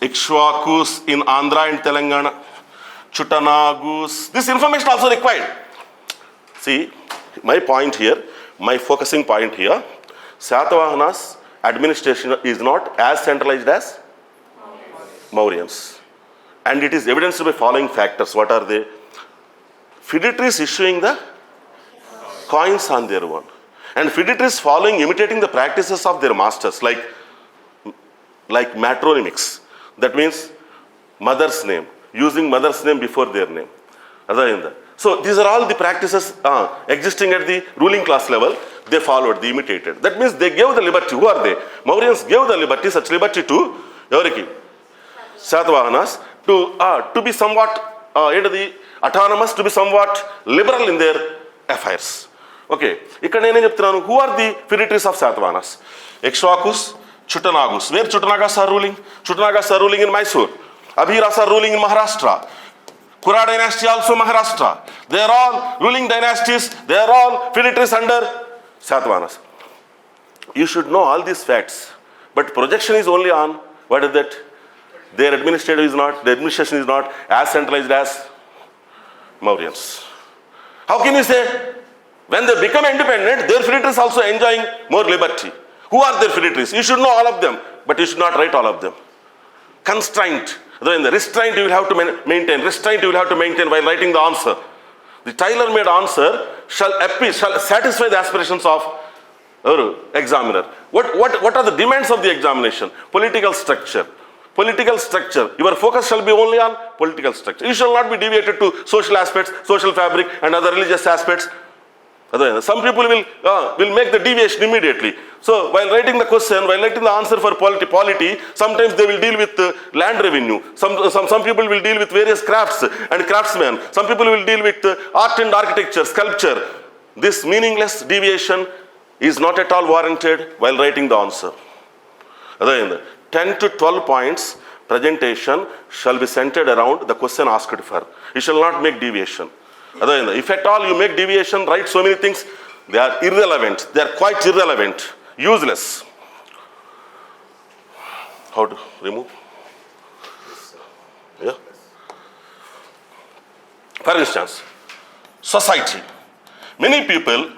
Ikshwakus in Andhra and Telangana, Chutanagus. This information also required. See, my point here, my focusing point here, Satavahanas administration is not as centralized as Mauryans. And it is evidenced by following factors. What are they? Feudatories issuing the coins on their own. And feudatories following, imitating the practices of their masters, like matronymics. That means mother's name, using mother's name before their name. So these are all the practices existing at the ruling class level. They followed, they imitated. That means they gave the liberty. Who are they? Mauryans gave the liberty, such liberty to Yavariki? Satavahanas, to be somewhat autonomous, to be somewhat liberal in their affairs. Okay. Who are the feudatories of Satavahanas? Ikshwakus, Chutanagus. Where Chutanagas are ruling? Chutanagas are ruling in Mysore. Abhiras are ruling in Maharashtra. Kura dynasty also Maharashtra. They are all ruling dynasties. They are all feudatories under Satavahanas. You should know all these facts. But projection is only on, what is that? Their administration is not as centralized as Mauryans. How can you say, when they become independent, their feudatories also enjoying more liberty? Who are their feudatories? You should know all of them, but you should not write all of them. Constraint. In the restraint you will have to maintain. Restraint you will have to maintain while writing the answer. The tailor-made answer shall satisfy the aspirations of examiner. What are the demands of the examination? Political structure. Political structure. Your focus shall be only on political structure. You shall not be deviated to social aspects, social fabric, and other religious aspects. Some people will make the deviation immediately. So while writing the question, while writing the answer for polity, sometimes they will deal with land revenue. Some people will deal with various crafts and craftsmen. Some people will deal with art and architecture, sculpture. This meaningless deviation is not at all warranted while writing the answer. 10 to 12 points presentation shall be centered around the question asked for. You shall not make deviation. If at all you make deviation, write so many things, they are irrelevant. They are quite irrelevant, useless. How to remove? Yeah. For instance, society. Many people,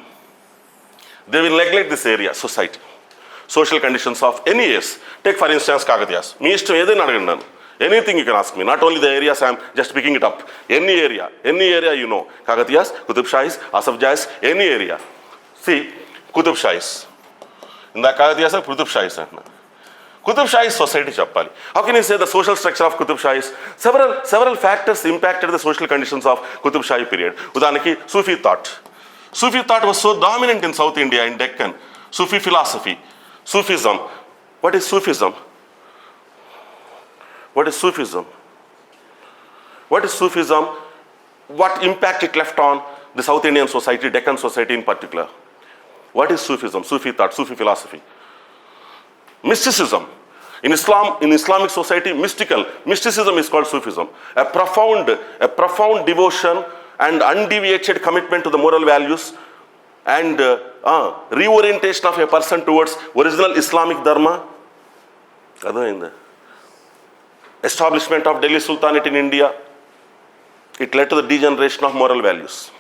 they will neglect this area, society. Social conditions of any age. Take for instance Kakatayas. Anything you can ask me, not only the areas I am just picking it up. Any area you know. Kakatayas, Qutub Shahis, Asafjais, any area. See, Qutub Shahis. In the Kakatayas, Qutub Shahis. Qutub Shahis society chappali. How can you say the social structure of Qutub Shahis? Several factors impacted the social conditions of Qutub Shahi period. Udanaki, Sufi thought. Sufi thought was so dominant in South India, in Deccan. Sufi philosophy. Sufism. What is Sufism? What is Sufism? What is Sufism? What impact it left on the South Indian society, Deccan society in particular? What is Sufism? Sufi thought, Sufi philosophy. Mysticism. In Islam, in Islamic society, mysticism is called Sufism. A profound devotion and undeviated commitment to the moral values and reorientation of a person towards original Islamic dharma. Establishment of Delhi Sultanate in India, it led to the degeneration of moral values.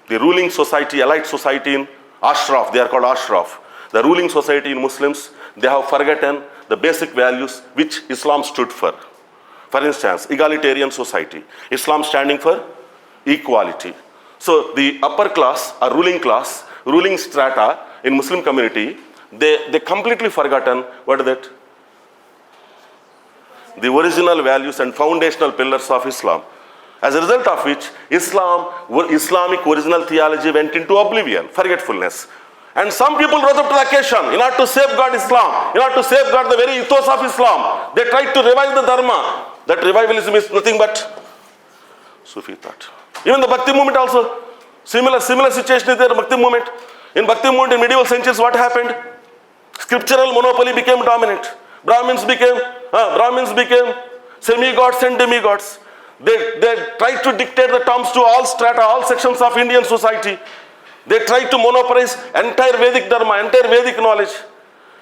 The ruling society, elite society in Ashraf, they are called Ashraf. The ruling society in Muslims, they have forgotten the basic values which Islam stood for. For instance, egalitarian society, Islam standing for equality. So the upper class or ruling strata in Muslim community, they completely forgotten what is that? The original values and foundational pillars of Islam. As a result of which, Islamic original theology went into oblivion, forgetfulness. And some people rose up to the occasion in order to safeguard Islam, in order to safeguard the very ethos of Islam. They tried to revive the Dharma. That revivalism is nothing but Sufi thought. Even the Bhakti movement also, similar situation is there in Bhakti movement. In Bhakti movement in medieval centuries, what happened? Scriptural monopoly became dominant. Brahmins became semi-gods and demigods. They tried to dictate the terms to all strata, all sections of Indian society. They tried to monopolize entire Vedic Dharma, entire Vedic knowledge.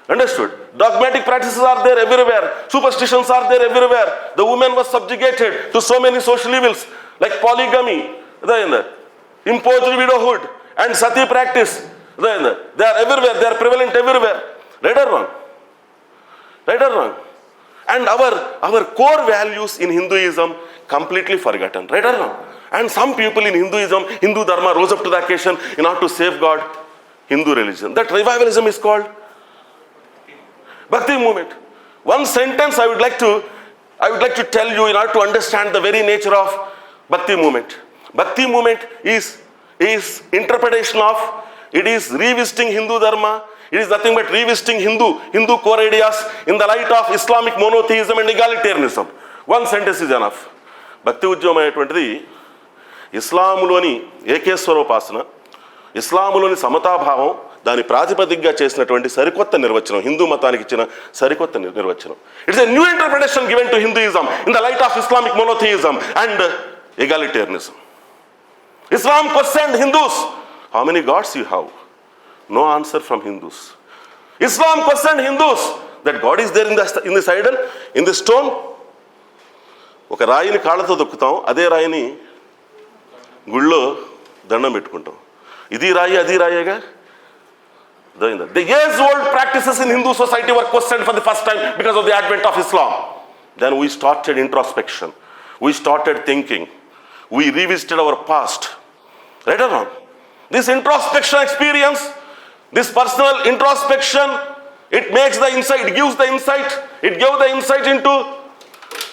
Understood? Dogmatic practices are there everywhere. Superstitions are there everywhere. The woman was subjugated to so many social evils like polygamy, imposed widowhood, and sati practice. They are everywhere. They are prevalent everywhere. Right or wrong? Right or wrong? And our core values in Hinduism completely forgotten. Right or wrong? And some people in Hinduism, Hindu Dharma rose up to the occasion in order to safeguard Hindu religion. That revivalism is called Bhakti movement. One sentence I would like to tell you in order to understand the very nature of Bhakti movement. Bhakti movement is interpretation of, it is revisiting Hindu Dharma. It is nothing but revisiting Hindu core ideas in the light of Islamic monotheism and egalitarianism. One sentence is enough. Bhakti Ujjamam అనేటువంటిది ఇస్లాములోని ఏకేశ్వరోపాసన, ఇస్లాములోని సమతాభావం, దాని ప్రాతిపదికగా చేసినటువంటి సరికొత్త నిర్వచనం, హిందూ మతానికి ఇచ్చిన సరికొత్త నిర్వచనం. It's a new interpretation given to Hinduism in the light of Islamic monotheism and egalitarianism. Islam questioned Hindus. How many gods you have? No answer from Hindus. Islam questioned Hindus that God is there in this idol, in this stone. ఒక రాయిని కాళ్ళతో దొక్కుతాం, అదే రాయిని గుళ్ళో దండం పెట్టుకుంటాం. ఇది రాయి అది రాయేగా. The years-old practices in Hindu society were questioned for the first time because of the advent of Islam. Then we started introspection. We started thinking. We revisited our past. Right or wrong? This introspection experience, this personal introspection, it makes the insight, it gives the insight, it gives the insight into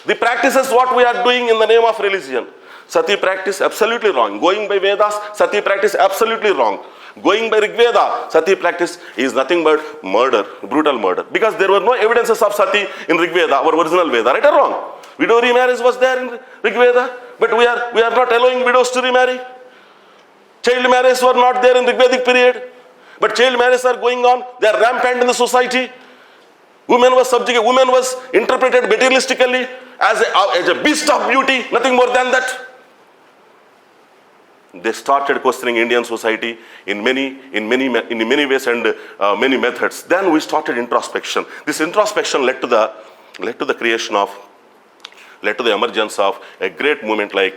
the practices what we are doing in the name of religion. Sati practice, absolutely wrong. Going by Vedas, Sati practice, absolutely wrong. Going by Rigveda, Sati practice is nothing but murder, brutal murder. Because there were no evidences of Sati in Rigveda, our original Veda. Right or wrong? Widow remarriage was there in Rigveda, but we are not allowing widows to remarry. Child marriages were not there in Rigvedic period, but child marriages are going on. They are rampant in the society. Women was interpreted materialistically as a beast of beauty, nothing more than that. They started questioning Indian society in many ways and many methods. Then we started introspection. This introspection led to the creation of, led to the emergence of a great movement like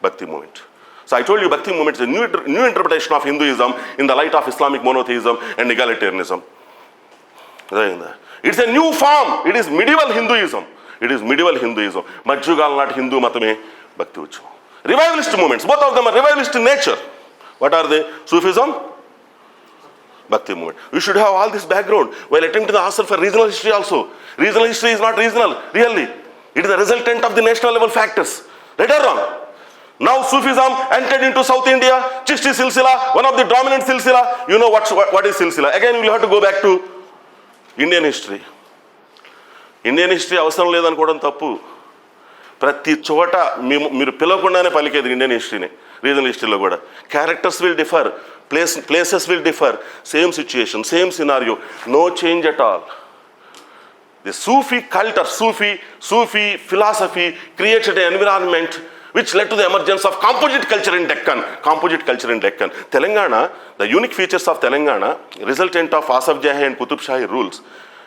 Bhakti movement. So I told you Bhakti movement is a new interpretation of Hinduism in the light of Islamic monotheism and egalitarianism. It's a new form. It is medieval Hinduism. It is medieval Hinduism. Madhyugal not Hindu matame Bhakti Ujjamam. Revivalist movements, both of them are revivalist in nature. What are they? Sufism, Bhakti movement. We should have all this background while attempting to answer for regional history also. Regional history is not regional, really. It is a resultant of the national level factors. Right or wrong? Now Sufism entered into South India, Chishti Silsila, one of the dominant Silsila. You know what is Silsila. Again, we will have to go back to Indian history. Indian history అవసరం లేదనుకోవడం తప్పు. ప్రతి చోట మీరు పిలవకుండానే పలికేది Indian హిస్టరీని, regional హిస్టరీలో కూడా. Characters will differ, places will differ, same situation, same scenario, no change at all. The Sufi cult or Sufi philosophy created an environment which led to the emergence of composite culture in Deccan. Telangana, the unique features of Telangana, resultant of Asaf Jahi and Qutub Shahi rules.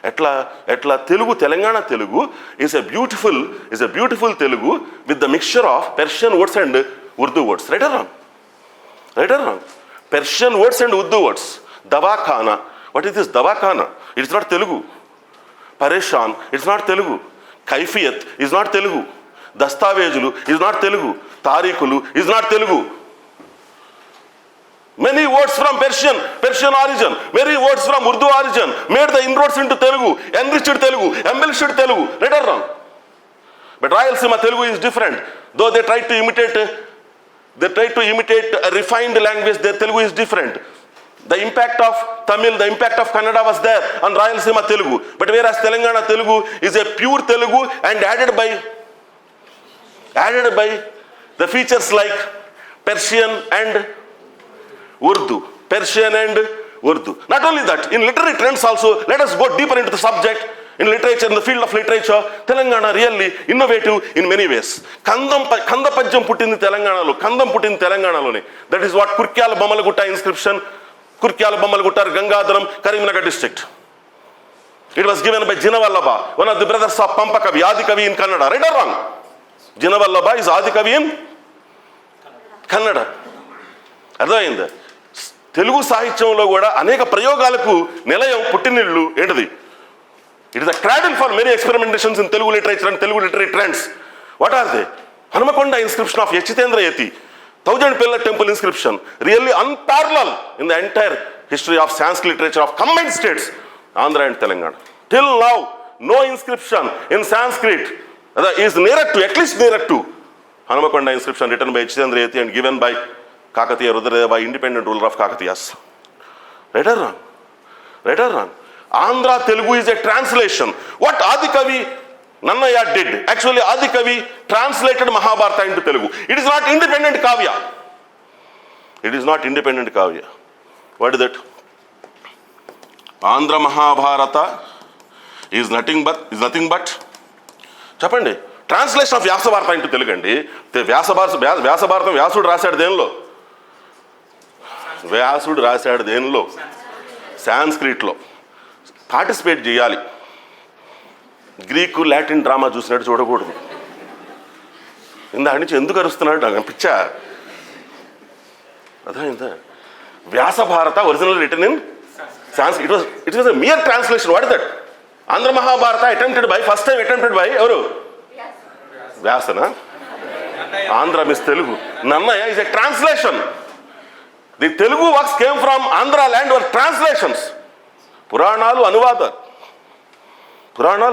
Etla Telugu, Telangana Telugu is a beautiful Telugu with the mixture of Persian words and Urdu words. Right or wrong? Right or wrong? Persian words and Urdu words. Davakhana. What is this Davakhana? It's not Telugu. Pareshan, it's not Telugu. Kaifiyat is not Telugu. Dastavejuలు is not Telugu. Tarikulu is not Telugu. Many words from Persian origin, many words from Urdu origin made the inroads into Telugu, enriched Telugu, embellished Telugu. Right or wrong? But Rayalaseema Telugu is different. Though they try to imitate a refined language, their Telugu is different. The impact of Tamil, the impact of Kannada was there on Rayalaseema Telugu. But whereas Telangana Telugu is a pure Telugu and added by the features like Persian and Urdu. Not only that, in literary trends also, let us go deeper into the subject. In literature, in the field of literature, Telangana really innovative in many ways. Kanda Pajjam puttindi Telanganalone. That is what Kurkyala Bammalagutta inscription, Kurkyala Bammalagutta, Gangadaram, Karimnagar district. It was given by Jinavallabha, one of the brothers of Pampa Kavi, Adi Kavi in Kannada. Right or wrong? Jinavallabha is Adi Kavi in Kannada. అర్థమైంది. తెలుగు సాహిత్యంలో కూడా అనేక ప్రయోగాలకు నిలయం పుట్టినిల్లు ఏంటిది? It is the cradle for many experimentations in Telugu literature and Telugu literary trends. What are they? Hanumakonda inscription of Yachitendra Yati, 1000 Pillar Temple inscription, really unparalleled in the entire history of Sanskrit literature of combined states, Andhra and Telangana. Till now, no inscription in Sanskrit is nearer to, at least nearer to, Hanamakonda inscription written by Yachitendra Yati and given by Kakataya Rudradeva, independent ruler of Kakatayas. Right or wrong? Right or wrong? Andhra Telugu is a translation. What Adi Kavi Nannaya did, actually Adi Kavi translated Mahabharata into Telugu. It is not independent kavya. It is not independent kavya. What is that? Andhra Mahabharata is nothing but చెప్పండి, translation of Vyasabharata into Telugu అండి. వ్యాసభారతం వ్యాసుడు రాశాడు దేనిలో? వ్యాసుడు రాశాడు దేనిలో? సాంస్క్రిట్లో. Participate చేయాలి. గ్రీకు లాటిన్ డ్రామా చూసినట్టు చూడకూడదు. ఇందాక నుంచి ఎందుకు అరుస్తున్నాడు నాకు పిచ్చా. అర్థమైందా? Vyasabharata original written in Sanskrit. It was a mere translation. What is that? Andhra Mahabharata first time attempted by ఎవరు? వ్యాసన. ఆంధ్ర మిస్ Telugu. Nannaya is a translation. The Telugu works came from Andhra land were translations. పురాణాలు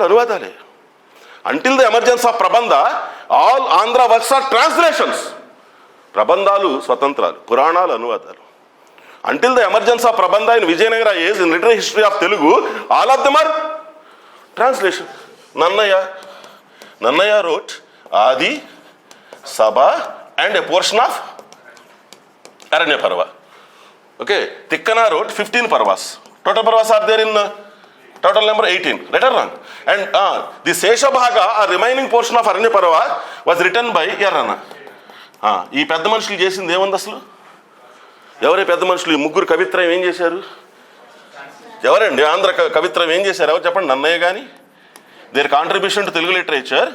అనువాదాలే. Until the emergence of Prabandha, all Andhra works are translations. ప్రబంధాలు స్వతంత్రాలు, పురాణాలు అనువాదాలు. Until the emergence of Prabandha in Vijayanagara age, in literary history of Telugu, all of them are translation. Nannaya wrote Adi, Sabha and a portion of Aranya Parva. Okay, Tikkana wrote 15 Parvas. Total Parvas are there in total number 18. Right or wrong? And the Sesha Bhaga, a remaining portion of Aranya Parva, was written by Yarana. ఈ పెద్ద మనుషులు చేసింది ఏముంది అసలు? ఎవరే పెద్ద మనుషులు? ఈ ముగ్గురు కవిత్రయం ఏం చేశారు? ఎవరండి ఆంధ్ర కవిత్రయం ఏం చేశారు? ఎవరు చెప్పండి? నన్నయ్య కానీ there contribution to Telugu literature,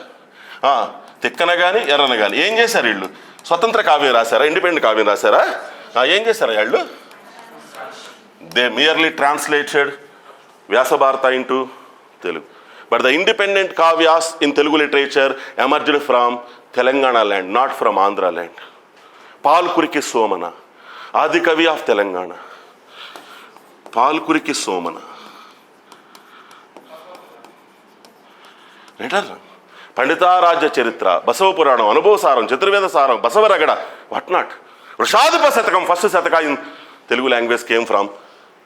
Tikkana కానీ ఎర్రన కానీ ఏం చేశారు వీళ్ళు? స్వతంత్ర కావ్యం రాశారా? ఇండిపెండెంట్ కావ్యం రాశారా? ఏం చేశారు వీళ్ళు? They merely translated Vyasabharata into Telugu. But the independent kavyas in Telugu literature emerged from Telangana land, not from Andhra land. Palkuriki Somana, Adi Kavi of Telangana. Palkuriki Somana. Right or wrong? Pandita Raja Charitra, Basava Puranam, Anubhava Saram, Chaturveda Saram, Basava Ragada, what not? Vrishadhipa Satakam, first Sataka in Telugu language came from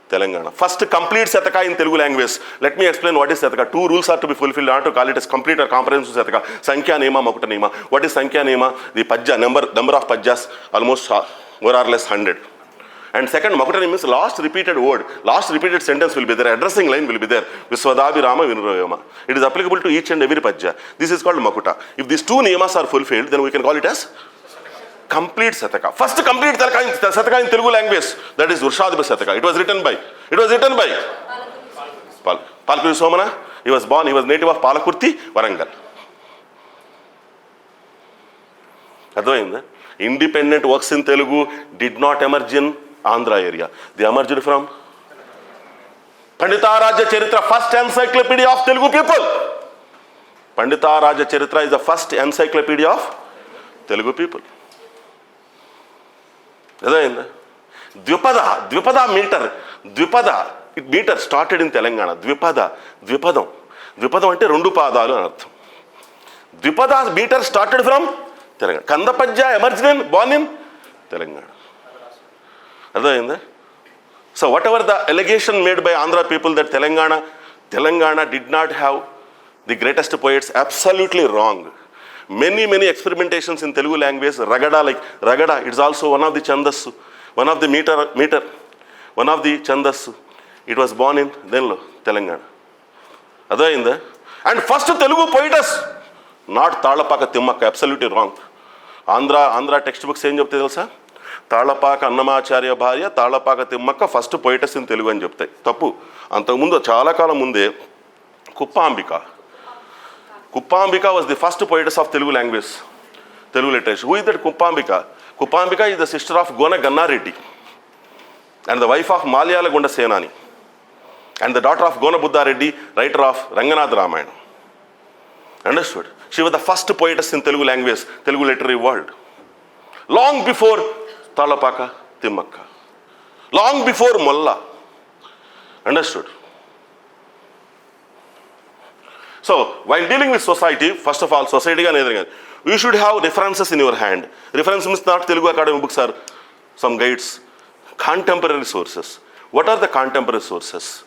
Telangana. First complete Sataka in Telugu language. Let me explain what is Sataka. 2 rules are to be fulfilled. Not to call it as complete or comprehensive Sataka. Sankhya Nema, Makuta Nema. What is Sankhya Nema? The Pajja, number of Pajjas, almost more or less 100. And second, Makuta Nema means last repeated word. Last repeated sentence will be there. Addressing line will be there. Viswadabhi Rama Vinurayama. It is applicable to each and every Pajja. This is called Makuta. If these 2 Niyamas are fulfilled, then we can call it as complete Sataka. First complete Sataka in Telugu language, that is Vrishadhipa Sataka. It was written by Palkurti Somana. He was native of Palakurti, Warangal. Advainda. Independent works in Telugu did not emerge in Andhra area. They emerged from Pandita Raja Charitra, first encyclopedia of Telugu people. Pandita Raja Charitra is the first encyclopedia of Telugu people. Dvipada meter. Meter started in Telangana. Dvipadam అంటే 2 పాదాలు అని అర్థం. Dvipada meter started from Telangana. Kandapajja emerged born in Telangana. అర్థమైందా? So whatever the allegation made by Andhra people that Telangana did not have the greatest poets, absolutely wrong. Many experimentations in Telugu language. Ragada, it's also one of the Chandasu, one of the meter, one of the Chandasu. It was born in Telangana. Adayinda. And first Telugu poetess, not Talapaka Timmakka, absolutely wrong. Andhra textbooks ఏం చెప్తాయి తెలుసా? తాళపాక అన్నమాచార్య భార్య Tallapaka Thimmakka first పోయిటస్ in Telugu అని చెప్తాయి. తప్పు. అంతకుముందు చాలా కాలం ముందే Kuppambika. Kuppambika was the first poetess of Telugu language, Telugu literature. Who is that Kuppambika? Kuppambika is the sister of Gona Ganna Reddy and the wife of Malayala Gunda Senani and the daughter of Gona Buddha Reddy, writer of Ranganath Ramayana. Understood? She was the first poetess in Telugu language, Telugu literary world. Long before Talapaka, Timmakka. Long before Molla. Understood? So, while dealing with society, first of all, society and everything, you should have references in your hand. Reference means not Telugu Academy books are some guides. Contemporary sources. What are the contemporary sources?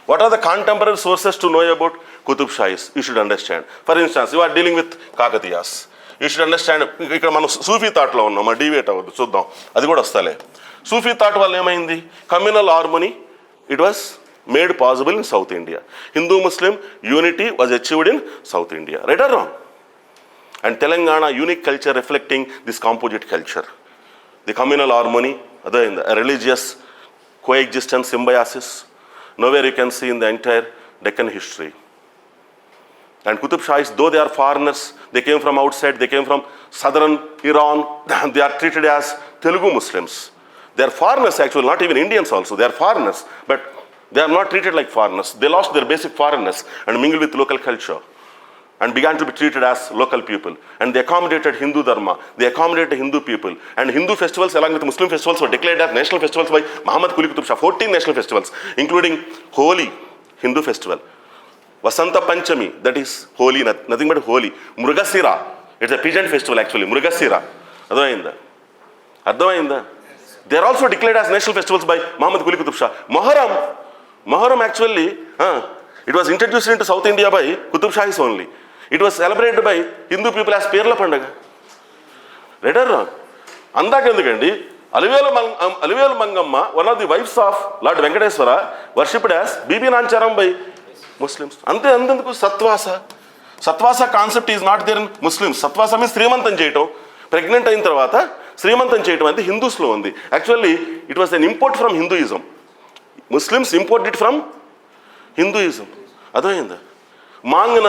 What are the contemporary sources to know about Qutub Shahis? You should understand. For instance, you are dealing with Kakatayas. You should understand, ఇక్కడ మనం సూఫీ థాట్లో ఉన్నాం, మా డివేట్ అవ్వద్దు, చూద్దాం, అది కూడా వస్తాలే. సూఫీ thought వల్ల ఏమైంది? Communal harmony, it was made possible in South India. Hindu-Muslim unity was achieved in South India. Right or wrong? And Telangana, unique culture reflecting this composite culture. The communal harmony, a religious coexistence, symbiosis, nowhere you can see in the entire Deccan history. And Qutub Shahis, though they are foreigners, they came from outside, they came from southern Iran, they are treated as Telugu Muslims. They are foreigners actually, not even Indians also, they are foreigners, but they are not treated like foreigners. They lost their basic foreignness and mingled with local culture and began to be treated as local people. And they accommodated Hindu Dharma, they accommodated Hindu people. And Hindu festivals along with Muslim festivals were declared as national festivals by Muhammad Quli Qutub Shah. 14 national festivals, including Holi, Hindu festival. Vasanta Panchami, that is Holi, nothing but Holi. Mrugasira, it's a peasant festival actually, Mrugasira. Advainda. They are also declared as national festivals by Muhammad Quli Qutub Shah. Muharram actually, it was introduced into South India by Qutub Shahis only. It was celebrated by Hindu people as Perla Pandaga. Right or wrong? Andakendukandi, Alivelu Mangamma, one of the wives of Lord Venkateswara, worshipped as Bibi Nancharam by Muslims. Ante andanduku Satvasa. Satvasa concept is not there in Muslims. Satvasa means Srimantan Cheyatam. Pregnant అయిన తర్వాత శ్రీమంతం చేయటం అంటే హిందూస్లో ఉంది. Actually it was an import from Hinduism. Muslims imported from Hinduism. అర్థమైందా? Mangana,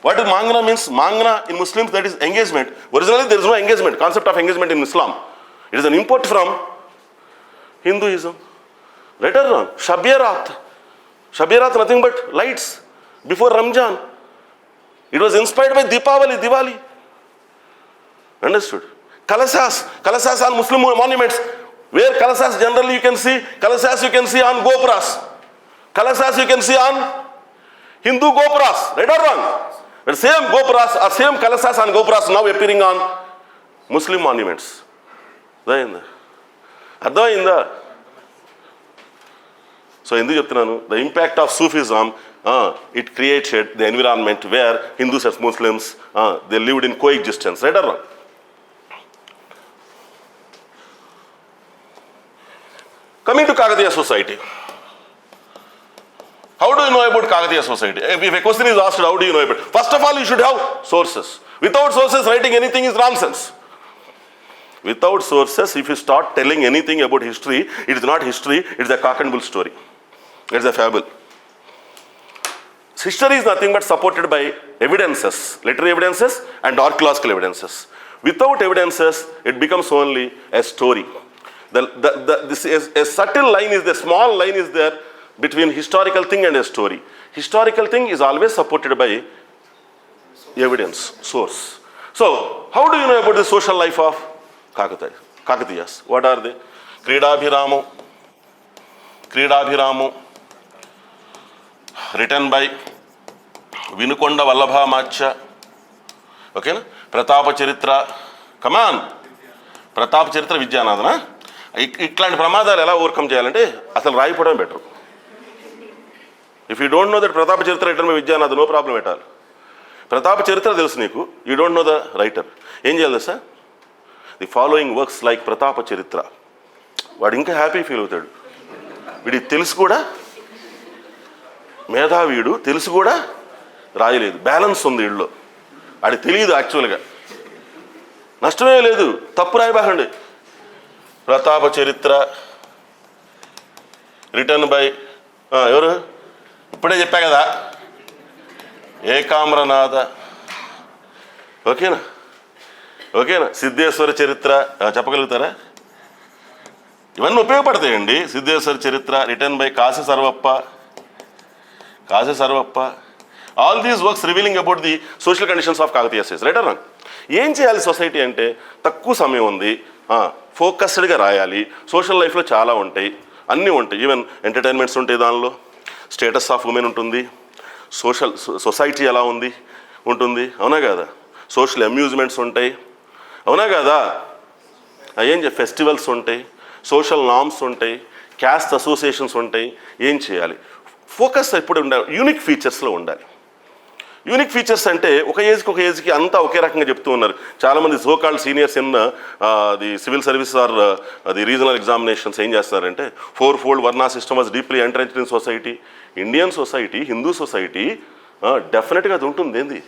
what is mangana means? Mangana in Muslims that is engagement. Originally there is no engagement, concept of engagement in Islam. It is an import from Hinduism. Right or wrong? Shabebarat, Shabebarat nothing but lights before Ramzan. It was inspired by Deepavali, Diwali. Understood? Kalasas on Muslim monuments. Where kalasas generally you can see, kalasas you can see on gopras. Kalasas you can see on Hindu gopras. Right or wrong? But same gopras or same kalasas on gopras now appearing on Muslim monuments. Advainda. So endu cheptunanu, the impact of Sufism, it created the environment where Hindus and Muslims they lived in coexistence. Right or wrong? Coming to Kakatiya society. How do you know about Kakatiya society? If a question is asked, how do you know about it? First of all, you should have sources. Without sources, writing anything is nonsense. Without sources, if you start telling anything about history, it is not history, it is a cock and bull story. It is a fable. History is nothing but supported by evidences, literary evidences and archaeological evidences. Without evidences, it becomes only a story. This is a subtle line is there, small line is there between historical thing and a story. Historical thing is always supported by evidence, source. So, how do you know about the social life of Kakatayas? What are they? Kridabhiramu, written by Vinukonda Vallabha Macha. Okay, na? Pratapa Charitra. Come on. Pratapa Charitra Vijjanadana. ఇట్లాంటి ప్రమాదాలు ఎలా overcome చేయాలంటే అసలు రాయిపోవడం better. If you don't know that Pratapa Charitra written by Vidyanath, no problem at all. Pratapa Charitra తెలుసు నీకు, you don't know the writer. ఏం చేయాలి sir? The following works like Pratapa Charitra. వాడు ఇంకా హ్యాపీ ఫీల్ అవుతాడు. వీడికి తెలుసు కూడా, మేధావీడు తెలుసు కూడా రాయలేదు, బ్యాలెన్స్ ఉంది వీడిలో. వాడికి తెలియదు యాక్చువల్గా, నష్టమే లేదు, తప్పు రాయబాకండి. ప్రతాప చరిత్ర రిటర్న్ బై ఎవరు? ఇప్పుడే చెప్పా కదా, ఏకామ్రనాథ, ఓకేనా? ఓకేనా? సిద్ధేశ్వర చరిత్ర చెప్పగలుగుతారా? ఇవన్నీ ఉపయోగపడతాయండి. Siddheshwara Charitra written by Kashi Sarvappa. All these works revealing about the social conditions of Kakatiyas. Right or wrong? ఏం చేయాలి సొసైటీ అంటే? తక్కువ సమయం ఉంది, ఫోకస్డ్గా రాయాలి. సోషల్ లైఫ్లో చాలా ఉంటాయి, అన్నీ ఉంటాయి. ఈవెన్ ఎంటర్టైన్మెంట్స్ ఉంటాయి, దానిలో స్టేటస్ ఆఫ్ ఉమెన్ ఉంటుంది, సొసైటీ ఎలా ఉంది ఉంటుంది, అవునా కదా? సోషల్ అమ్యూజ్మెంట్స్ ఉంటాయి, అవునా కదా? ఫెస్టివల్స్ ఉంటాయి, సోషల్ నార్మ్స్ ఉంటాయి, క్యాస్ట్ అసోసియేషన్స్ ఉంటాయి. ఏం చేయాలి? ఫోకస్ ఎప్పుడు ఉండాలి? యూనిక్ ఫీచర్స్లో ఉండాలి. యూనిక్ ఫీచర్స్ అంటే ఒక ఏజ్కి అంతా ఒకే రకంగా చెప్తూ ఉన్నారు. చాలామంది so called seniors in the civil service or the regional examinations ఏం చేస్తున్నారంటే 4-fold varna system was deeply entrenched in society. Indian society, Hindu society డెఫినెట్గా అది ఉంటుంది. ఏంది?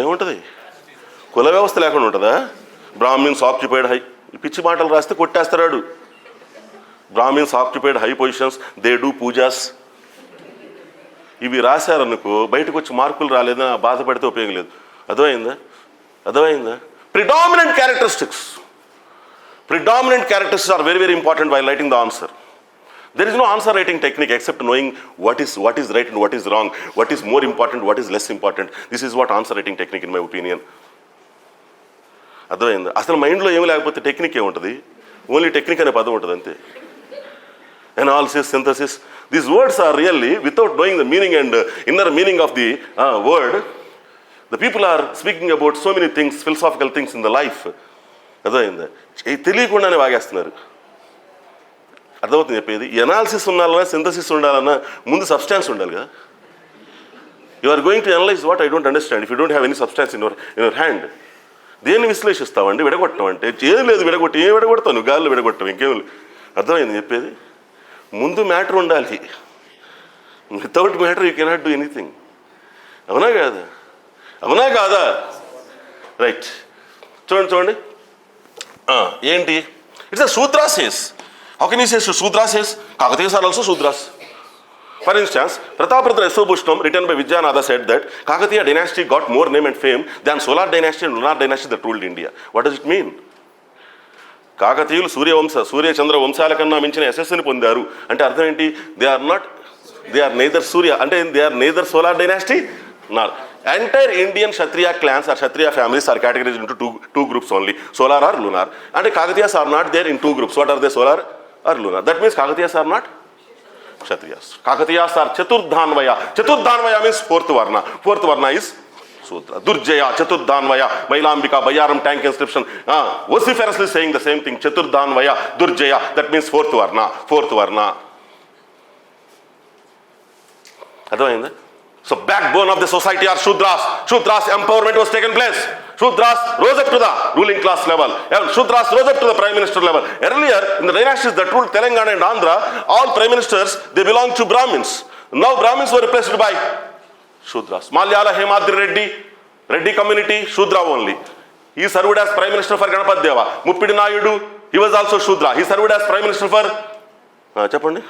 ఏముంటుంది? కుల వ్యవస్థ లేకుండా ఉంటుందా? బ్రాహ్మిన్స్ ఆక్యుపైడ్ హై, పిచ్చి మాటలు రాస్తే కొట్టేస్తాడు. Brahmins occupied high positions, they do pujas. ఇవి రాశారనుకో బయటకు వచ్చి మార్కులు రాలేదా బాధపడితే ఉపయోగం లేదు. అర్థమైందా? Predominant characteristics are very very important while writing the answer. There is no answer writing technique except knowing what is right and what is wrong, what is more important, what is less important. This is what answer writing technique in my opinion. అర్థమైందా? అసలు మైండ్లో ఏమి లేకపోతే technique ఏముంటుంది? Only technique అనే పదం ఉంటుంది అంతే. Analysis, synthesis, these words are really, without knowing the meaning and inner meaning of the word, the people are speaking about so many things, philosophical things in the life. అర్థమైందా? తెలియకుండానే వాగేస్తున్నారు. అర్థమవుతుంది చెప్పేది? Analysis ఉండాలన్నా, synthesis ఉండాలన్నా ముందు substance ఉండాలి కదా. You are going to analyse what I don't understand if you don't have any substance in your hand. దేన్ని విశ్లేషిస్తామండి? విడగొట్టడం అంటే ఏం లేదు. ఏం విడగొడతావు నువ్వు? గాల్లో విడగొట్టవు, ఇంకేం. అర్థమైంది చెప్పేది? ముందు మ్యాటర్ ఉండాలి. Without matter you cannot do anything. అవునా కాదా? రైట్. చూడండి ఏంటి? It's a Shudrases. How can you say Shudrases? Kakatiyas are also Shudras. For instance, Prataparudra Yasobhushnam, written by Vijyanatha, said that Kakatiya dynasty got more name and fame than Solar dynasty and Lunar dynasty that ruled India. What does it mean? కాకతీయులు సూర్యచంద్ర వంశాల కన్నా మించిన యశస్సుని పొందారు అంటే అర్థం ఏంటి? They are neither Surya అంటే they are neither solar dynasty nor. Entire Indian Kshatriya clans or Kshatriya families are categorized into two groups only, solar or lunar. అంటే Kakatiyas are not there in 2 groups. What are they? Solar or lunar. That means Kakatiyas are not క్షత్రియas. Kakatiyas are Chaturdhanvaya. Chaturdhanvaya means fourth varna is Sudra. Durjaya, Chaturdhanvaya, Mailambika, Bayaram tank inscription. Vociferously saying the same thing. Chaturdhanvaya, Durjaya, that means fourth varna. Advainda? So backbone of the society are Shudras. Shudras empowerment was taken place. Shudras rose up to the ruling class level. Shudras rose up to the prime minister level. Earlier, in the dynasties that ruled Telangana and Andhra, all prime ministers, they belonged to Brahmins. Now Brahmins were replaced by Shudras. Malyala Hemadri Reddy community, Shudra only. He served as Prime Minister for Ganapati Deva. Muppidi Nayudu, he was also Shudra. He served as Prime Minister for చెప్పండి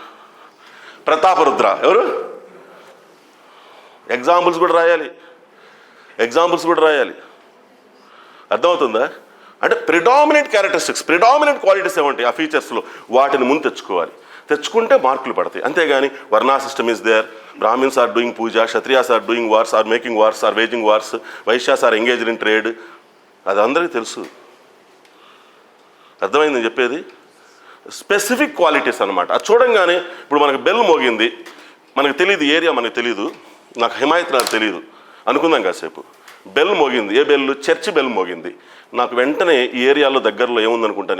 ప్రతాపరుద్ర. ఎవరు? Examples కూడా రాయాలి. అర్థమవుతుందా? అంటే predominant characteristics, predominant qualities ఏమంటాయి ఆ ఫీచర్స్లో, వాటిని ముందు తెచ్చుకుంటే మార్కులు పడతాయి. అంతేగాని varna system is there, Brahmins are doing puja, Kshatriyas are doing wars, or making wars, or waging wars, Vaishyas are engaged in trade. అది అందరికీ తెలుసు. అర్థమైందని చెప్పేది? స్పెసిఫిక్ క్వాలిటీస్ అనమాట. అది చూడంగానే ఇప్పుడు మనకు బెల్ మోగింది, మనకు తెలియదు, ఏరియా మనకు తెలియదు, నాకు హిమాయత్ నాకు తెలియదు అనుకుందాం కాసేపు. బెల్ మోగింది. ఏ బెల్? చర్చి బెల్ మోగింది. నాకు వెంటనే ఈ ఏరియాలో దగ్గరలో ఏముందనుకుంటా?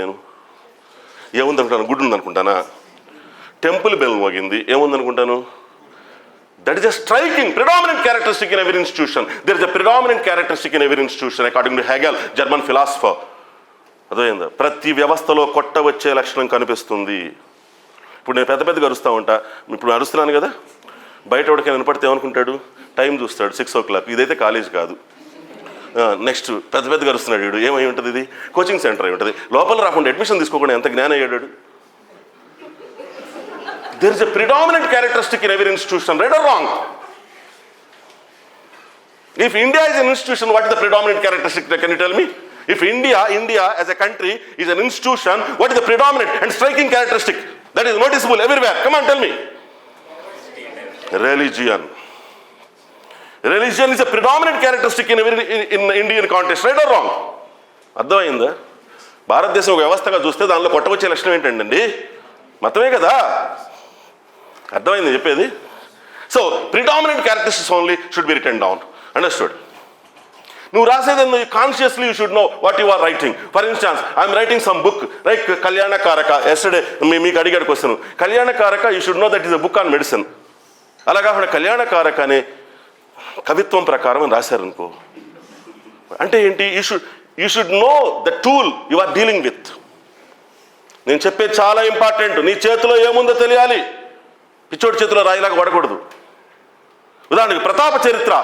గుడి ఉందనుకుంటానా? టెంపుల్ బెల్ మోగింది, ఏముందనుకుంటాను? That is a striking, predominant characteristic in every institution. There is a predominant characteristic in every institution according to Hegel, German philosopher. అర్థమైందా? ప్రతి వ్యవస్థలో కొట్ట వచ్చే లక్షణం కనిపిస్తుంది. ఇప్పుడు నేను పెద్దగా అరుస్తూ ఉంటా, ఇప్పుడు అరుస్తున్నాను కదా, బయట ఎవరికైనా వినపడితే ఏమనుకుంటాడు? టైం చూస్తాడు, 6 o'clock. ఇదైతే కాలేజ్ కాదు. నెక్స్ట్ పెద్దగా అరుస్తున్నాడు, వీడు ఏమై ఉంటుంది? ఇది కోచింగ్ సెంటర్ అయి ఉంటుంది. లోపల రాకుండా అడ్మిషన్ తీసుకోకుండా ఎంత జ్ఞానం అయ్యాడు? There is a predominant characteristic in every institution, right or wrong? If India is an institution, what is the predominant characteristic? Can you tell me? If India as a country is an institution, what is the predominant and striking characteristic that is noticeable everywhere? Come on, tell me. Religion. Religion is a predominant characteristic in Indian context, right or wrong? అర్థమైందా? భారతదేశం ఒక వ్యవస్థగా చూస్తే దానిలో కొట్టవచ్చే లక్షణం ఏంటండి? మతమే కదా. అర్థమైంది చెప్పేది? So predominant characteristics only should be written down. Understood? నువ్వు రాసేది consciously you should know what you are writing. For instance I'm writing some book like Kalyanakaraka. Yesterday మీకు అడిగాడు question. Kalyanakaraka you should know that is a book on medicine. అలా కాకుండా కళ్యాణకారక అనే కవిత్వం ప్రకారం రాశారనుకో, అంటే ఏంటి? You should know the tool you are dealing with. నేను చెప్పేది చాలా ఇంపార్టెంట్. నీ చేతిలో ఏముందో తెలియాలి, పిచ్చోడి చేతిలో రాయిలాగా పడకూడదు. ఉదాహరణకి ప్రతాప చరిత్ర,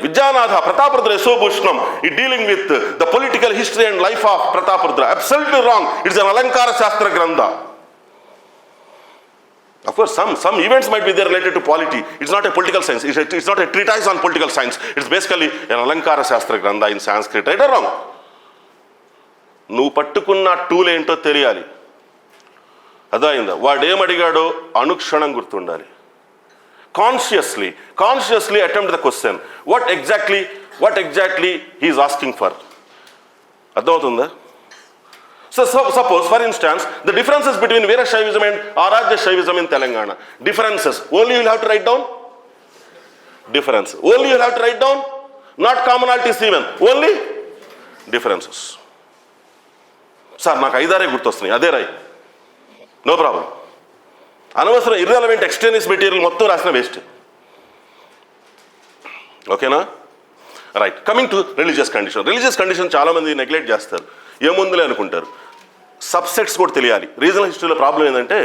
విద్యానాథ ప్రతాపరుద్ర యశోభూషణం ఈ dealing with the political history and life of Prataparudra. Absolutely wrong. It's an అలంకార శాస్త్ర గ్రంథ. Of course, some events might be there related to polity. It's not a political science. It's not a treatise on political science. It's basically an Alankara Shastra Grantha in Sanskrit. Right or wrong? నువ్వు పట్టుకున్న tool ఏంటో తెలియాలి. అదైందా? వాడు ఏమడిగాడో అనుక్షణం గుర్తుండాలి. Consciously attempt the question. What exactly he is asking for. అర్థమవుతుందా? So suppose, for instance, the differences between Veera Shivism and Aradhya Shivism in Telangana. Differences. Only you will have to write down? Difference. Only you will have to write down? Not commonalities even. Only differences. Sir, నాకు ఐదారే గుర్తొస్తున్నాయి. అదే రాయి. No problem. అనవసరం irrelevant external material మొత్తం రాసిన waste. ఓకేనా? Right. Coming to religious condition. Religious condition చాలామంది neglect చేస్తారు. ఏముందులే అనుకుంటారు. సబ్సెట్స్ కూడా తెలియాలి. రీజనల్ హిస్టరీలో ప్రాబ్లం ఏంటంటే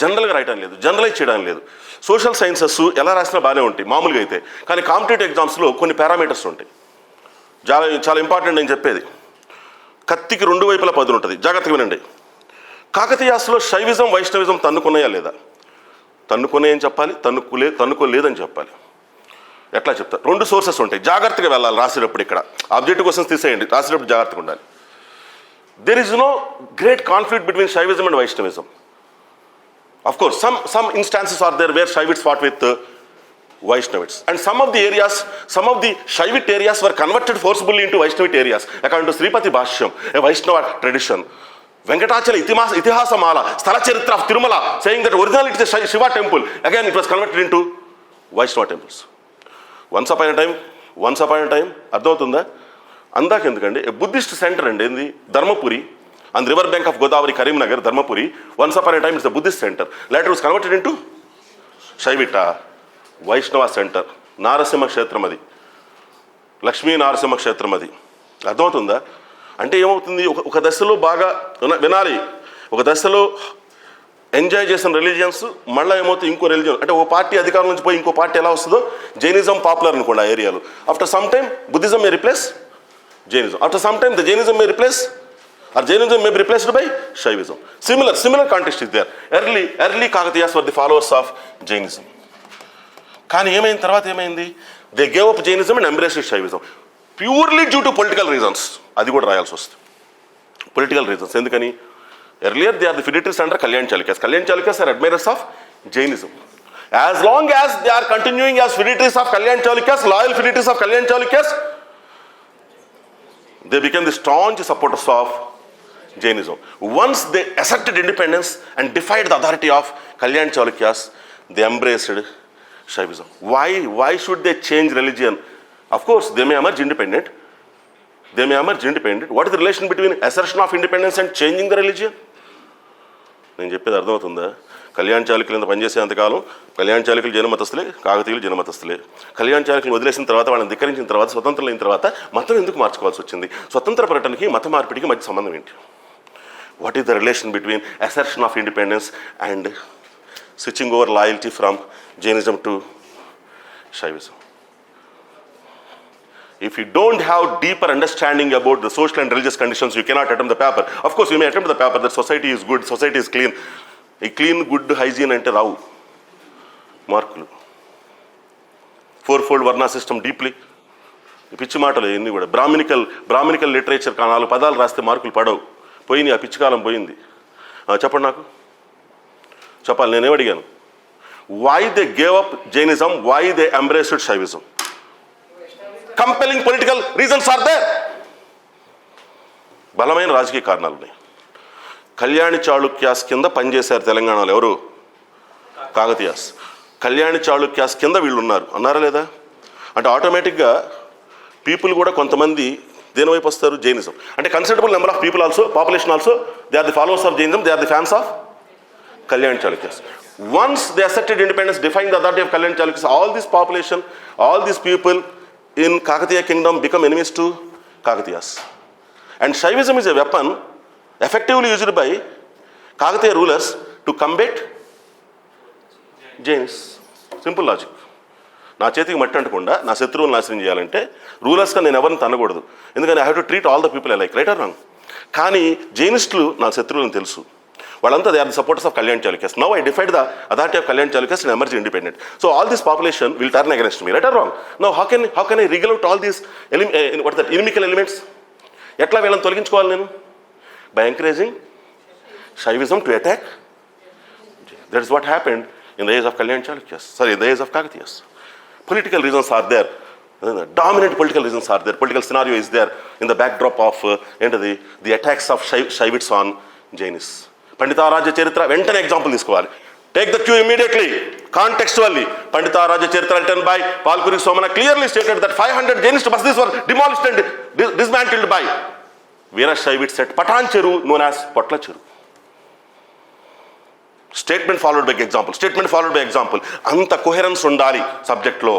జనరల్గా రాయటం లేదు, జనరలైజ్ చేయడం లేదు. సోషల్ సైన్సెస్ ఎలా రాసినా బాగానే ఉంటాయి మామూలుగా అయితే, కానీ కాంపిటేటివ్ ఎగ్జామ్స్లో కొన్ని పారామీటర్స్ ఉంటాయి. చాలా ఇంపార్టెంట్ నేను చెప్పేది. కత్తికి రెండు వైపులా పదును ఉంటుంది. జాగ్రత్తగా వినండి. కాకతీయాస్లో శైవిజం వైష్ణవిజం తన్నుకున్నాయా లేదా? తన్నుకున్నాయని చెప్పాలి, తన్నుకోలేదని చెప్పాలి. ఎట్లా చెప్తారు? రెండు సోర్సెస్ ఉంటాయి. జాగ్రత్తగా వెళ్ళాలి రాసేటప్పుడు. ఇక్కడ ఆబ్జెక్టివ్ క్వశ్చన్స్ తీసేయండి, రాసేటప్పుడు జాగ్రత్తగా ఉండాలి. There is no great conflict between Shaivism and Vaishnavism. Of course, some instances are there where Shaivites fought with Vaishnavites. And some of the Shaivite areas were converted forcibly into Vaishnavite areas. According to Sripati Bhashyam, a Vaishnava tradition. Venkatachala Itihasamala, Sthala Charitra of Tirumala, saying that originally it is a Shiva temple. Again, it was converted into Vaishnava temples. Once upon a time, అర్థమవుతుందా? అందాక ఎందుకండి, Buddhist centre అండి. ఏంది? Dharmapuri on river bank of Godavari, Karimnagar, Dharmapuri. Once upon a time it's the Buddhist centre. Later was converted into Shaivite Vaishnava centre. Narasimha క్షేత్రం అది, లక్ష్మీ నారసింహ క్షేత్రం అది. అర్థమవుతుందా? అంటే ఏమవుతుంది, ఒక దశలో బాగా వినాలి, ఒక దశలో ఎంజాయ్ చేసిన రిలీజియన్స్ మళ్ళీ ఏమవుతుంది ఇంకో రిలీజియన్. అంటే ఓ పార్టీ అధికారం నుంచి పోయి ఇంకో పార్టీ ఎలా వస్తుందో, జైనిజం పాపులర్ అనుకోండి ఆ ఏరియాలో. After some time Buddhism May replace Jainism. After some time, the Jainism may be replaced by Shaivism. Similar context is there. Early Kakatayas were the followers of Jainism. కానీ ఏమైంది తర్వాత ఏమైంది? They gave up Jainism and embraced Shaivism. Purely due to political reasons. అది కూడా రాయాల్సి వస్తుంది. Political reasons. ఎందుకని? Earlier they are the feudatories under Kalyan Chalukyas. Kalyan Chalukyas are admirers of Jainism. As long as they are continuing as feudatories of Kalyan Chalukyas, loyal feudatories of Kalyan Chalukyas, they became the staunch supporters of Jainism. Once they asserted independence and defied the authority of Kalyan Chalukyas, they embraced Shaivism. Why should they change religion? Of course, they may emerge independent. What is the relation between assertion of independence and changing the religion? నేను చెప్పేది అర్థమవుతుందా? కళ్యాణ్ చాళుక్యులు పనిచేసేంతకాలం కళ్యాణ్ చాళుక్యులు జనమతస్తులే, కాకతీయులు జనమతస్తులే. కళ్యాణ్ చాళుక్యులు వదిలేసిన తర్వాత, వాళ్ళని ధిక్కరించిన తర్వాత, స్వతంత్రులైన తర్వాత మతం ఎందుకు మార్చుకోవాల్సి వచ్చింది? స్వతంత్ర పర్యటనకి మత మార్పిడికి మధ్య సంబంధం ఏంటి? What is the relation between assertion of independence and switching over loyalty from Jainism to Shaivism? If you don't have deeper understanding about the social and religious conditions, you cannot attempt the paper. Of course, you may attempt the paper that society is good, society is clean. A clean, good hygiene అంటే రావు మార్కులు. 4-fold వర్ణ system deeply పిచ్చి మాటలు ఇవన్నీ కూడా Brahminical literature 4 పదాలు రాస్తే మార్కులు పడవు. పోయింది, ఆ పిచ్చి కాలం పోయింది. చెప్పండి నాకు, చెప్పాలి. నేనేం అడిగాను? Why they gave up Jainism, why they embraced Shaivism? Compelling political reasons are there. బలమైన రాజకీయ కారణాలు ఉన్నాయి. కళ్యాణి చాళుక్యాస్ కింద పనిచేశారు తెలంగాణలో ఎవరు? కాకతీయాస్. కళ్యాణి చాళుక్యాస్ కింద వీళ్ళు ఉన్నారు, అన్నారా లేదా? అంటే ఆటోమేటిక్గా పీపుల్ కూడా కొంతమంది దేని వైపు వస్తారు? జైనిజం. అంటే considerable number of people also, population also, they are the followers of Jainism, they are the fans of Kalyani Chalukyas. Once they accepted independence, defying the authority of Kalyan Chalukyas, all this population, all these people in Kakatiya kingdom become enemies to Kakatiyas. And Shivism is a weapon effectively used by Kakatiya rulers to combat Jains. Simple logic. నా చేతికి మట్టి అంటకుండా నా శత్రువులు నాశనం చేయాలంటే రూలర్స్గా నేను ఎవరిని తనకూడదు. ఎందుకంటే I have to treat all the people like, right or wrong? కానీ జైనిస్టులు నా శత్రువులను తెలుసు. వాళ్ళంతా they are the supporters of Kalyan Chalukyas. Now I defied the authority of Kalyan Chalukyas and emerge independent. So all this population will turn against me, right or wrong? Now how can I wriggle out all these inimical elements? ఎట్లా వీళ్ళని తొలగించుకోవాలి నేను? By encouraging Shaivism to attack. That is what happened in the age of Kalyan Chalukyas, sorry in the age of Kakatiyas. Political reasons are there, dominant political reasons are there, political scenario is there in the backdrop of the attacks of Shaivites on Jainis. Pandita Charitra, వెంటనే example తీసుకోవాలి. Take the cue immediately, contextually. Pandita Charitra written by Palkuri Somana clearly stated that 500 Jainist buses were demolished and dismantled by Veera Shaivites at Patan Cheru, known as Potla Cheru. Statement followed by example. అంత coherence ఉండాలి సబ్జెక్ట్లో.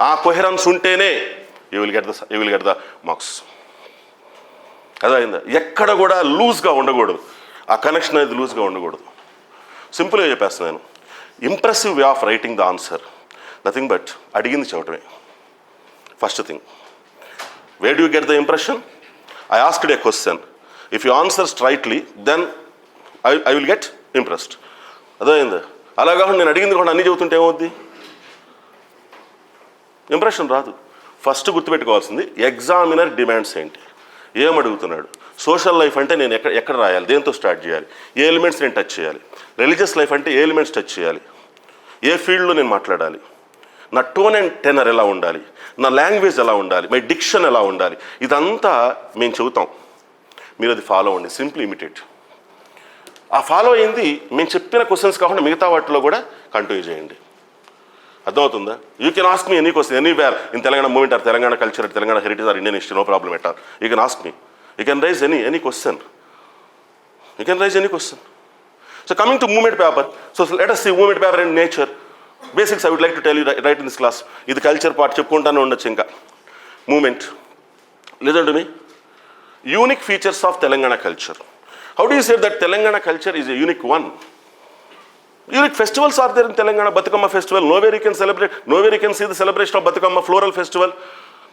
ఆ coherence ఉంటేనే you will get the marks. అదైందా? ఎక్కడ కూడా లూజ్గా ఉండకూడదు, ఆ కనెక్షన్ అనేది లూజ్గా ఉండకూడదు. సింపుల్గా చెప్పేస్తాను నేను. Impressive way of writing the answer, nothing but అడిగింది చెప్పటమే. First thing, where do you get the impression? I asked a question, if you answer straightly then I will get impressed. అదైందా? అలా కాకుండా నేను అడిగింది కూడా అన్నీ చెబుతుంటే ఏమవుద్ది? ఇంప్రెషన్ రాదు. ఫస్ట్ గుర్తుపెట్టుకోవాల్సింది ఎగ్జామినర్ డిమాండ్స్ ఏంటి, ఏం అడుగుతున్నాడు. సోషల్ లైఫ్ అంటే నేను ఎక్కడ రాయాలి, దేంతో స్టార్ట్ చేయాలి, ఏ ఎలిమెంట్స్ నేను టచ్ చేయాలి. రిలీజియస్ లైఫ్ అంటే ఏ ఎలిమెంట్స్ టచ్ చేయాలి, ఏ ఫీల్డ్లో నేను మాట్లాడాలి, నా టోన్ అండ్ టెనర్ ఎలా ఉండాలి, నా లాంగ్వేజ్ ఎలా ఉండాలి, మై డిక్షన్ ఎలా ఉండాలి, ఇదంతా మేము చెబుతాం. మీరు అది ఫాలో అవ్వండి, సింప్లీ ఇమిటేట్. ఆ ఫాలో అయింది మేము చెప్పిన క్వశ్చన్స్ కాకుండా మిగతా వాటిలో కూడా కంటిన్యూ చేయండి. అర్థమవుతుందా? You can ask me any question anywhere in Telangana movement or Telangana culture, Telangana heritage or Indian history, no problem at all. You can ask me, you can raise any question, So coming to movement paper, so let us see movement paper and nature. Basics I would like to tell you right in this class. This culture part చెప్పుకుంటానే ఉండొచ్చు ఇంకా. Movement. Listen to me. Unique features of Telangana culture. How do you say that Telangana culture is a unique one? Unique festivals are there in Telangana. Batukama festival, nowhere you can celebrate, nowhere you can see the celebration of Batukama floral festival,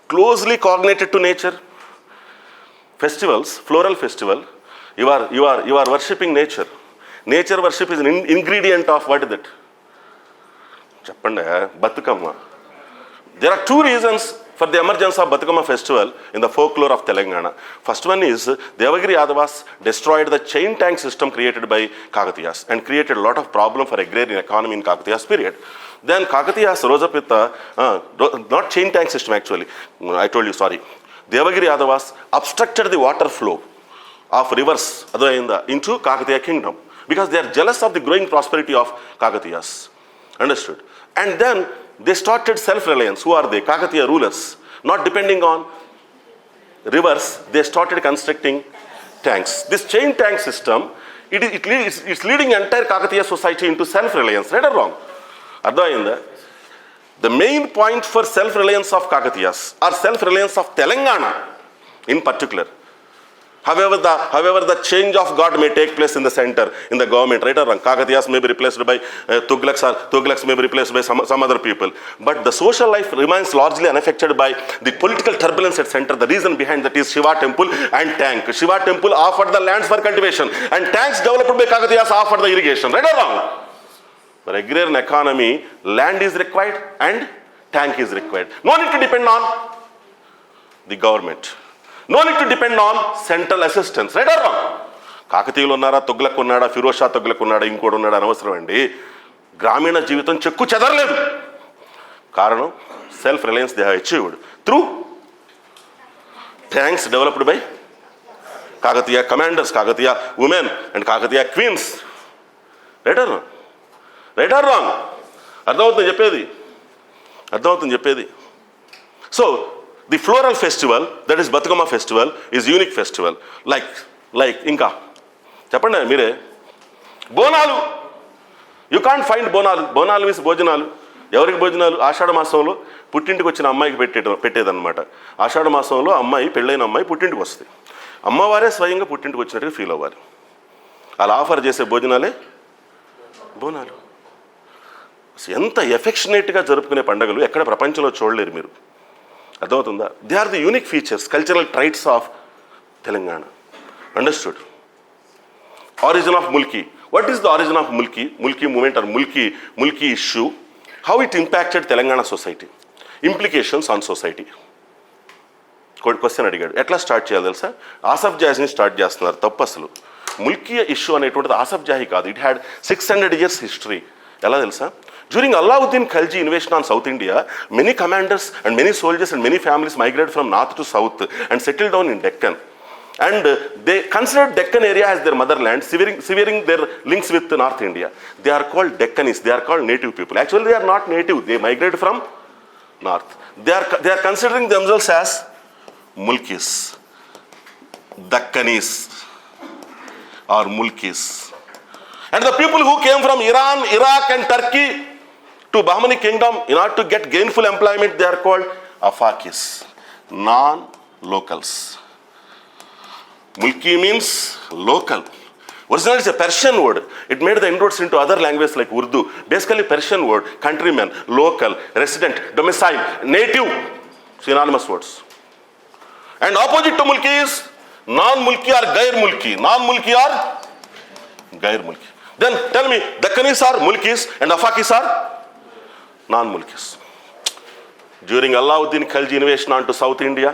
closely coordinated to nature. Festivals, floral festival, you are worshipping nature. Nature worship is an ingredient of what is it? Chappanda, Batukama. There are two reasons for the emergence of Batukama festival in the folklore of Telangana. First one is Devagiri Yadavas destroyed the chain tank system created by Kakatayas and created a lot of problem for agrarian economy in Kakatayas period. Then Kakatayas rose up with not chain tank system actually, I told you, sorry. Devagiri Yadavas obstructed the water flow of rivers into Kakatiya kingdom because they are jealous of the growing prosperity of Kakatayas. Understood? And then they started self-reliance. Who are they? Kakatiya rulers. Not depending on rivers, they started constructing tanks. This chain tank system, it's leading entire Kakatiya society into self-reliance. Right or wrong? Ardha the main point for self-reliance of Kakatiyas or self-reliance of Telangana in particular. However, the change of God may take place in the center, in the government, right or wrong? Kakatiyas may be replaced by Tughlaqs, or Tughlaqs may be replaced by some other people. But the social life remains largely unaffected by the political turbulence at center. The reason behind that is Shiva temple and tank. Shiva temple offered the lands for cultivation and tanks developed by Kakatiyas offered the irrigation. Right or wrong? For agrarian economy, land is required and tank is required. No need to depend on the government. No need to depend on central assistance, right or wrong? కాకతీయులు ఉన్నారా, తుగ్లక్ ఉన్నాడా, ఫిరోజ్ షా తుగ్లక్ ఉన్నాడా, ఇంకోటి ఉన్నాడా అనవసరం అండి. గ్రామీణ జీవితం చెక్కు చెదరలేదు. కారణం self reliance they have achieved through thanks developed by Kakatiya commanders, Kakatiya women and Kakatiya queens. Right or wrong? Right or wrong? అర్థమవుతుంది చెప్పేది. So the floral festival, that is Bathukamma festival, is unique festival. Like ఇంకా చెప్పండి మీరే. Bonalu, you can't find Bonalu. Bonalu means భోజనాలు. ఎవరికి భోజనాలు? ఆషాఢ మాసంలో పుట్టింటికి వచ్చిన అమ్మాయికి పెట్టేదన్నమాట. ఆషాఢ మాసంలో అమ్మాయి, పెళ్ళైన అమ్మాయి పుట్టింటికి వస్తుంది. అమ్మవారే స్వయంగా పుట్టింటికి వచ్చినట్టుగా ఫీల్ అవ్వాలి. అలా ఆఫర్ చేసే భోజనాలే బోనాలు. ఎంత ఎఫెక్షనేట్గా జరుపుకునే పండుగలు ఎక్కడ ప్రపంచంలో చూడలేరు మీరు. అర్థమవుతుందా? They are the unique features, cultural traits of Telangana. Understood? Origin of Mulki. What is the origin of Mulki movement or Mulki issue? How it impacted Telangana society? Implications on society. Question అడిగాడు. ఎట్లా స్టార్ట్ చేయాలి తెలుసా? Asaf జాహీని start చేస్తున్నారు. తప్పు అసలు. Mulki issue అనేటువంటిది ఆసఫ్ జాహీ కాదు. It had 600 years history. ఎలా తెలుసా? During Alauddin Khilji invasion on South India, many commanders and many soldiers and many families migrated from north to south and settled down in Deccan. And they considered Deccan area as their motherland, severing their links with North India. They are called Deccanis. They are called native people. Actually, they are not native. They migrated from north. They are considering themselves as Mulkis, Deccanis, or Mulkis. And the people who came from Iran, Iraq, and Turkey to Bahmani kingdom in order to get gainful employment, they are called Afakis, non-locals. Mulki means local. Originally it's a Persian word. It made the inroads into other languages like Urdu. Basically Persian word, countryman, local, resident, domicile, native, synonymous words. And opposite to Mulki is non-Mulki or Gair Mulki. Non-Mulki or Gair Mulki. Then tell me, Deccanis are Mulkis and Afakis are non-Mulkis. During Alauddin Khilji invasion onto South India,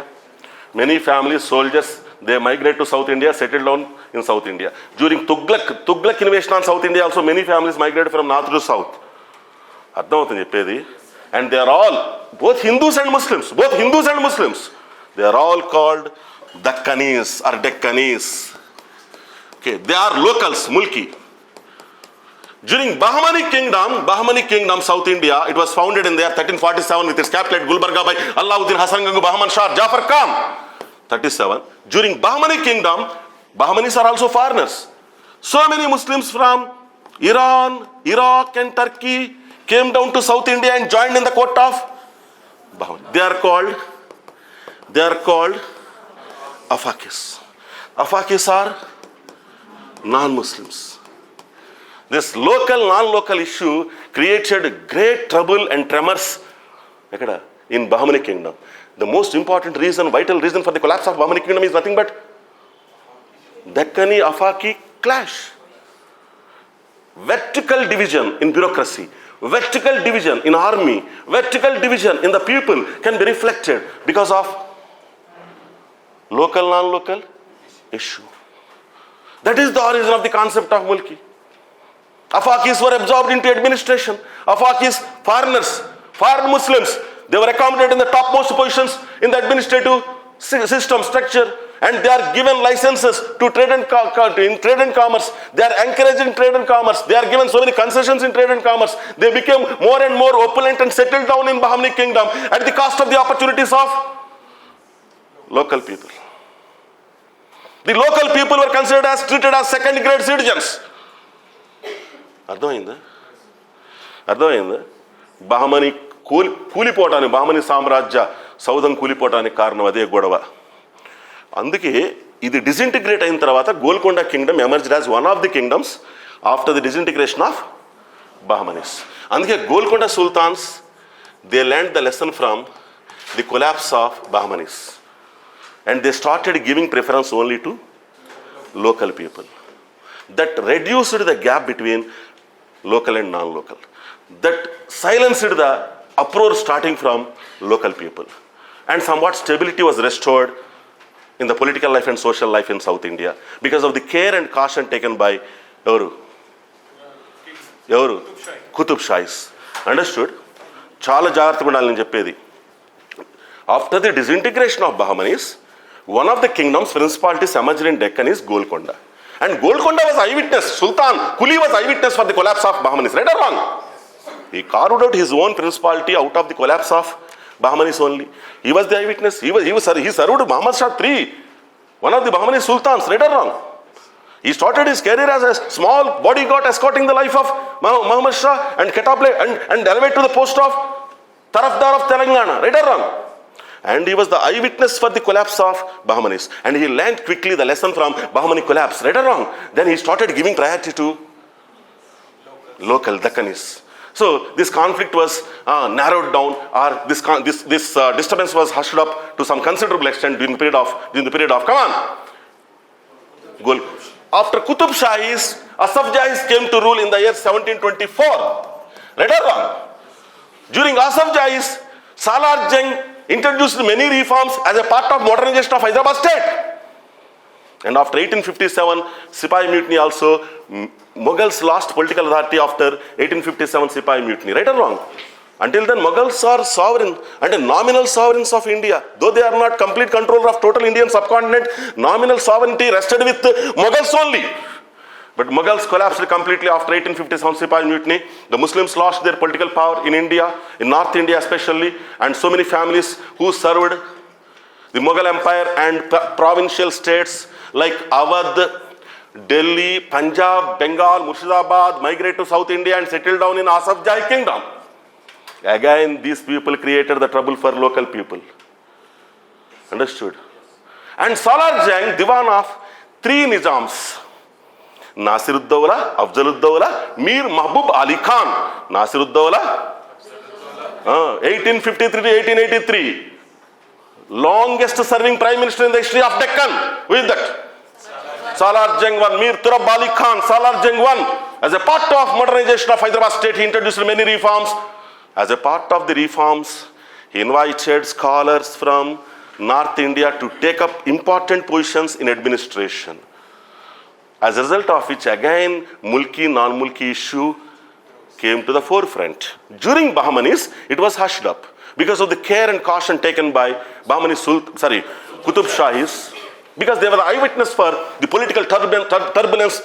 many families, soldiers, they migrate to South India, settled down in South India. During Tughlaq invasion on South India, also many families migrated from north to south. అర్థమవుతుంది చెప్పేది. And they are all, both Hindus and Muslims, they are all called Deccanis or Deccanis. Okay, they are locals, Mulki. During Bahmani Kingdom, South India, it was founded in the year 1347 with its capital at Gulbarga by Alauddin Hasan Gangu Bahman Shah Jafar Khan. 37. During Bahmani Kingdom, Bahmanis are also foreigners. So many Muslims from Iran, Iraq, and Turkey came down to South India and joined in the court of Bahmani. They are called Afakis. Afakis are non-Muslims. This local, non-local issue created great trouble and tremors in Bahmani Kingdom. The most important reason, vital reason for the collapse of Bahmani Kingdom is nothing but Deccani-Afaki clash. Vertical division in bureaucracy, vertical division in army, vertical division in the people can be reflected because of local, non-local issue. That is the origin of the concept of Mulki. Afakis were absorbed into administration. Afakis, foreigners, foreign Muslims, they were accommodated in the topmost positions in the administrative system structure, and they are given licenses to trade and commerce. They are encouraged in trade and commerce. They are given so many concessions in trade and commerce. They became more and more opulent and settled down in Bahmani Kingdom at the cost of the opportunities of local people. The local people were treated as second-grade citizens. అర్థమైందా? బహమని కూలిపోవటానికి, బహమని సామ్రాజ్య సౌధం కూలిపోవటానికి కారణం అదే గొడవ. అందుకే ఇది disintegrate అయిన తర్వాత Golconda kingdom emerged as one of the kingdoms after the disintegration of Bahmanis. అందుకే Golconda sultans they learned the lesson from the collapse of Bahmanis and they started giving preference only to local people. That reduced the gap between local and non-local. That silenced the uproar starting from local people. and somewhat stability was restored in the political life and social life in South India because of the care and caution taken by Evaru Qutub Shahis. Understood? Chala jagrata undali nenu cheppedi. After the disintegration of Bahmanis, one of the kingdom's principalities emerged in Deccan is Golconda. And Golconda was eyewitness. Sultan Kuli was eyewitness for the collapse of Bahmanis. Right or wrong? He carved out his own principality out of the collapse of Bahmanis only. He was the eyewitness. He served Muhammad Shah III, one of the Bahmani sultans. Right or wrong? He started his career as a small bodyguard escorting the life of Muhammad Shah and elevated to the post of Tarafdar of Telangana. Right or wrong? And he was the eyewitness for the collapse of Bahmanis. And he learned quickly the lesson from Bahmani collapse. Right or wrong? Then he started giving priority to local Deccanis. So this conflict was narrowed down, or this disturbance was hushed up to some considerable extent during the period of come on. Gol. After Qutub Shahis, Asafjahis came to rule in the year 1724. Right or wrong? During Asafjahis, Salar Jung introduced many reforms as a part of modernization of Hyderabad state. And after 1857, Sipahi Mutiny also, Mughals lost political authority after 1857 Sipahi Mutiny. Right or wrong? Until then, Mughals are sovereign and nominal sovereigns of India. Though they are not complete controller of total Indian subcontinent, nominal sovereignty rested with Mughals only. But Mughals collapsed completely after 1857 Sipahi Mutiny. The Muslims lost their political power in India, in North India especially, and so many families who served the Mughal Empire and provincial states like Awadh, Delhi, Punjab, Bengal, Murshidabad migrated to South India and settled down in Asafjahi kingdom. Again, these people created the trouble for local people. Understood? And Salar Jung, Diwan of three Nizams. Nasiruddaulah, Afzaluddaulah, Mir Mahbub Ali Khan. Nasiruddaulah, 1853 to 1883. Longest serving prime minister in the history of Deccan. Who is that? Salar Jung won. Mir Turab Ali Khan. Salar Jung won. As a part of modernization of Hyderabad state, he introduced many reforms. As a part of the reforms, he invited scholars from North India to take up important positions in administration. As a result of which, again, Mulki, non-Mulki issue came to the forefront. During Bahmanis, it was hushed up because of the care and caution taken by Qutub Shahis, because they were the eyewitness for the political turbulence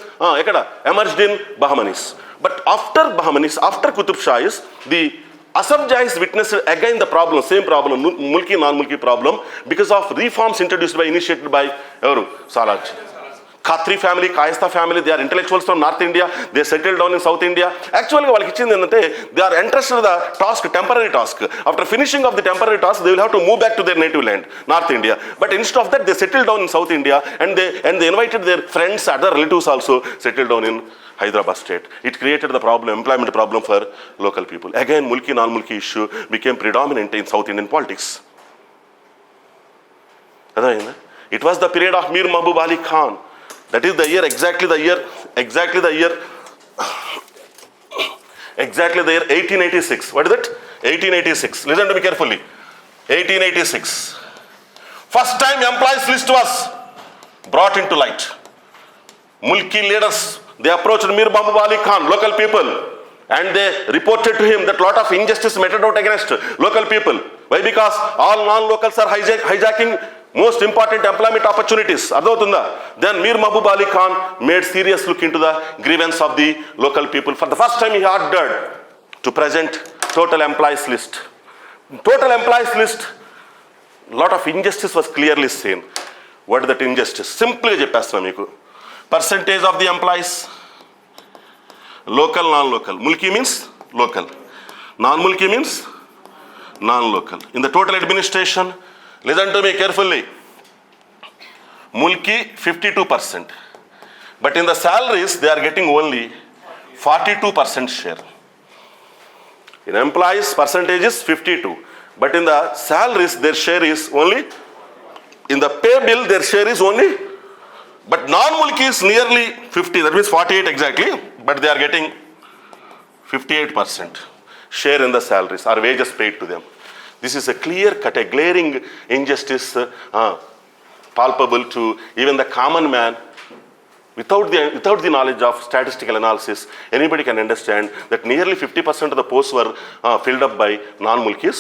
emerged in Bahmanis. But after Bahmanis, after Qutub Shahis, the Asafjahis witnessed again the problem, same problem, Mulki, non-Mulki problem, because of reforms initiated by Salar Jung. Khatri family, Kayastha family, they are intellectuals from North India. They settled down in South India. Actually, they are entrusted the task, temporary task. After finishing of the temporary task, they will have to move back to their native land, North India. But instead of that, they settled down in South India, and they invited their friends, other relatives also settled down in Hyderabad state. It created the problem, employment problem for local people. Again, Mulki, non-Mulki issue became predominant in South Indian politics. It was the period of Mir Mahbub Ali Khan. That is the year, exactly the year 1886. What is it? 1886. Listen to me carefully. 1886. First time employees list was brought into light. Mulki leaders, they approached Mir Mahbub Ali Khan, local people, and they reported to him that lot of injustice meted out against local people. Why? Because all non-locals are hijacking most important employment opportunities. Then Mir Mahbub Ali Khan made serious look into the grievance of the local people. For the first time, he ordered to present total employees list. Total employees list, lot of injustice was clearly seen. What is that injustice? Simply cheppestunna meeku. Percentage of the employees, local, non-local. Mulki means local. Non-Mulki means non-local. In the total administration, listen to me carefully. Mulki 52%. But in the salaries, they are getting only 42% share. In employees, percentage is 52. But in the salaries, their share is only, in the pay bill, their share is only, but non-Mulki is nearly 50. That means 48 exactly. But they are getting 58% share in the salaries or wages paid to them. This is a clear-cut, a glaring injustice palpable to even the common man. Without the knowledge of statistical analysis, anybody can understand that nearly 50% of the posts were filled up by non-Mulkis,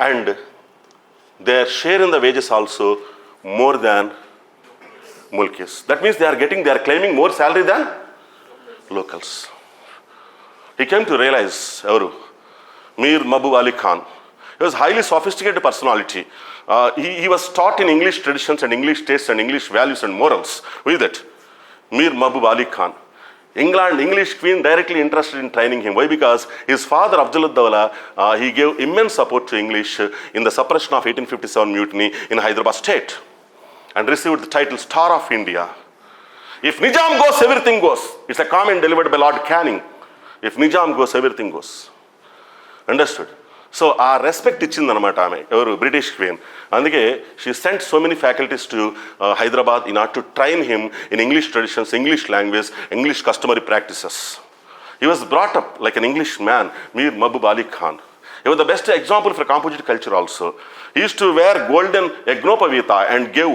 and their share in the wages also more than Mulkis. That means they are claiming more salary than locals. He came to realize, Mir Mahbub Ali Khan. He was a highly sophisticated personality. He was taught in English traditions and English tastes and English values and morals. With it, Mir Mahbub Ali Khan. English queen directly interested in training him. Why? Because his father Afzal-ud-Dawla, he gave immense support to English in the suppression of 1857 mutiny in Hyderabad state and received the title Star of India. If Nizam goes, everything goes. It's a comment delivered by Lord Canning. If Nizam goes, everything goes. Understood? So our respect ఇచ్చిందనమాట ఆమె ఎవరు British queen. అందుకే she sent so many faculties to Hyderabad in order to train him in English traditions, English language, English customary practices. He was brought up like an English man, Mir Mahbub Ali Khan. He was the best example for composite culture also. He used to wear golden Yagnopavita and give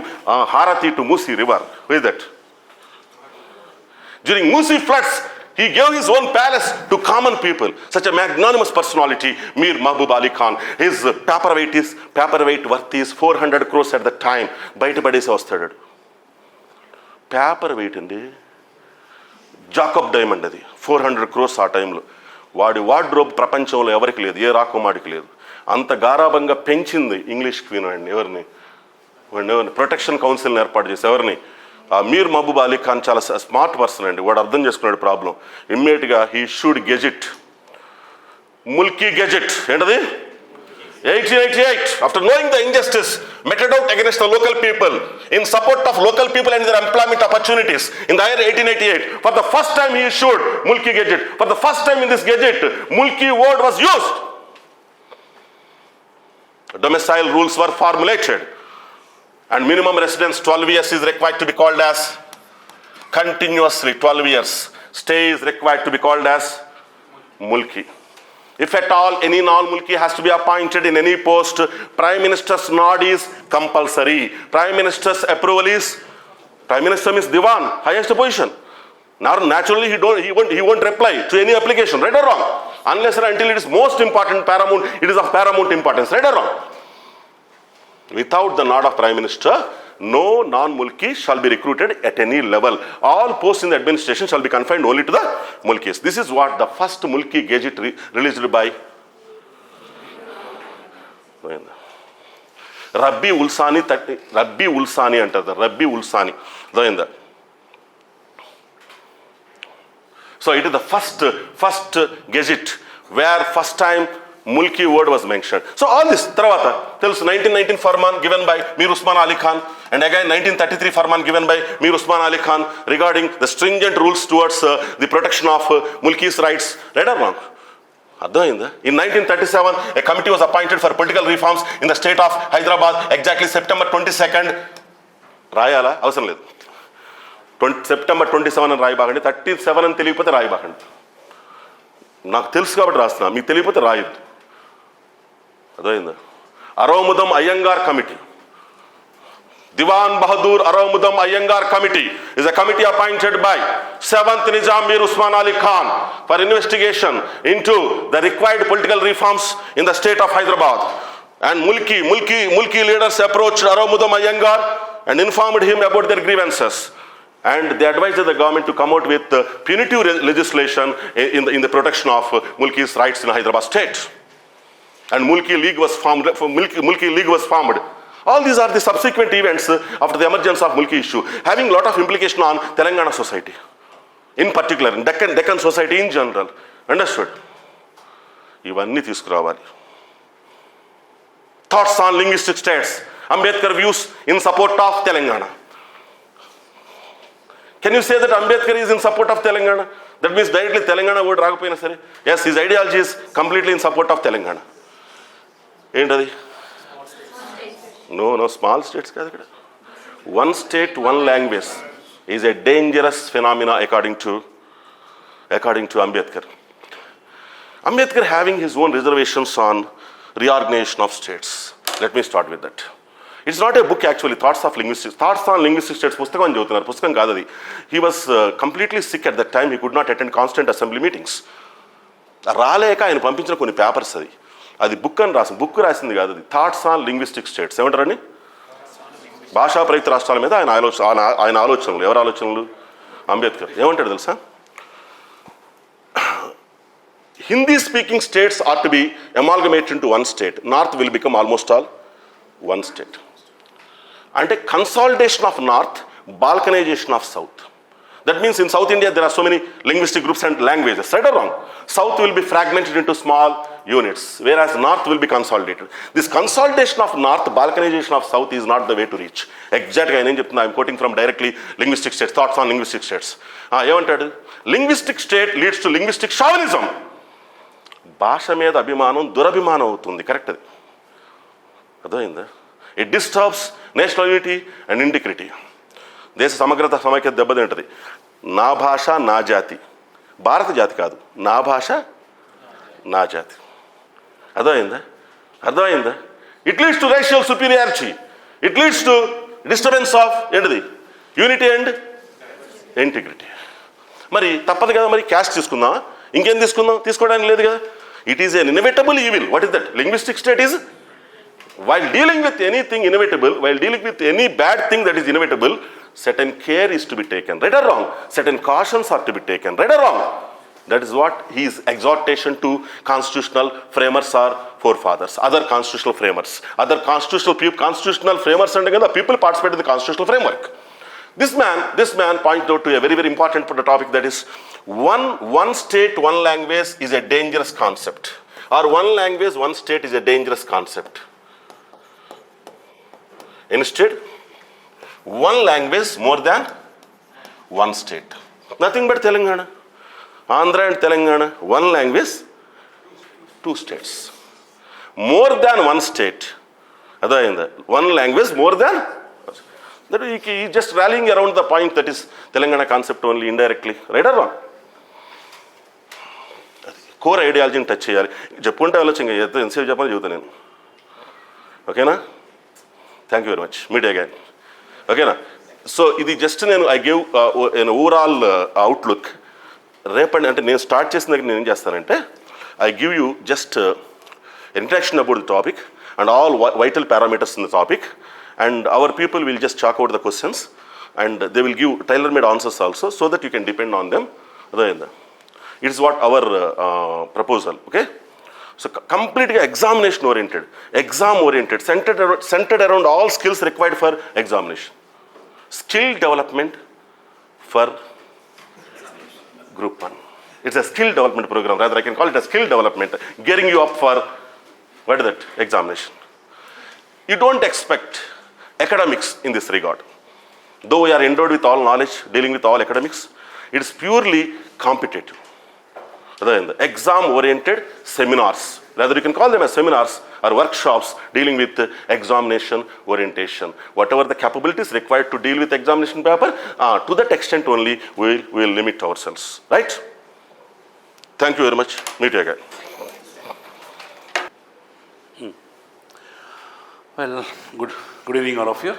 Harati to Musi river. Who is that? During Musi floods, he gave his own palace to common people. Such a magnanimous personality, Mir Mahbub Ali Khan. His paperweight worth is 400 crores at the time. Baita padesi vastadu. Paperweight andi Jacob diamond adi 400 crores ఆ టైంలో. వాడి wardrobe ప్రపంచంలో ఎవరికి లేదు, ఏ రాకుమాడికి లేదు. అంత గారాబంగా పెంచింది English queen అండి. ఎవరిని ప్రొటెక్షన్ కౌన్సిల్ని ఏర్పాటు చేసి ఎవరిని మీర్ మహబూబ్ అలీ ఖాన్ చాలా స్మార్ట్ పర్సన్ అండి. వాడు అర్థం చేసుకున్నాడు ప్రాబ్లం. ఇమ్మీడియట్గా he should gazette Mulki gazette. ఏంటది? 1888, after knowing the injustice meted out against the local people in support of local people and their employment opportunities in the year 1888, for the first time he issued Mulki Gazette. For the first time in this Gazette, Mulki word was used. Domicile rules were formulated and minimum residence 12 years is required to be called as continuously 12 years. Stay is required to be called as Mulki. If at all any non-Mulki has to be appointed in any post, Prime Minister's nod is compulsory. Prime Minister's approval is, Prime Minister means Diwan, highest position. Now naturally he won't reply to any application, right or wrong? Unless or until it is most important, paramount, it is of paramount importance, right or wrong? Without the nod of Prime Minister, no non-Mulki shall be recruited at any level. All posts in the administration shall be confined only to the Mulkis. This is what the first Mulki Gazette released by Rabbi Ulsani antaru. Rabbi Ulsani. So it is the first Gazette where first time Mulki word was mentioned. So all this, Taravata, tells 1919 Farman given by Mir Usman Ali Khan, and again 1933 Farman given by Mir Usman Ali Khan regarding the stringent rules towards the protection of Mulki's rights. Right or wrong? In 1937, a committee was appointed for political reforms in the state of Hyderabad, exactly September 22nd. Rayala, avasam ledu. September 27 అని రాయబాగండి, 37 అని తెలియకపోతే రాయబాగండి. నాకు తెలుసు కాబట్టి రాస్తున్నా, మీకు తెలియకపోతే రాయొద్దు. అర్థమైందా? Aravamudam Iyengar committee, Diwan Bahadur Aramudam Iyengar Committee is a committee appointed by 7th Nizam Mir Usman Ali Khan for investigation into the required political reforms in the state of Hyderabad. And Mulki leaders approached Aramudam Iyengar and informed him about their grievances. And they advised the government to come out with punitive legislation in the protection of Mulki's rights in Hyderabad state. And Mulki League was formed. All these are the subsequent events after the emergence of Mulki issue, having a lot of implication on Telangana society, in particular, in Deccan society in general. Understood? Ivanni తీసుకురావాలి. Thoughts on linguistic states. Ambedkar views in support of Telangana. Can you say that Ambedkar is in support of Telangana? That means directly Telangana word రాకపోయినా సరే. Yes, his ideology is completely in support of Telangana. ఏంటది? No, small states కాదు ఇక్కడ. One state, one language is a dangerous phenomena according to Ambedkar. Ambedkar having his own reservations on reorganization of states. Let me start with that. It's not a book actually, Thoughts on Linguistic States, పుస్తకం అని చెబుతున్నారు, పుస్తకం కాదు అది. He was completely sick at that time, he could not attend constant assembly meetings. రాలేక ఆయన పంపించిన కొన్ని పేపర్స్ అది బుక్ అని రాసింది, బుక్ రాసింది కాదు అది, థాట్స్ ఆన్ లింగ్విస్టిక్ స్టేట్స్. ఏమంటారని? భాషా ప్రయుక్త రాష్ట్రాల మీద ఆయన ఆలోచనలు. ఎవరి ఆలోచనలు? అంబేద్కర్. ఏమంటాడు తెలుసా? Hindi speaking states are to be amalgamated into one state. North will become almost all one state. Ante consolidation of North, balkanization of South. That means in South India there are so many linguistic groups and languages. Right or wrong? South will be fragmented into small units, whereas North will be consolidated. This consolidation of North, balkanization of South is not the way to reach. Exactly, I am quoting from directly Linguistic States, Thoughts on Linguistic States. ఏమంటాడు? Linguistic state leads to linguistic chauvinism. భాష మీద అభిమానం దురభిమానం అవుతుంది. Correct అది, అర్థమైందా? It disturbs national unity and integrity. దేశ సమగ్రత సమైక్యత దెబ్బతింటది. నా భాష నా జాతి, భారత జాతి కాదు, నా భాష నా జాతి. అర్థమైందా? It leads to racial superiority, it leads to disturbance of ఏంటిది, యూనిటీ అండ్ ఇంటిగ్రిటీ. మరి తప్పదు కదా, మరి క్యాస్ట్ తీసుకుందాం, ఇంకేం తీసుకుందాం? తీసుకోవడానికి లేదు కదా. It is an inevitable evil. What is that? Linguistic state is, while dealing with anything inevitable, while dealing with any bad thing that is inevitable, certain care is to be taken. Right or wrong? Certain cautions are to be taken. Right or wrong? That is what his exhortation to constitutional framers or forefathers, other constitutional framers, other constitutional framers, and again the people participated in the constitutional framework. This man pointed out to a very, very important topic, that is one state, one language is a dangerous concept, or one language, one state is a dangerous concept. Instead, one language more than one state. Nothing but Telangana. Andhra and Telangana, one language, two states. More than one state. One language more than. That he just rallying around the point that is Telangana concept only indirectly. Right or wrong? Core ideology touch చేయాలి. చెప్పుకుంటే ఆలోచన ఎంతసేపు చెప్పాలని చెబుతాను నేను. ఓకేనా? Thank you very much. Meet again. ఓకేనా? So ఇది just I give an overall outlook. రేపటి అంటే నేను స్టార్ట్ చేసిన దగ్గర నేను ఏం చేస్తానంటే, I give you just introduction about the topic and all vital parameters in the topic, and our people will just chalk out the questions and they will give tailor-made answers also, so that you can depend on them. It is what our proposal. Okay? So completely examination oriented, exam oriented, centered around all skills required for examination. Skill development for group 1. It's a skill development program. Rather, I can call it a skill development, gearing you up for what is that? Examination. You don't expect academics in this regard. Though we are endowed with all knowledge, dealing with all academics, it is purely competitive. Exam-oriented seminars, rather you can call them as seminars or workshops dealing with examination orientation. Whatever the capabilities required to deal with examination paper, to that extent only we will limit ourselves. Right? Thank you very much. Meet you again. Well, good evening all of you.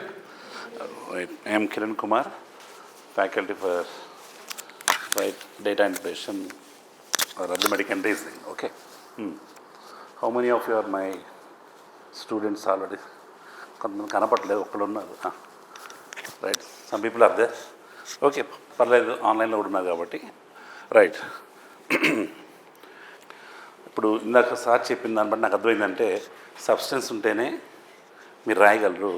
I am Kiran Kumar, faculty for data integration or arithmetic and reasoning. Okay. How many of you are my students already? కొంతమంది కనపడలేదు, ఒక్కడు ఉన్నారు. Right, some people are there. Okay, పర్లేదు, ఆన్లైన్లో కూడా ఉన్నారు కాబట్టి. Right. ఇప్పుడు ఇందాక సార్ చెప్పిన దాన్ని బట్టి నాకు అర్థమైందంటే, సబ్స్టెన్స్ ఉంటేనే మీరు రాయగలరు,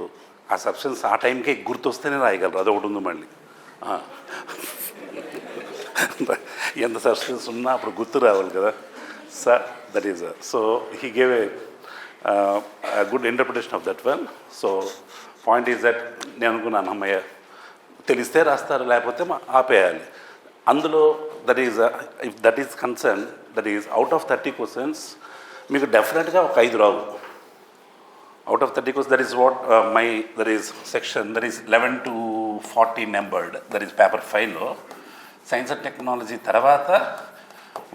ఆ సబ్స్టెన్స్ ఆ టైంకే గుర్తొస్తేనే రాయగలరు, అదొకటి ఉంది మళ్ళీ. ఎంత సబ్స్టెన్స్ ఉన్నా అప్పుడు గుర్తు రావాలి కదా sir. That is so he gave a good interpretation of that well. So point is that నేను అనుకున్నాను, అమ్మయ్య తెలిస్తే రాస్తారు, లేకపోతే ఆపేయాలి. అందులో that is if that is concern, that is out of 30 questions మీకు డెఫినెట్గా ఒక 5 రావు. Out of 30 questions, that is what there is section, that is 11 to 40 numbered, that is paper 5 lo. Science and technology tarvata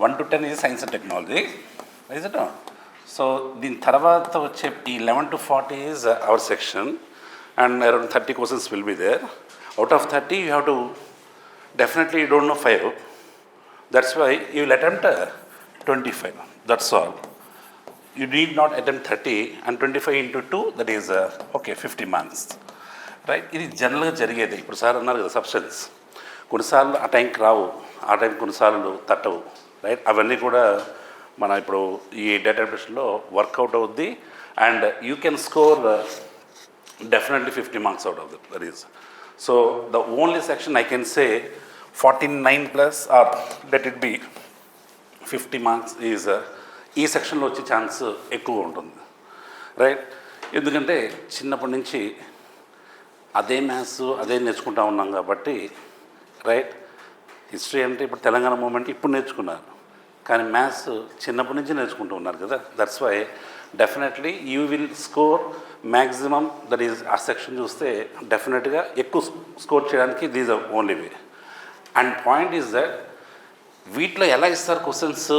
1 to 10 is science and technology, is it not? So దీని తర్వాత వచ్చే ఈ 11 to 40 is our section, and around 30 questions will be there. Out of 30 you have to, definitely you don't know 5. That's why you will attempt 25. That's all. You need not attempt 30, and 25 into 2, that is okay, 50 marks. Right, ఇది జనరల్గా జరిగేది. ఇప్పుడు sir అన్నారు కదా substance, కొన్నిసార్లు ఆ టైంకి రావు, ఆ టైం కొన్నిసార్లు తట్టవు. రైట్, అవన్నీ కూడా మన ఇప్పుడు ఈ డేటా ఇంటర్ప్రిటేషన్లో వర్కౌట్ అవుద్ది, and you can score definitely 50 marks out of that is. So the only section I can say 49 plus, or let it be 50 marks is ఈ సెక్షన్లో వచ్చే ఛాన్స్ ఎక్కువ ఉంటుంది. రైట్, ఎందుకంటే చిన్నప్పటి నుంచి అదే మ్యాథ్స్ అదే నేర్చుకుంటా ఉన్నాం కాబట్టి. రైట్, హిస్టరీ అంటే ఇప్పుడు తెలంగాణ మూమెంట్ ఇప్పుడు నేర్చుకున్నారు, కానీ మ్యాథ్స్ చిన్నప్పటి నుంచి నేర్చుకుంటూ ఉన్నారు కదా. That's why definitely you will score maximum, that is ఆ సెక్షన్ చూస్తే డెఫినెట్గా ఎక్కువ స్కోర్ చేయడానికి these are only way. And point is that వీటిలో ఎలా ఇస్తారు questions,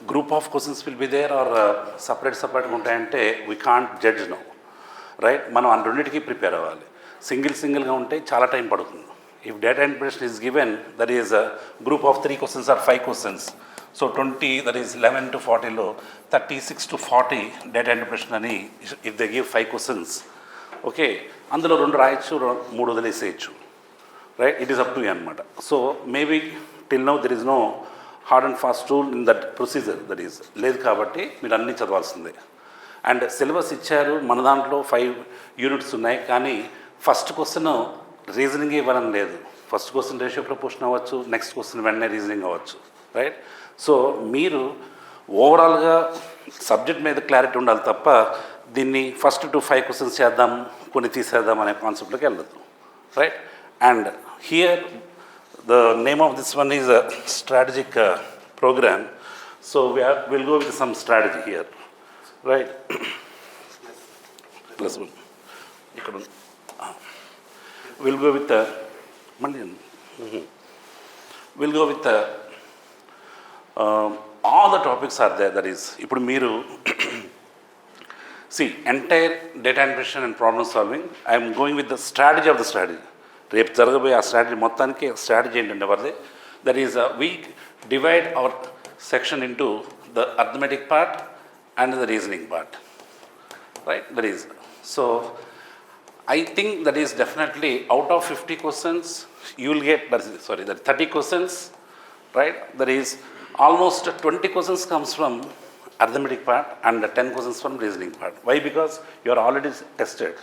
group of questions will be there or సపరేట్గా ఉంటాయంటే we can't judge no. Right, మనం ఆ రెండింటికి ప్రిపేర్ అవ్వాలి. సింగిల్గా ఉంటే చాలా టైం పడుతుంది. If data interpretation is given, that is group of 3 questions or 5 questions. So 20, that is 11 to 40లో 36 to 40 డేటా ఇంటర్ప్రిటేషన్ అని if they give 5 questions, okay, అందులో 2 రాయొచ్చు, 3 వదిలేసేయచ్చు. Right, it is up to you అనమాట. So maybe till now there is no hard and fast rule in that procedure, that is లేదు కాబట్టి మీరు అన్నీ చదవాల్సిందే. అండ్ సిలబస్ ఇచ్చారు, మన దాంట్లో 5 units ఉన్నాయి, కానీ ఫస్ట్ క్వశ్చన్ రీజనింగ్ ఇవ్వాలని లేదు. ఫస్ట్ క్వశ్చన్ రేషియో ప్రపోర్షన్ అవ్వచ్చు, నెక్స్ట్ క్వశ్చన్ వెంటనే రీజనింగ్ అవ్వచ్చు. రైట్, సో మీరు ఓవరాల్గా సబ్జెక్ట్ మీద క్లారిటీ ఉండాలి తప్ప దీన్ని ఫస్ట్ టు 5 questions చేద్దాం, కొన్ని తీసేద్దాం అనే కాన్సెప్ట్లోకి వెళ్ళదు. Right, and here the name of this one is strategic programme. So will go with some strategy here. Right, +1 ఇక్కడ విల్ గో విత్ మళ్ళీ will go with all the topics are there, that is ఇప్పుడు మీరు see entire data integration and problem solving, I am going with the strategy of the strategy. రేపు జరగబోయే ఆ strategy మొత్తానికి strategy ఏంటంటే వాళ్ళది, that is we divide our section into the arithmetic part and the reasoning part. Right, that is, so I think that is definitely out of 50 questions you will get, that 30 questions, right, that is almost 20 questions comes from arithmetic part and 10 questions from reasoning part. Why? Because you are already tested.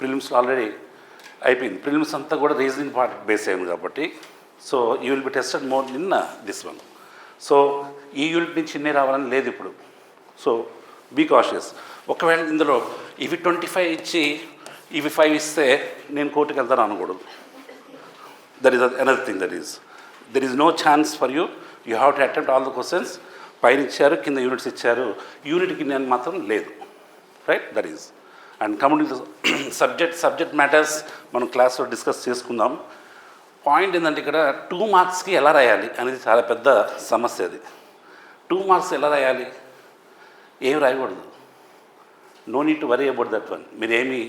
Prelims already అయిపోయింది. Prelims అంతా కూడా reasoning part base అయింది కాబట్టి, so you will be tested more in this one. So ఈ unit నుంచి ఇన్నే రావాలని లేదు ఇప్పుడు. So be cautious. ఒకవేళ ఇందులో ఇవి 25 ఇచ్చి ఇవి 5 ఇస్తే నేను కోర్టుకు వెళ్తాను అనకూడదు. That is another thing, that is no chance for you. You have to attempt all the questions. పైన ఇచ్చారు, కింద యూనిట్స్ ఇచ్చారు, యూనిట్కి నేను మాత్రం లేదు. Right, that is. And coming to subject matters మనం క్లాస్లో డిస్కస్ చేసుకుందాం. పాయింట్ ఏంటంటే ఇక్కడ 2 మార్క్స్కి ఎలా రాయాలి అనేది చాలా పెద్ద సమస్య. అది 2 మార్క్స్ ఎలా రాయాలి, ఏం రాయకూడదు. No need to worry about that one. మీరేమి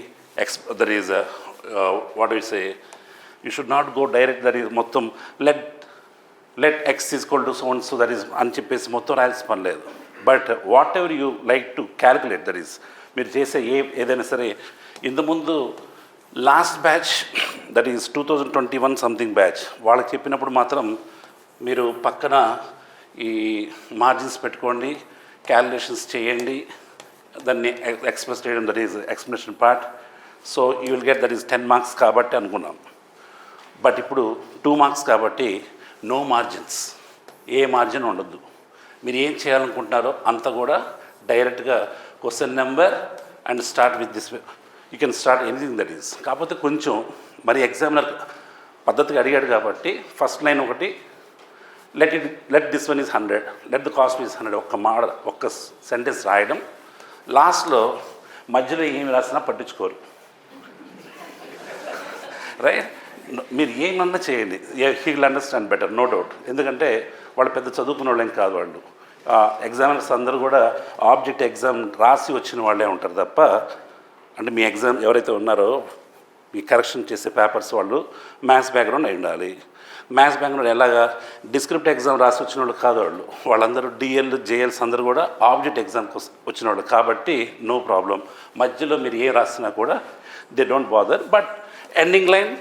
there is what you say, you should not go direct, that is మొత్తం let x equal to so and so that is అని చెప్పేసి మొత్తం రాయాల్సిన పని లేదు. But whatever you like to calculate, that is మీరు చేసే ఏదైనా సరే. ఇంతకుముందు last batch, that is 2021 something batch, వాళ్ళకి చెప్పినప్పుడు మాత్రం మీరు పక్కన ఈ మార్జిన్స్ పెట్టుకోండి, క్యాలిక్యులేషన్స్ చేయండి, దాన్ని ఎక్స్ప్రెస్ చేయడం, that is explanation part. So you will get, that is 10 marks కాబట్టి అనుకున్నాం. బట్ ఇప్పుడు 2 మార్క్స్ కాబట్టి నో మార్జిన్స్, ఏ మార్జిన్ ఉండద్దు. మీరు ఏం చేయాలనుకుంటున్నారో అంతా కూడా డైరెక్ట్గా question number and start with this way. You can start anything, that is. కాకపోతే కొంచెం మరి ఎగ్జామినర్ పద్ధతిగా అడిగాడు కాబట్టి ఫస్ట్ లైన్ ఒకటి, let this one is 100, let the cost is 100, ఒక్క సెంటెన్స్ రాయడం. లాస్ట్లో మధ్యలో ఏమి రాసినా పట్టించుకోరు. రైట్, మీరు ఏమన్నా చేయండి, he will understand better, no doubt. ఎందుకంటే వాళ్ళు పెద్ద చదువుకున్న వాళ్ళేం కాదు, వాళ్ళు ఎగ్జామినర్స్ అందరూ కూడా ఆబ్జెక్ట్ ఎగ్జామ్ రాసి వచ్చిన వాళ్ళే ఉంటారు తప్ప, అంటే మీ ఎగ్జామ్ ఎవరైతే ఉన్నారో మీ కరెక్షన్ చేసే పేపర్స్ వాళ్ళు మ్యాథ్స్ బ్యాక్గ్రౌండ్ అయి ఉండాలి. మ్యాథ్స్ బ్యాక్గ్రౌండ్ ఎలాగా డిస్క్రిప్ట్ ఎగ్జామ్ రాసి వచ్చిన వాళ్ళు కాదు వాళ్ళు, వాళ్ళందరూ డిఎల్ జేఎల్స్ అందరూ కూడా ఆబ్జెక్ట్ ఎగ్జామ్కి వచ్చిన వాళ్ళు కాబట్టి నో ప్రాబ్లం. మధ్యలో మీరు ఏ రాసినా కూడా they don't bother. But ending line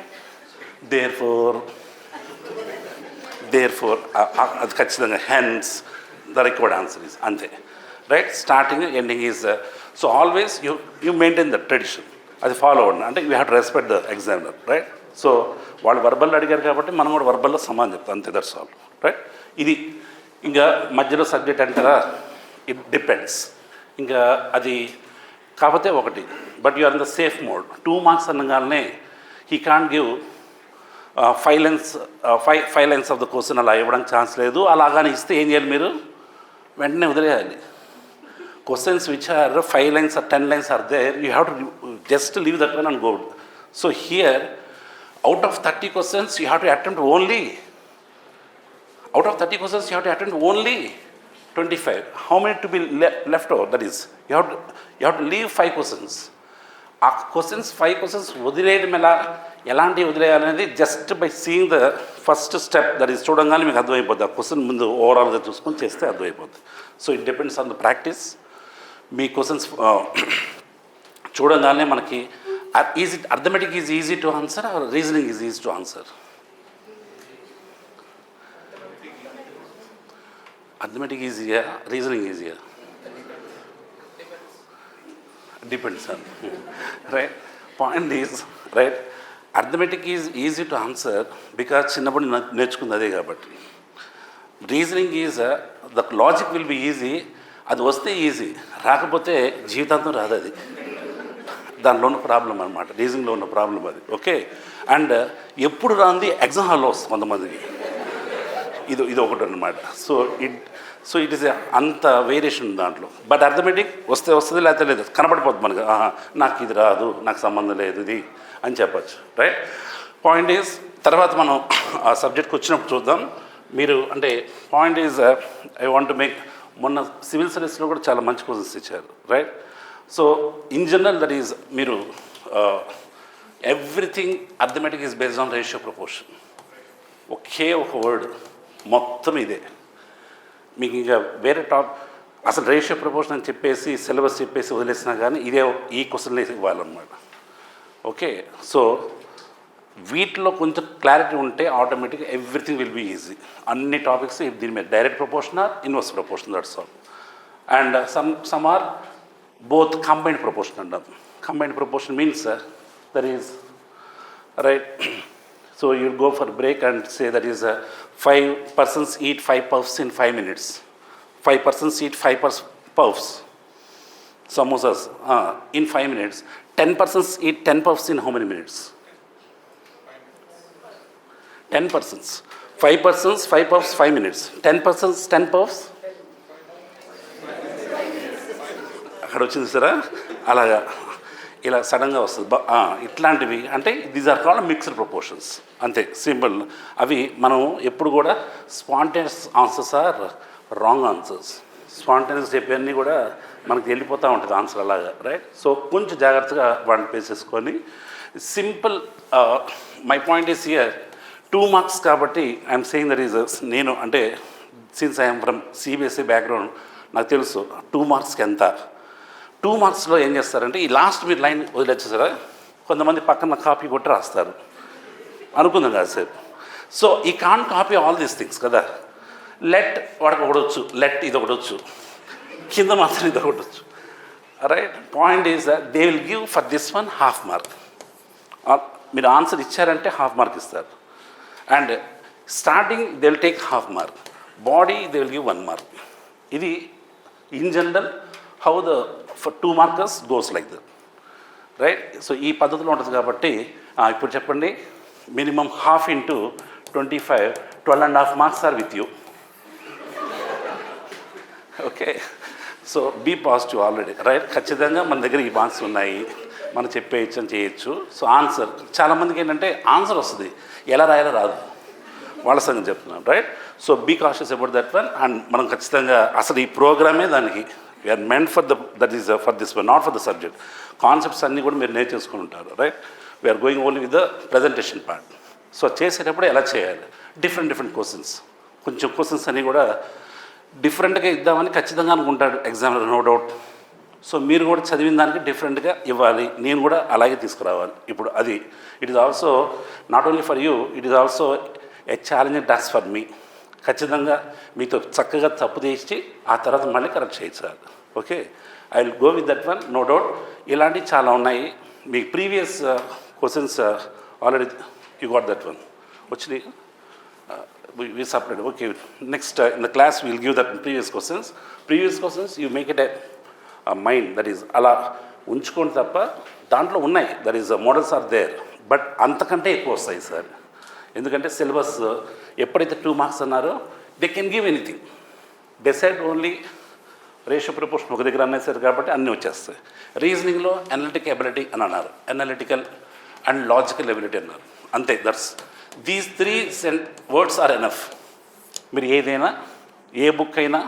therefore అది ఖచ్చితంగా hence the required answer is అంతే, right? Starting ending is so always you maintain the tradition, అది ఫాలో అవ్వండి. అంటే you have to respect the examiner, right? సో వాళ్ళు వర్బల్లో అడిగారు కాబట్టి మనం కూడా వర్బల్లో సమానం చెప్తాం, అంతే, దట్స్ ఆల్, రైట్? ఇది ఇంకా మధ్యలో సబ్జెక్ట్ అంటారా, ఇట్ డిపెండ్స్. ఇంకా అది కాకపోతే ఒకటి, but you are in the safe mode. 2 marks అనగానే he can't give 5 lines of the question అలా ఇవ్వడానికి ఛాన్స్ లేదు. అలాగానే ఇస్తే ఏం చేయాలి, మీరు వెంటనే వదిలేయాలి. Questions which are 5 lines or 10 lines are there, you have to just leave that one and go. So here, out of 30 questions, you have to attempt only 25. How many to be left over? That is, you have to leave 5 questions. ఆ questions 5 questions వదిలేయడం ఎలాంటి వదిలేయాలనేది just by seeing the first step, that is చూడంగానే మీకు అర్థమైపోద్ది. ఆ question ముందు ఓవరాల్గా చూసుకొని చేస్తే అర్థమైపోద్ది. So it depends on the practice. మీ క్వశ్చన్స్ చూడంగానే మనకి arithmetic is easy to answer or reasoning is easy to answer? Arithmetic ఈజీయా, రీజనింగ్ ఈజీయా? Depends on, right? Point is, right, arithmetic is easy to answer because చిన్నప్పుడు నేర్చుకుంది అదే కాబట్టి. Reasoning is the logic will be easy, అది వస్తే easy, రాకపోతే జీవితాంతం రాదు. అది దానిలో ఉన్న ప్రాబ్లం అనమాట, రీజనింగ్లో ఉన్న ప్రాబ్లం అది. ఓకే, అండ్ ఎప్పుడు రాంది ఎగ్జామ్ హాల్లో వస్తుంది కొంతమందికి, ఇది ఒకటి అనమాట. సో ఇట్ ఈస్ అంత వేరియేషన్ దాంట్లో. బట్ అర్థమెటిక్ వస్తుంది లేకపోతే లేదు, కనపడిపోతుంది మనకు, నాకు ఇది రాదు, నాకు సంబంధం లేదు ఇది అని చెప్పచ్చు, రైట్? పాయింట్ ఈజ్ తర్వాత మనం ఆ సబ్జెక్ట్కి వచ్చినప్పుడు చూద్దాం. మీరు అంటే point is I want to make, మొన్న సివిల్ సర్వీస్లో కూడా చాలా మంచి క్వశ్చన్స్ ఇచ్చారు, right? So in general that is మీరు everything arithmetic is based on ratio proportion. ఒకే ఒక వర్డ్ మొత్తం ఇదే. మీకు ఇంకా వేరే అసలు రేషియో ప్రపోర్షన్ అని చెప్పేసి సిలబస్ చెప్పేసి వదిలేసినా కానీ ఇదే ఈ క్వశ్చన్లే ఇవ్వాలన్నమాట. ఓకే, సో వీటిలో కొంచెం క్లారిటీ ఉంటే ఆటోమేటిక్గా ఎవ్రీథింగ్ విల్ బీ ఈజీ. అన్ని టాపిక్స్ దీని మీద direct proportion or inverse proportion, that's all. And some or both combined proportion అంటాం. Combined proportion means that is, right, so you go for break and say that is 5 persons eat 5 puffs in 5 minutes. 5 persons eat 5 puffs, samosas, in 5 minutes. 10 persons eat 10 puffs in how many minutes? 10 persons. 5 persons, 5 puffs, 5 minutes. 10 persons, 10 puffs. అక్కడ వచ్చింది సరే, అలాగా ఇలా సడన్గా వస్తుంది. ఇట్లాంటివి అంటే these are called mixed proportions, అంతే, సింపుల్. అవి మనం ఎప్పుడు కూడా spontaneous answers are wrong answers. Spontaneous చెప్పేవన్నీ కూడా మనకు వెళ్ళిపోతూ ఉంటుంది ఆన్సర్ అలాగా, రైట్? సో కొంచెం జాగ్రత్తగా వాటిని పేసేసుకొని simple. My point is here 2 marks కాబట్టి ఐఎమ్ సేయింగ్ దట్ ఈజ్, నేను అంటే since I'm from CBSE background నాకు తెలుసు 2 మార్క్స్కి ఎంత. 2 మార్క్స్లో ఏం చేస్తారంటే ఈ లాస్ట్ మీరు లైన్ వదిలేచ్చేసారా, కొంతమంది పక్కన కాపీ కొట్టి రాస్తారు అనుకుందాం కదా సార్. సో ఈ can copy all these things కదా. లెట్ వాడికి ఒకటొచ్చు, లెట్ ఇది ఒకటొచ్చు, కింద మాత్రం ఇది ఒకటొచ్చు, right? Point is they will give for this one ½ mark. మీరు ఆన్సర్ ఇచ్చారంటే ½ మార్క్ ఇస్తారు. And starting they will take ½ mark, body they will give 1 mark. ఇది in general how the for 2 markers goes like that, right? So ఈ పద్ధతిలో ఉంటుంది కాబట్టి ఇప్పుడు చెప్పండి, minimum ½ into 25, 12.5 marks are with you. Okay, so be positive already, right? ఖచ్చితంగా మన దగ్గర ఈ మార్క్స్ ఉన్నాయి, మనం చెప్పేయచ్చు అని చేయొచ్చు. సో ఆన్సర్ చాలామందికి ఏంటంటే ఆన్సర్ వస్తుంది, ఎలా రాయాలో రాదు. వాళ్ళ సంగతి చెప్తున్నాను, right? So be cautious about that one. And మనం ఖచ్చితంగా అసలు ఈ ప్రోగ్రామే దానికి we are meant for that is for this one, not for the subject. Concepts అన్నీ కూడా మీరు నేర్చేసుకుని ఉంటారు, right? We are going only with the presentation part. So చేసేటప్పుడు ఎలా చేయాలి, డిఫరెంట్ క్వశ్చన్స్, కొంచెం క్వశ్చన్స్ అన్నీ కూడా డిఫరెంట్గా ఇద్దామని ఖచ్చితంగా అనుకుంటాడు ఎగ్జామ్లో, నో డౌట్. సో మీరు కూడా చదివిన దానికి డిఫరెంట్గా ఇవ్వాలి, నేను కూడా అలాగే తీసుకురావాలి. ఇప్పుడు అది it is also not only for you, it is also a challenging task for me. ఖచ్చితంగా మీతో చక్కగా తప్పు తీసి ఆ తర్వాత మళ్ళీ కరెక్ట్ చేయించాలి. Okay, I will go with that one, no doubt. ఇలాంటివి చాలా ఉన్నాయి. మీ previous questions already you got that one వచ్చినాయి. We separate. Okay, next in the class we will give that previous questions. You make it a mind, that is అలా ఉంచుకోండి తప్ప దాంట్లో ఉన్నాయి, that is models are there, but అంతకంటే ఎక్కువ వస్తాయి sir. ఎందుకంటే సిలబస్ ఎప్పుడైతే 2 మార్క్స్ అన్నారో they can give anything, decide only ratio proportion ఒక దగ్గర అనేసారు కాబట్టి అన్నీ వచ్చేస్తాయి. రీజనింగ్లో అనలిటిక్ ఎబిలిటీ అని అన్నారు, అనలిటికల్ అండ్ లాజికల్ ఎబిలిటీ అన్నారు, అంతే. That's these 3 words are enough. మీరు ఏదైనా ఏ బుక్ అయినా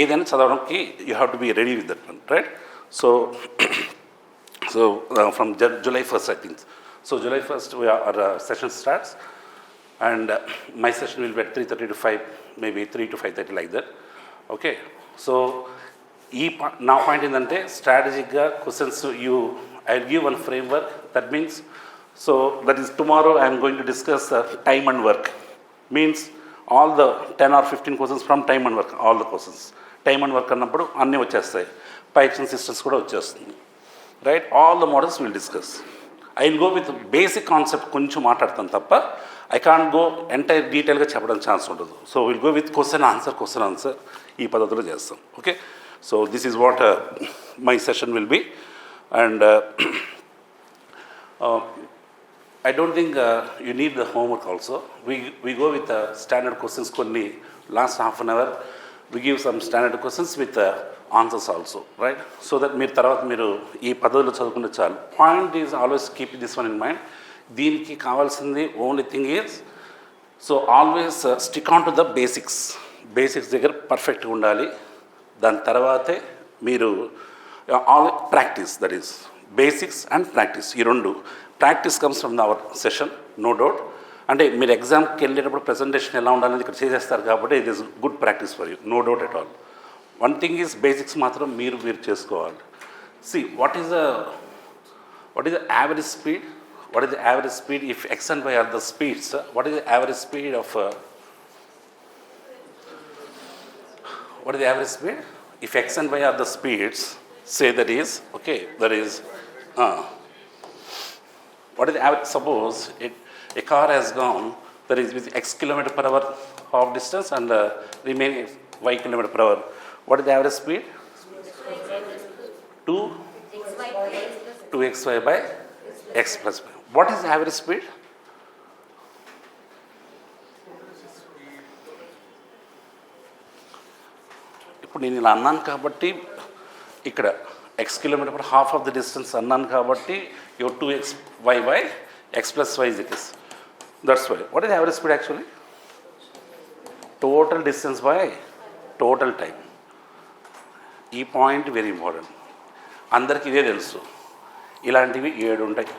ఏదైనా చదవడానికి you have to be ready with that one, right? So from July 1st I think. So July 1st our session starts, and my session will be at 3:30 to 5, maybe 3 to 5:30 like that. Okay, so నా point ఏంటంటే స్ట్రాటజిక్గా questions I will give one framework. That means, so that is tomorrow I am going to discuss time and work. Means all the 10 or 15 questions from time and work, all the questions. Time and work అన్నప్పుడు అన్నీ వచ్చేస్తాయి, పైక్షన్ systems కూడా వచ్చేస్తుంది, right? All the models will discuss. I will go with basic concept కొంచెం మాట్లాడతాను తప్ప I can't go entire డీటెయిల్గా చెప్పడం ఛాన్స్ ఉండదు. So will go with question answer ఈ పద్ధతిలో చేస్తాం. Okay, so this is what my session will be. And I don't think you need the homework also. We go with standard questions కొన్ని last half an hour. We give some standard questions with answers also, right? So that మీరు తర్వాత మీరు ఈ పద్ధతిలో చదువుకుంటే చాలు. Point is always keep this one in mind. దీనికి కావాల్సింది only thing is, so always stick on to the basics. Basics దగ్గర పర్ఫెక్ట్గా ఉండాలి. దాని తర్వాతే మీరు all practice, that is basics and practice, ఈ రెండు. Practice comes from our session, no doubt. అంటే మీరు ఎగ్జామ్కి వెళ్ళేటప్పుడు ప్రజెంటేషన్ ఎలా ఉండాలని ఇక్కడ చేసేస్తారు కాబట్టి it is good practice for you, no doubt at all. One thing is basics మాత్రం మీరు చేసుకోవాలి. See what is the average speed? What is the average speed if x and y are the speeds? What is the average speed of what is the average speed if x and y are the speeds? Say that is okay, that is what is the average? Suppose a car has gone, that is with x kilometer per hour half distance and remaining y kilometer per hour. What is the average speed? 2xy by x plus y. What is the average speed? ఇప్పుడు నేను ఇలా అన్నాను కాబట్టి ఇక్కడ x kilometre per half of the distance అన్నాను కాబట్టి your 2xy by x plus y is x. That's why. What is the average speed actually? Total distance by total time. ఈ point very important. అందరికి ఇదే తెలుసు. ఇలాంటివి 7 ఉంటాయి.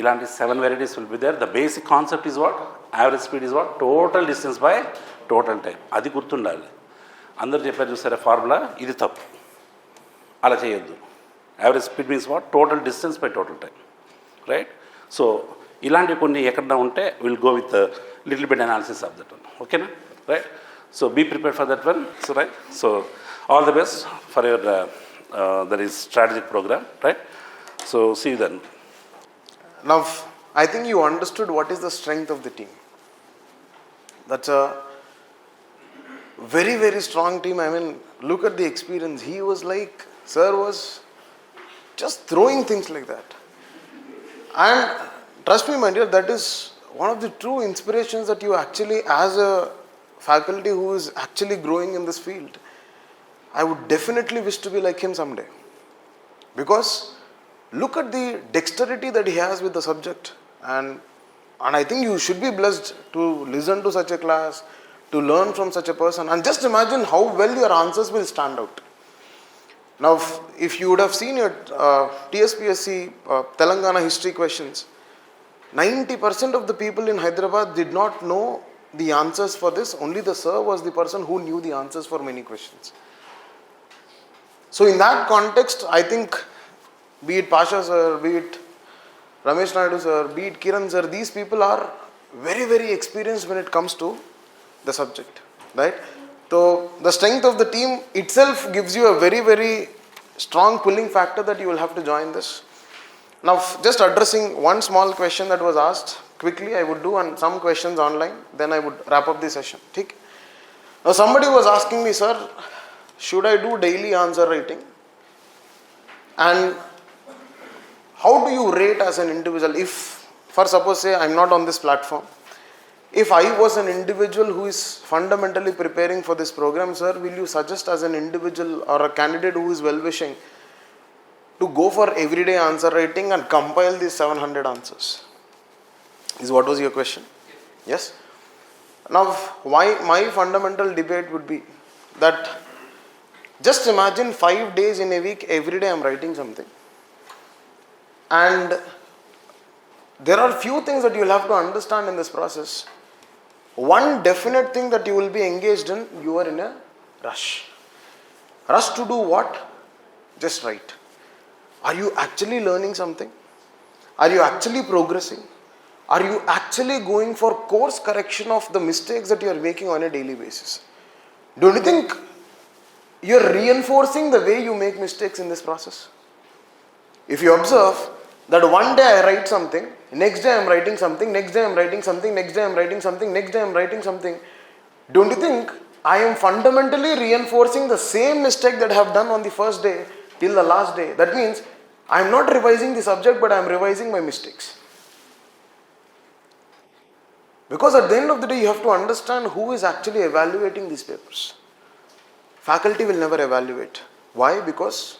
ఇలాంటి 7 varieties will be there. The basic concept is what? Average speed is what? Total distance by total time. అది గుర్తుండాలి. అందరూ చెప్పారు చూసారా ఫార్ములా, ఇది తప్పు, అలా చేయొద్దు. Average speed means what? Total distance by total time, right? So ఇలాంటివి కొన్ని ఎక్కడ ఉంటే will go with little bit analysis of that one. ఓకేనా, right? So be prepared for that one. So right, so all the best for your that is strategic program, right? So see you then. Now, I think you understood what is the strength of the team. That's a very, very strong team. I mean, look at the experience. He was like, sir was just throwing things like that. And trust me, my dear, that is one of the true inspirations that you actually, as a faculty who is actually growing in this field, I would definitely wish to be like him someday. Because look at the dexterity that he has with the subject, and And I think you should be blessed to listen to such a class, to learn from such a person, and just imagine how well your answers will stand out. Now, if you would have seen your TSPSC Telangana history questions, 90% of the people in Hyderabad did not know the answers for this. Only the sir was the person who knew the answers for many questions. So in that context, I think, be it Pasha sir, be it Ramesh Naidu sir, be it Kiran sir, these people are very, very experienced when it comes to the subject, right? So the strength of the team itself gives you a very, very strong pulling factor that you will have to join this. Now, just addressing one small question that was asked quickly, I would do and some questions online, then I would wrap up the session. Okay? Now, somebody was asking me, sir, should I do daily answer writing? And how do you rate as an individual? If, for suppose say, I am not on this platform, if I was an individual who is fundamentally preparing for this program, sir, will you suggest as an individual or a candidate who is well-wishing to go for everyday answer writing and compile these 700 answers? Is what was your question? Yes? Now, why my fundamental debate would be that just imagine 5 days in a week, every day I am writing something. And there are few things that you will have to understand in this process. One definite thing that you will be engaged in, you are in a rush. Rush to do what? Just write. Are you actually learning something? Are you actually progressing? Are you actually going for course correction of the mistakes that you are making on a daily basis? Don't you think you are reinforcing the way you make mistakes in this process? If you observe that one day I write something, next day I am writing something, next day I am writing something, next day I am writing something, next day I am writing something, don't you think I am fundamentally reinforcing the same mistake that I have done on the first day till the last day? That means I am not revising the subject, but I am revising my mistakes. Because at the end of the day, you have to understand who is actually evaluating these papers. Faculty will never evaluate. Why? Because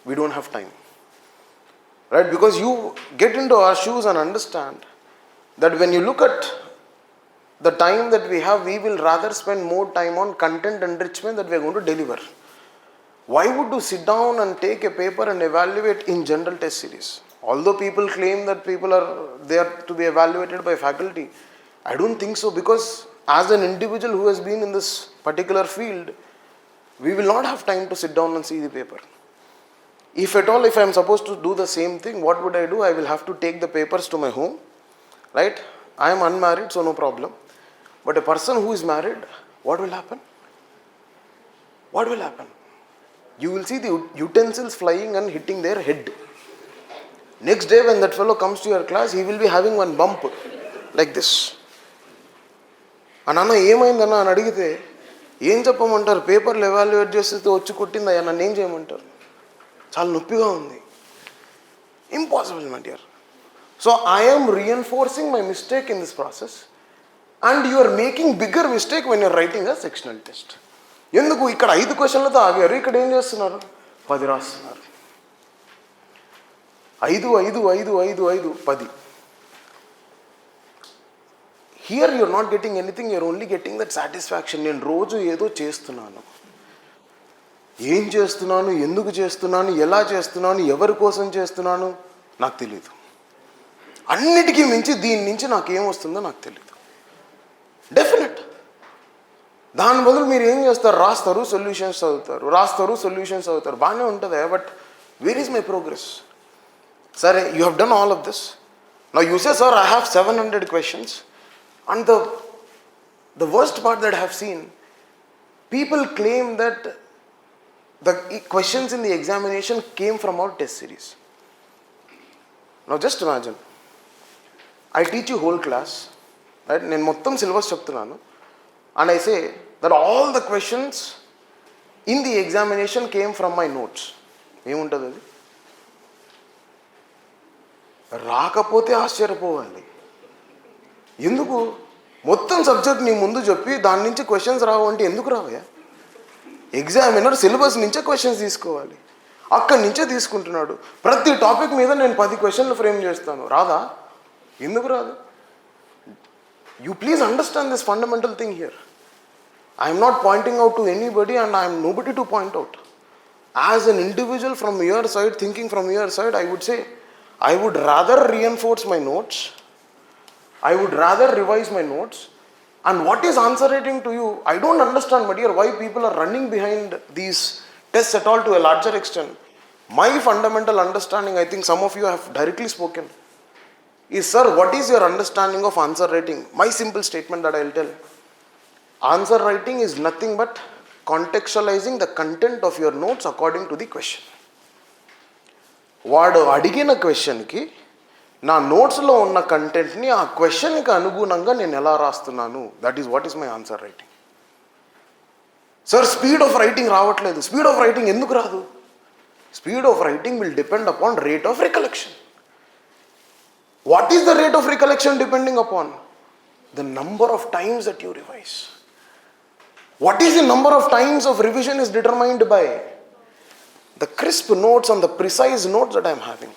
we don't have time. Right? Because you get into our shoes and understand that when you look at the time that we have, we will rather spend more time on content enrichment that we are going to deliver. Why would you sit down and take a paper and evaluate in general test series? Although people claim that people are there to be evaluated by faculty, I don't think so, because as an individual who has been in this particular field, we will not have time to sit down and see the paper. If at all, if I am supposed to do the same thing, what would I do? I will have to take the papers to my home, right? I am unmarried, so no problem. But a person who is married, what will happen? What will happen? You will see the utensils flying and hitting their head. Next day when that fellow comes to your class, he will be having one bump like this. And Anna ఏమైందన్నా అని అడిగితే ఏం చెప్పమంటారు? పేపర్లు evaluate చేస్తే వచ్చి కొట్టిందయ్యా, నన్ను ఏం చేయమంటారు? చాలా నొప్పిగా ఉంది. Impossible, my dear. So I am reinforcing my mistake in this process, and you are making bigger mistake when you are writing a sectional test. ఎందుకు ఇక్కడ 5 క్వశ్చన్లతో ఆగారు, ఇక్కడ ఏం చేస్తున్నారు? 10 రాస్తున్నారు. 5 5 5 5 5 10. Here you are not getting anything, you are only getting that satisfaction. నేను రోజు ఏదో చేస్తున్నాను. ఏం చేస్తున్నాను, ఎందుకు చేస్తున్నాను, ఎలా చేస్తున్నాను, ఎవరి కోసం చేస్తున్నాను నాకు తెలియదు. అన్నిటికీ మించి దీని నుంచి నాకు ఏమొస్తుందో నాకు తెలియదు. డెఫినెట్. దాని బదులు మీరు ఏం చేస్తారు? రాస్తారు, సొల్యూషన్స్ చదువుతారు, రాస్తారు, సొల్యూషన్స్ చదువుతారు. బాగానే ఉంటుంది. But where is my progress? సరే, you have done all of this. Now you say, sir, I have 700 questions. And the worst part that I have seen, people claim that the questions in the examination came from our test series. Now just imagine, I teach you whole class, right? నేను మొత్తం syllabus చెప్తున్నాను, and I say that all the questions in the examination came from my notes. ఏముంటుంది అది? రాకపోతే ఆశ్చర్యపోవాలి. ఎందుకు? మొత్తం subject నీ ముందు చెప్పి దాని నుంచి క్వశ్చన్స్ రావు అంటే ఎందుకు రావయ్యా? ఎగ్జామినర్ సిలబస్ నుంచే క్వశ్చన్స్ తీసుకోవాలి. అక్కడి నుంచే తీసుకుంటున్నాడు. ప్రతి టాపిక్ మీద నేను 10 క్వశ్చన్లు ఫ్రేమ్ చేస్తాను. రాదా? ఎందుకు రాదు? You please understand this fundamental thing here. I am not pointing out to anybody and I am nobody to point out. As an individual from your side, thinking from your side, I would say, I would rather reinforce my notes. I would rather revise my notes. And what is answer writing to you? I don't understand, my dear, why people are running behind these tests at all to a larger extent. My fundamental understanding, I think some of you have directly spoken, is, sir, what is your understanding of answer writing? My simple statement that I will tell. Answer writing is nothing but contextualizing the content of your notes according to the question. వాడు అడిగిన క్వశ్చన్కి నా నోట్స్లో ఉన్న కంటెంట్ని ఆ క్వశ్చన్కి అనుగుణంగా నేను ఎలా రాస్తున్నాను, that is what is my answer writing. Sir speed of writing రావట్లేదు. స్పీడ్ ఆఫ్ రైటింగ్ ఎందుకు రాదు? Speed of writing will depend upon rate of recollection. What is the rate of recollection depending upon? The number of times that you revise. What is the number of times of revision is determined by the crisp notes and the precise notes that I am having.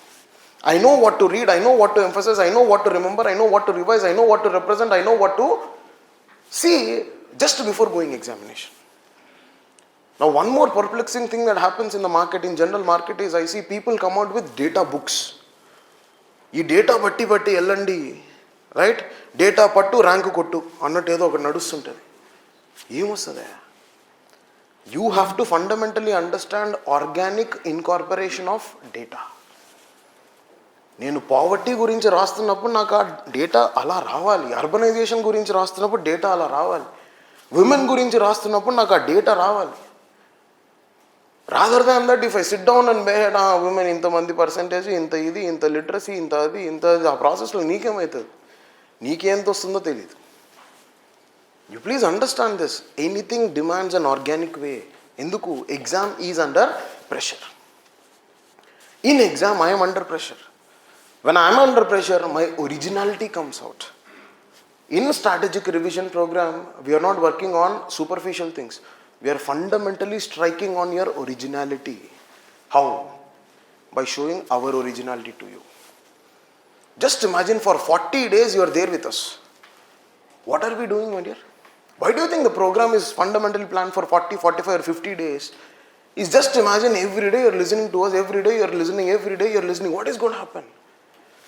I know what to read, I know what to emphasize, I know what to remember, I know what to revise, I know what to represent, I know what to see just before going examination. Now one more perplexing thing that happens in the market, in general market, is I see people come out with data books. ఈ data బట్టి వెళ్ళండి, right, data పట్టు rank కొట్టు అన్నట్టు ఏదో ఒకటి నడుస్తుంటుంది. ఏమొస్తుందా? You have to fundamentally understand organic incorporation of data. నేను పావర్టీ గురించి రాస్తున్నప్పుడు నాకు ఆ డేటా అలా రావాలి. అర్బనైజేషన్ గురించి రాస్తున్నప్పుడు డేటా అలా రావాలి. విమెన్ గురించి రాస్తున్నప్పుడు నాకు ఆ డేటా రావాలి. Rather than that, if I sit down and bear women ఇంతమంది పర్సెంటేజ్, ఇంత ఇది, ఇంత లిటరసీ, ఇంత అది, ఇంత ఆ ప్రాసెస్లో నీకేమవుతుంది, నీకేంత వస్తుందో తెలియదు. You please understand this. Anything demands an organic way. ఎందుకు? Exam is under pressure. In exam I'm under pressure. When I'm under pressure, my originality comes out. In strategic revision program, we're not working on superficial things. We are fundamentally striking on your originality. How? By showing our originality to you. Just imagine for 40 days you are there with us. What are we doing, my dear? Why do you think the program is fundamentally planned for 40, 45 or 50 days? Is just imagine every day you are listening to us, every day you are listening, every day you are listening. What is going to happen?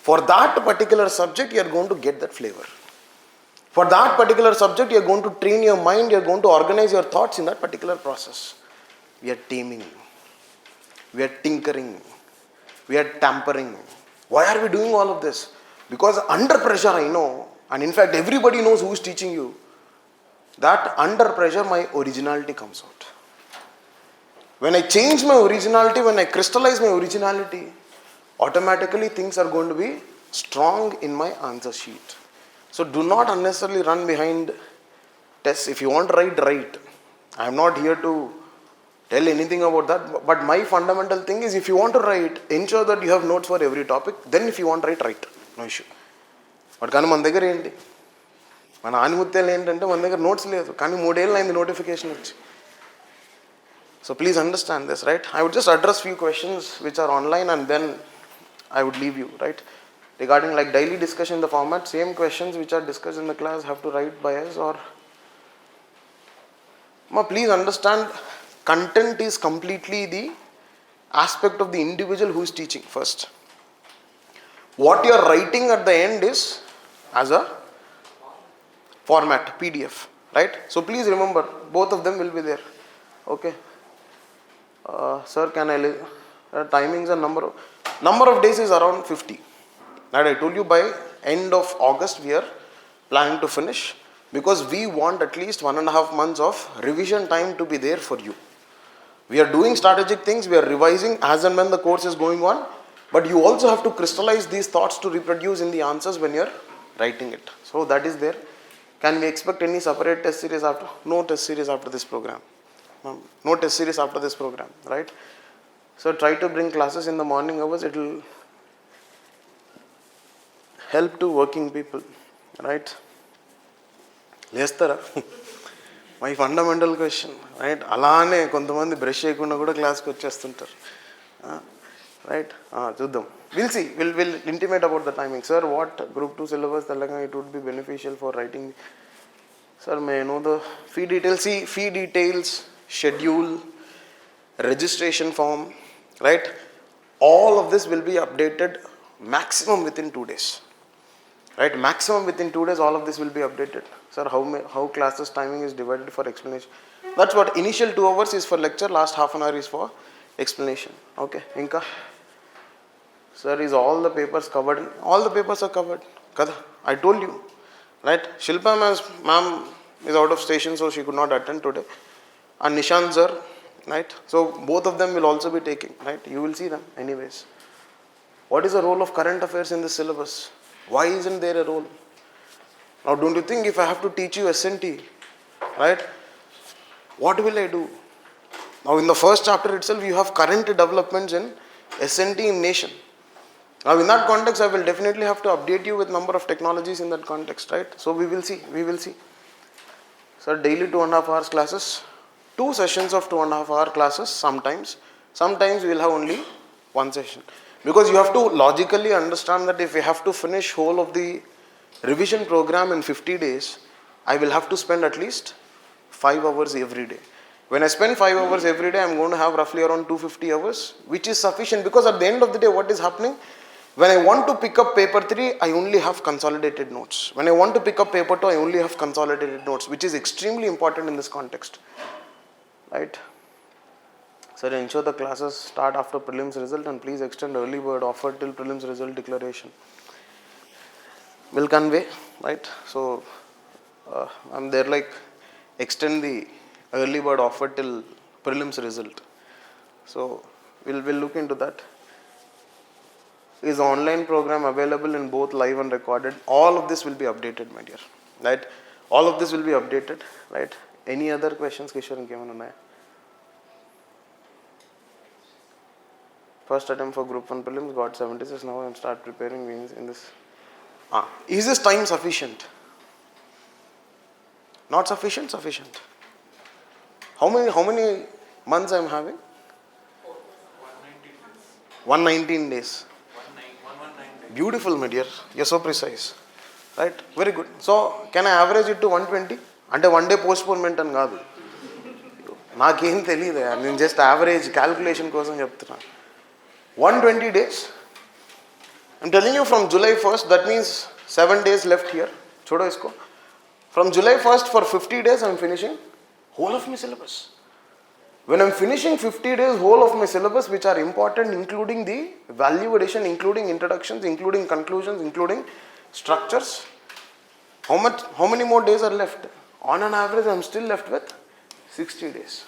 For that particular subject, you are going to get that flavor. For that particular subject, you are going to train your mind, you are going to organize your thoughts in that particular process. We are taming, we are tinkering, we are tampering. Why are we doing all of this? Because under pressure, I know, and in fact everybody knows who is teaching you, that under pressure my originality comes out. When I change my originality, when I crystallize my originality, automatically things are going to be strong in my answer sheet. So do not unnecessarily run behind tests. If you want to write, write. I am not here to tell anything about that. But my fundamental thing is, if you want to write, ensure that you have notes for every topic. Then if you want to write, write. No issue. But కానీ మన దగ్గర ఏంటి, మన ఆనిముత్యాలు ఏంటంటే మన దగ్గర notes లేదు, కానీ 3 ఏళ్ళు అయింది నోటిఫికేషన్ వచ్చి. So please understand this, right? I would just address few questions which are online and then I would leave you, right? Regarding like daily discussion in the format, same questions which are discussed in the class have to write by us or... Please understand, content is completely the aspect of the individual who is teaching first. What you are writing at the end is as a format, PDF, right? So please remember, both of them will be there. Okay. Sir, can I... timings and number of days is around 50. That I told you, by end of August we are planning to finish, because we want at least 1.5 months of revision time to be there for you. We are doing strategic things, we are revising as and when the course is going on, but you also have to crystallize these thoughts to reproduce in the answers when you are writing it. So that is there. Can we expect any separate test series after? No test series after this program. No test series after this program, right? So try to bring classes in the morning hours. It will help to working people, right? లేస్తారా? My fundamental question, right? అలానే కొంతమంది brush చేయకుండా కూడా క్లాస్కి వచ్చేస్తుంటారు. Right? Chuddam. We'll see. We'll intimate about the timing. Sir, what group 2 syllabus Telangana it would be beneficial for writing? Sir, may I know the fee details? See, fee details, schedule, registration form, right? All of this will be updated maximum within 2 days. Right? Maximum within 2 days, all of this will be updated. Sir, how classes timing is divided for explanation? That's what initial 2 hours is for lecture, last half an hour is for explanation. Okay, Inka? Sir, is all the papers covered? All the papers are covered. Kada? I told you. Right? Shilpa ma'am is out of station, so she could not attend today. And Nishant sir, right? So both of them will also be taking, right? You will see them anyways. What is the role of current affairs in the syllabus? Why isn't there a role? Now don't you think if I have to teach you SNT, right? What will I do? Now in the first chapter itself you have current developments in SNT in nation. Now in that context I will definitely have to update you with number of technologies in that context, right? So we will see. So daily 2.5 hours classes, 2 sessions of 2.5 hour classes sometimes we will have only 1 session. Because you have to logically understand that if we have to finish whole of the revision program in 50 days, I will have to spend at least 5 hours every day. When I spend 5 hours every day, I am going to have roughly around 250 hours, which is sufficient because at the end of the day, what is happening? When I want to pick up paper 3, I only have consolidated notes. When I want to pick up paper 2, I only have consolidated notes, which is extremely important in this context. Right? Sir, ensure the classes start after prelims result and please extend early bird offer till prelims result declaration. Will convey, right? So, I'm there like extend the early bird offer till prelims result. So, we'll look into that. Is the online program available in both live and recorded? All of this will be updated, my dear. Right? All of this will be updated. Right? Any other questions, Kishore? First attempt for group 1 prelims got 76. Now I am start preparing means in this. Is this time sufficient? Not sufficient? Sufficient. How many months I am having? 119 days. Beautiful, my dear. You're so precise. Right? Very good. So, can I average it to 120? And a 1 day postponement and gaadu. Naakem teliyadu. I mean, just average calculation kosam cheptunna. 120 days. I'm telling you from July 1st, that means 7 days left here. Chodo isko. From July 1st for 50 days, I'm finishing whole of my syllabus. When I'm finishing 50 days, whole of my syllabus, which are important, including the value addition, including introductions, including conclusions, including structures, how many more days are left? On an average, I'm still left with 60 days.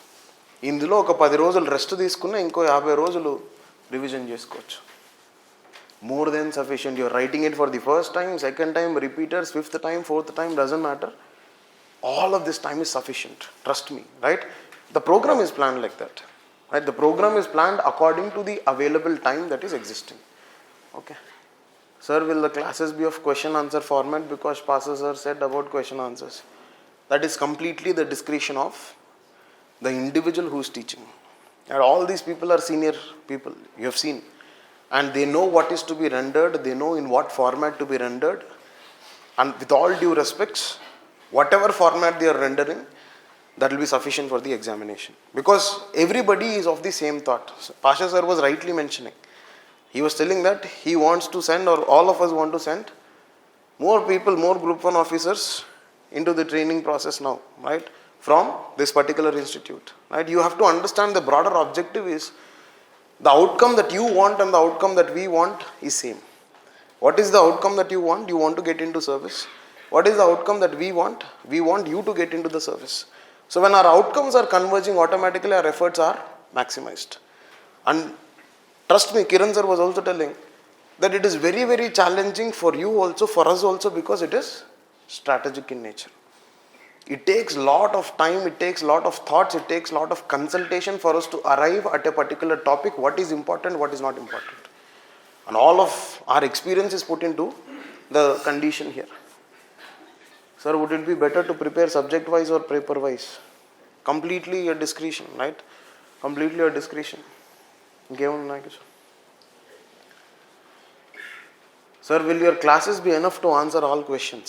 ఇందులో ఒక 10 రోజులు rest తీసుకున్నా ఇంకో 50 రోజులు revision చేసుకోవచ్చు. More than sufficient. You're writing it for the first time, second time, repeaters, 5th time, 4th time, doesn't matter. All of this time is sufficient. Trust me, right? The program is planned like that. Right? The program is planned according to the available time that is existing. Okay. Sir, will the classes be of question answer format because Pastor sir said about question answers? That is completely the discretion of the individual who is teaching. And all these people are senior people, you have seen. And they know what is to be rendered, they know in what format to be rendered. And with all due respects, whatever format they are rendering, that will be sufficient for the examination. Because everybody is of the same thought. Pasha sir was rightly mentioning. He was telling that he wants to send, or all of us want to send, more people, more group 1 officers into the training process now, right? From this particular institute, right? You have to understand the broader objective is the outcome that you want and the outcome that we want is same. What is the outcome that you want? You want to get into service. What is the outcome that we want? We want you to get into the service. So when our outcomes are converging, automatically our efforts are maximized. And trust me, Kiran sir was also telling that it is very, very challenging for you also, for us also, because it is strategic in nature. It takes lot of time, it takes lot of thoughts, it takes lot of consultation for us to arrive at a particular topic, what is important, what is not important. And all of our experience is put into the condition here. Sir, would it be better to prepare subject wise or paper wise? Completely your discretion, right? Completely your discretion. Sir, will your classes be enough to answer all questions?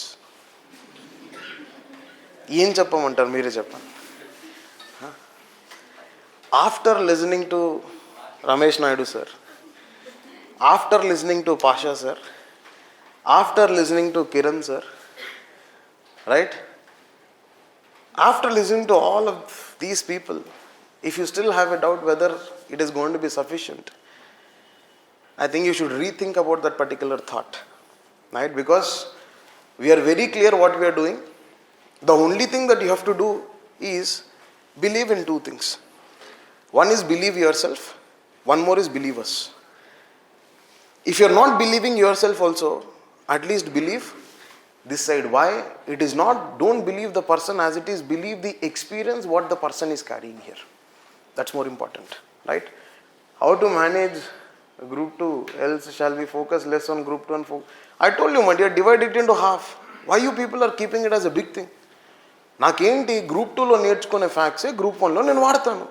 ఏం చెప్పమంటారు మీరే చెప్పండి. After listening to Ramesh Naidu sir, after listening to Pasha sir, after listening to Kiran sir, right? After listening to all of these people, if you still have a doubt whether it is going to be sufficient, I think you should rethink about that particular thought, right? Because we are very clear what we are doing. The only thing that you have to do is believe in two things. One is believe yourself, one more is believe us. If you are not believing yourself also, at least believe this side. Why? It is not, don't believe the person as it is, believe the experience what the person is carrying here. That's more important, right? How to manage group 2, else shall we focus less on group 2 and focus. I told you, my dear, divide it into half. Why you people are keeping it as a big thing? నాకేంటి group 2లో నేర్చుకునే ఫ్యాక్ట్సే group 1లో నేను వాడతాను.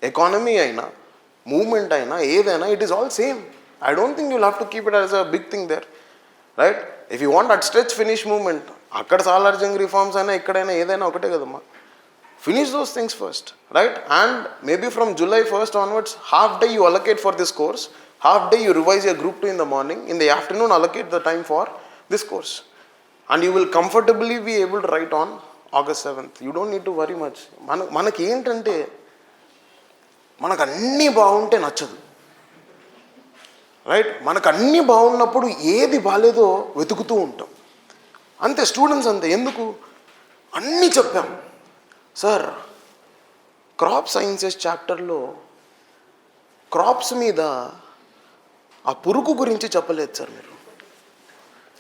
Economy అయినా movement అయినా ఏదైనా it is all same. I don't think you'll have to keep it as a big thing there, right? If you want at stretch finish movement, అక్కడ Salar Jung reforms అయినా ఎక్కడైనా ఏదైనా ఒకటే కదమ్మా. Finish those things first, right? And maybe from July 1st onwards, half day you allocate for this course, half day you revise your group 2 in the morning, in the afternoon allocate the time for this course. And you will comfortably be able to write on August 7th. You don't need to worry much. మనకి ఏంటంటే మనకు అన్నీ బాగుంటే నచ్చదు, right? మనకు అన్నీ బాగున్నప్పుడు ఏది బాగాలేదో వెతుకుతూ ఉంటాం. అంతే స్టూడెంట్స్ అంతే. ఎందుకు అన్నీ చెప్పాం సార్, క్రాప్ సైన్సెస్ చాప్టర్లో క్రాప్స్ మీద ఆ పురుగు గురించి చెప్పలేదు సార్ మీరు.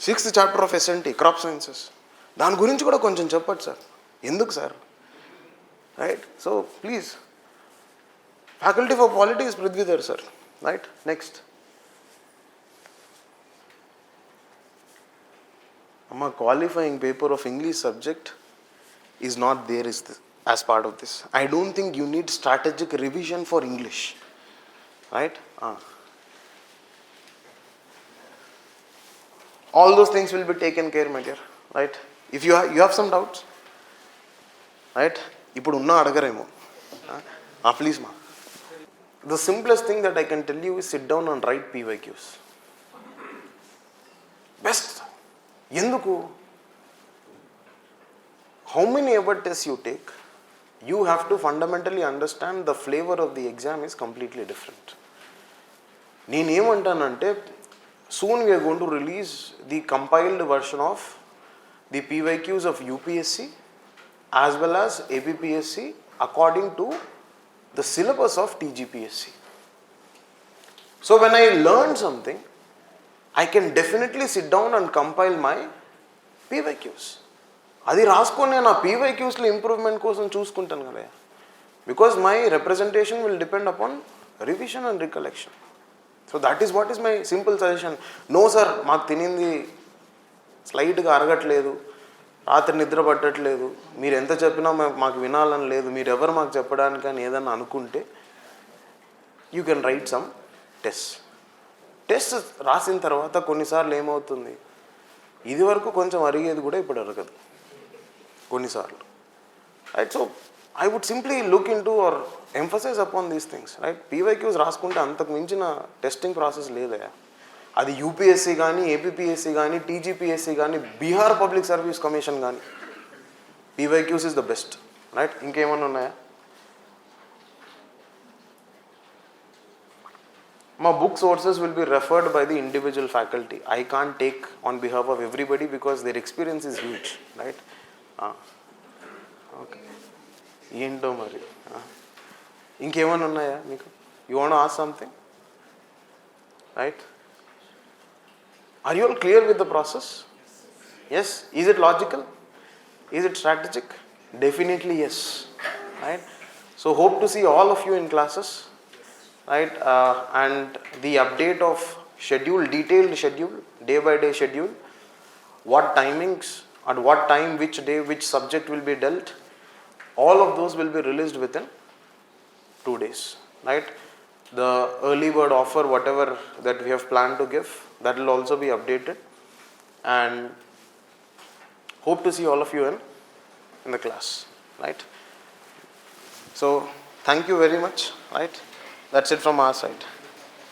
6th chapter of SNT crop sciences, దాని గురించి కూడా కొంచెం చెప్పండి సార్. ఎందుకు sir, right? So please, faculty for polity is Prithvidhar sir, right? Next అమ్మ, qualifying paper of English subject is not there is this, as part of this. I don't think you need strategic revision for English, right? All those things will be taken care, my dear, right? If you have some doubts, right? ఇప్పుడు ఉన్నా అడగరేమో, please ma. The simplest thing that I can tell you is sit down and write PYQs. Best. ఎందుకు? How many ever tests you take, you have to fundamentally understand the flavor of the exam is completely different. నేనేమంటానంటే, soon we are going to release the compiled version of the PYQs of UPSC as well as APPSC according to the syllabus of TGPSC. So when I learn something, I can definitely sit down and compile my PYQs. అది రాసుకొని నేను ఆ పీవైక్యూస్లో improvement కోసం చూసుకుంటాను కదా. Because my representation will depend upon revision and recollection. So that is what is my simple suggestion. No sir, మాకు తినింది స్లైట్గా అరగట్లేదు, రాత్రి నిద్ర పట్టట్లేదు, మీరు ఎంత చెప్పినా మాకు వినాలని లేదు, మీరు ఎవరు మాకు చెప్పడానికి అని ఏదన్నా అనుకుంటే you can write some test రాసిన తర్వాత కొన్నిసార్లు ఏమవుతుంది, ఇది వరకు కొంచెం అరిగేది కూడా ఇప్పుడు అరగదు కొన్నిసార్లు, right? So I would simply look in to or emphasise upon these things, right? PYQs రాసుకుంటే అంతకు మించిన టెస్టింగ్ ప్రాసెస్ లేదయా. అది యూపీఎస్సీ కానీ, ఏపీపీఎస్సీ కానీ, టీజీపీఎస్సీ కానీ, బీహార్ పబ్లిక్ సర్వీస్ కమిషన్ కానీ, PYQs is the best, right? ఇంకేమన్నా ఉన్నాయా? My book sources will be referred by the individual faculty. I can't take on behalf of everybody because their experience is huge, right? Okay. ఏంటో మరి ఇంకేమైనా ఉన్నాయా మీకు? You want to ask something? Right? Are you all clear with the process? Yes? Is it logical? Is it strategic? Definitely yes. Right? So hope to see all of you in classes. Right? And the update of schedule, detailed schedule, day by day schedule, what timings, at what time, which day, which subject will be dealt, all of those will be released within 2 days, right? The early bird offer, whatever that we have planned to give, that will also be updated, and hope to see all of you in the class, right? So thank you very much, right? That's it from our side.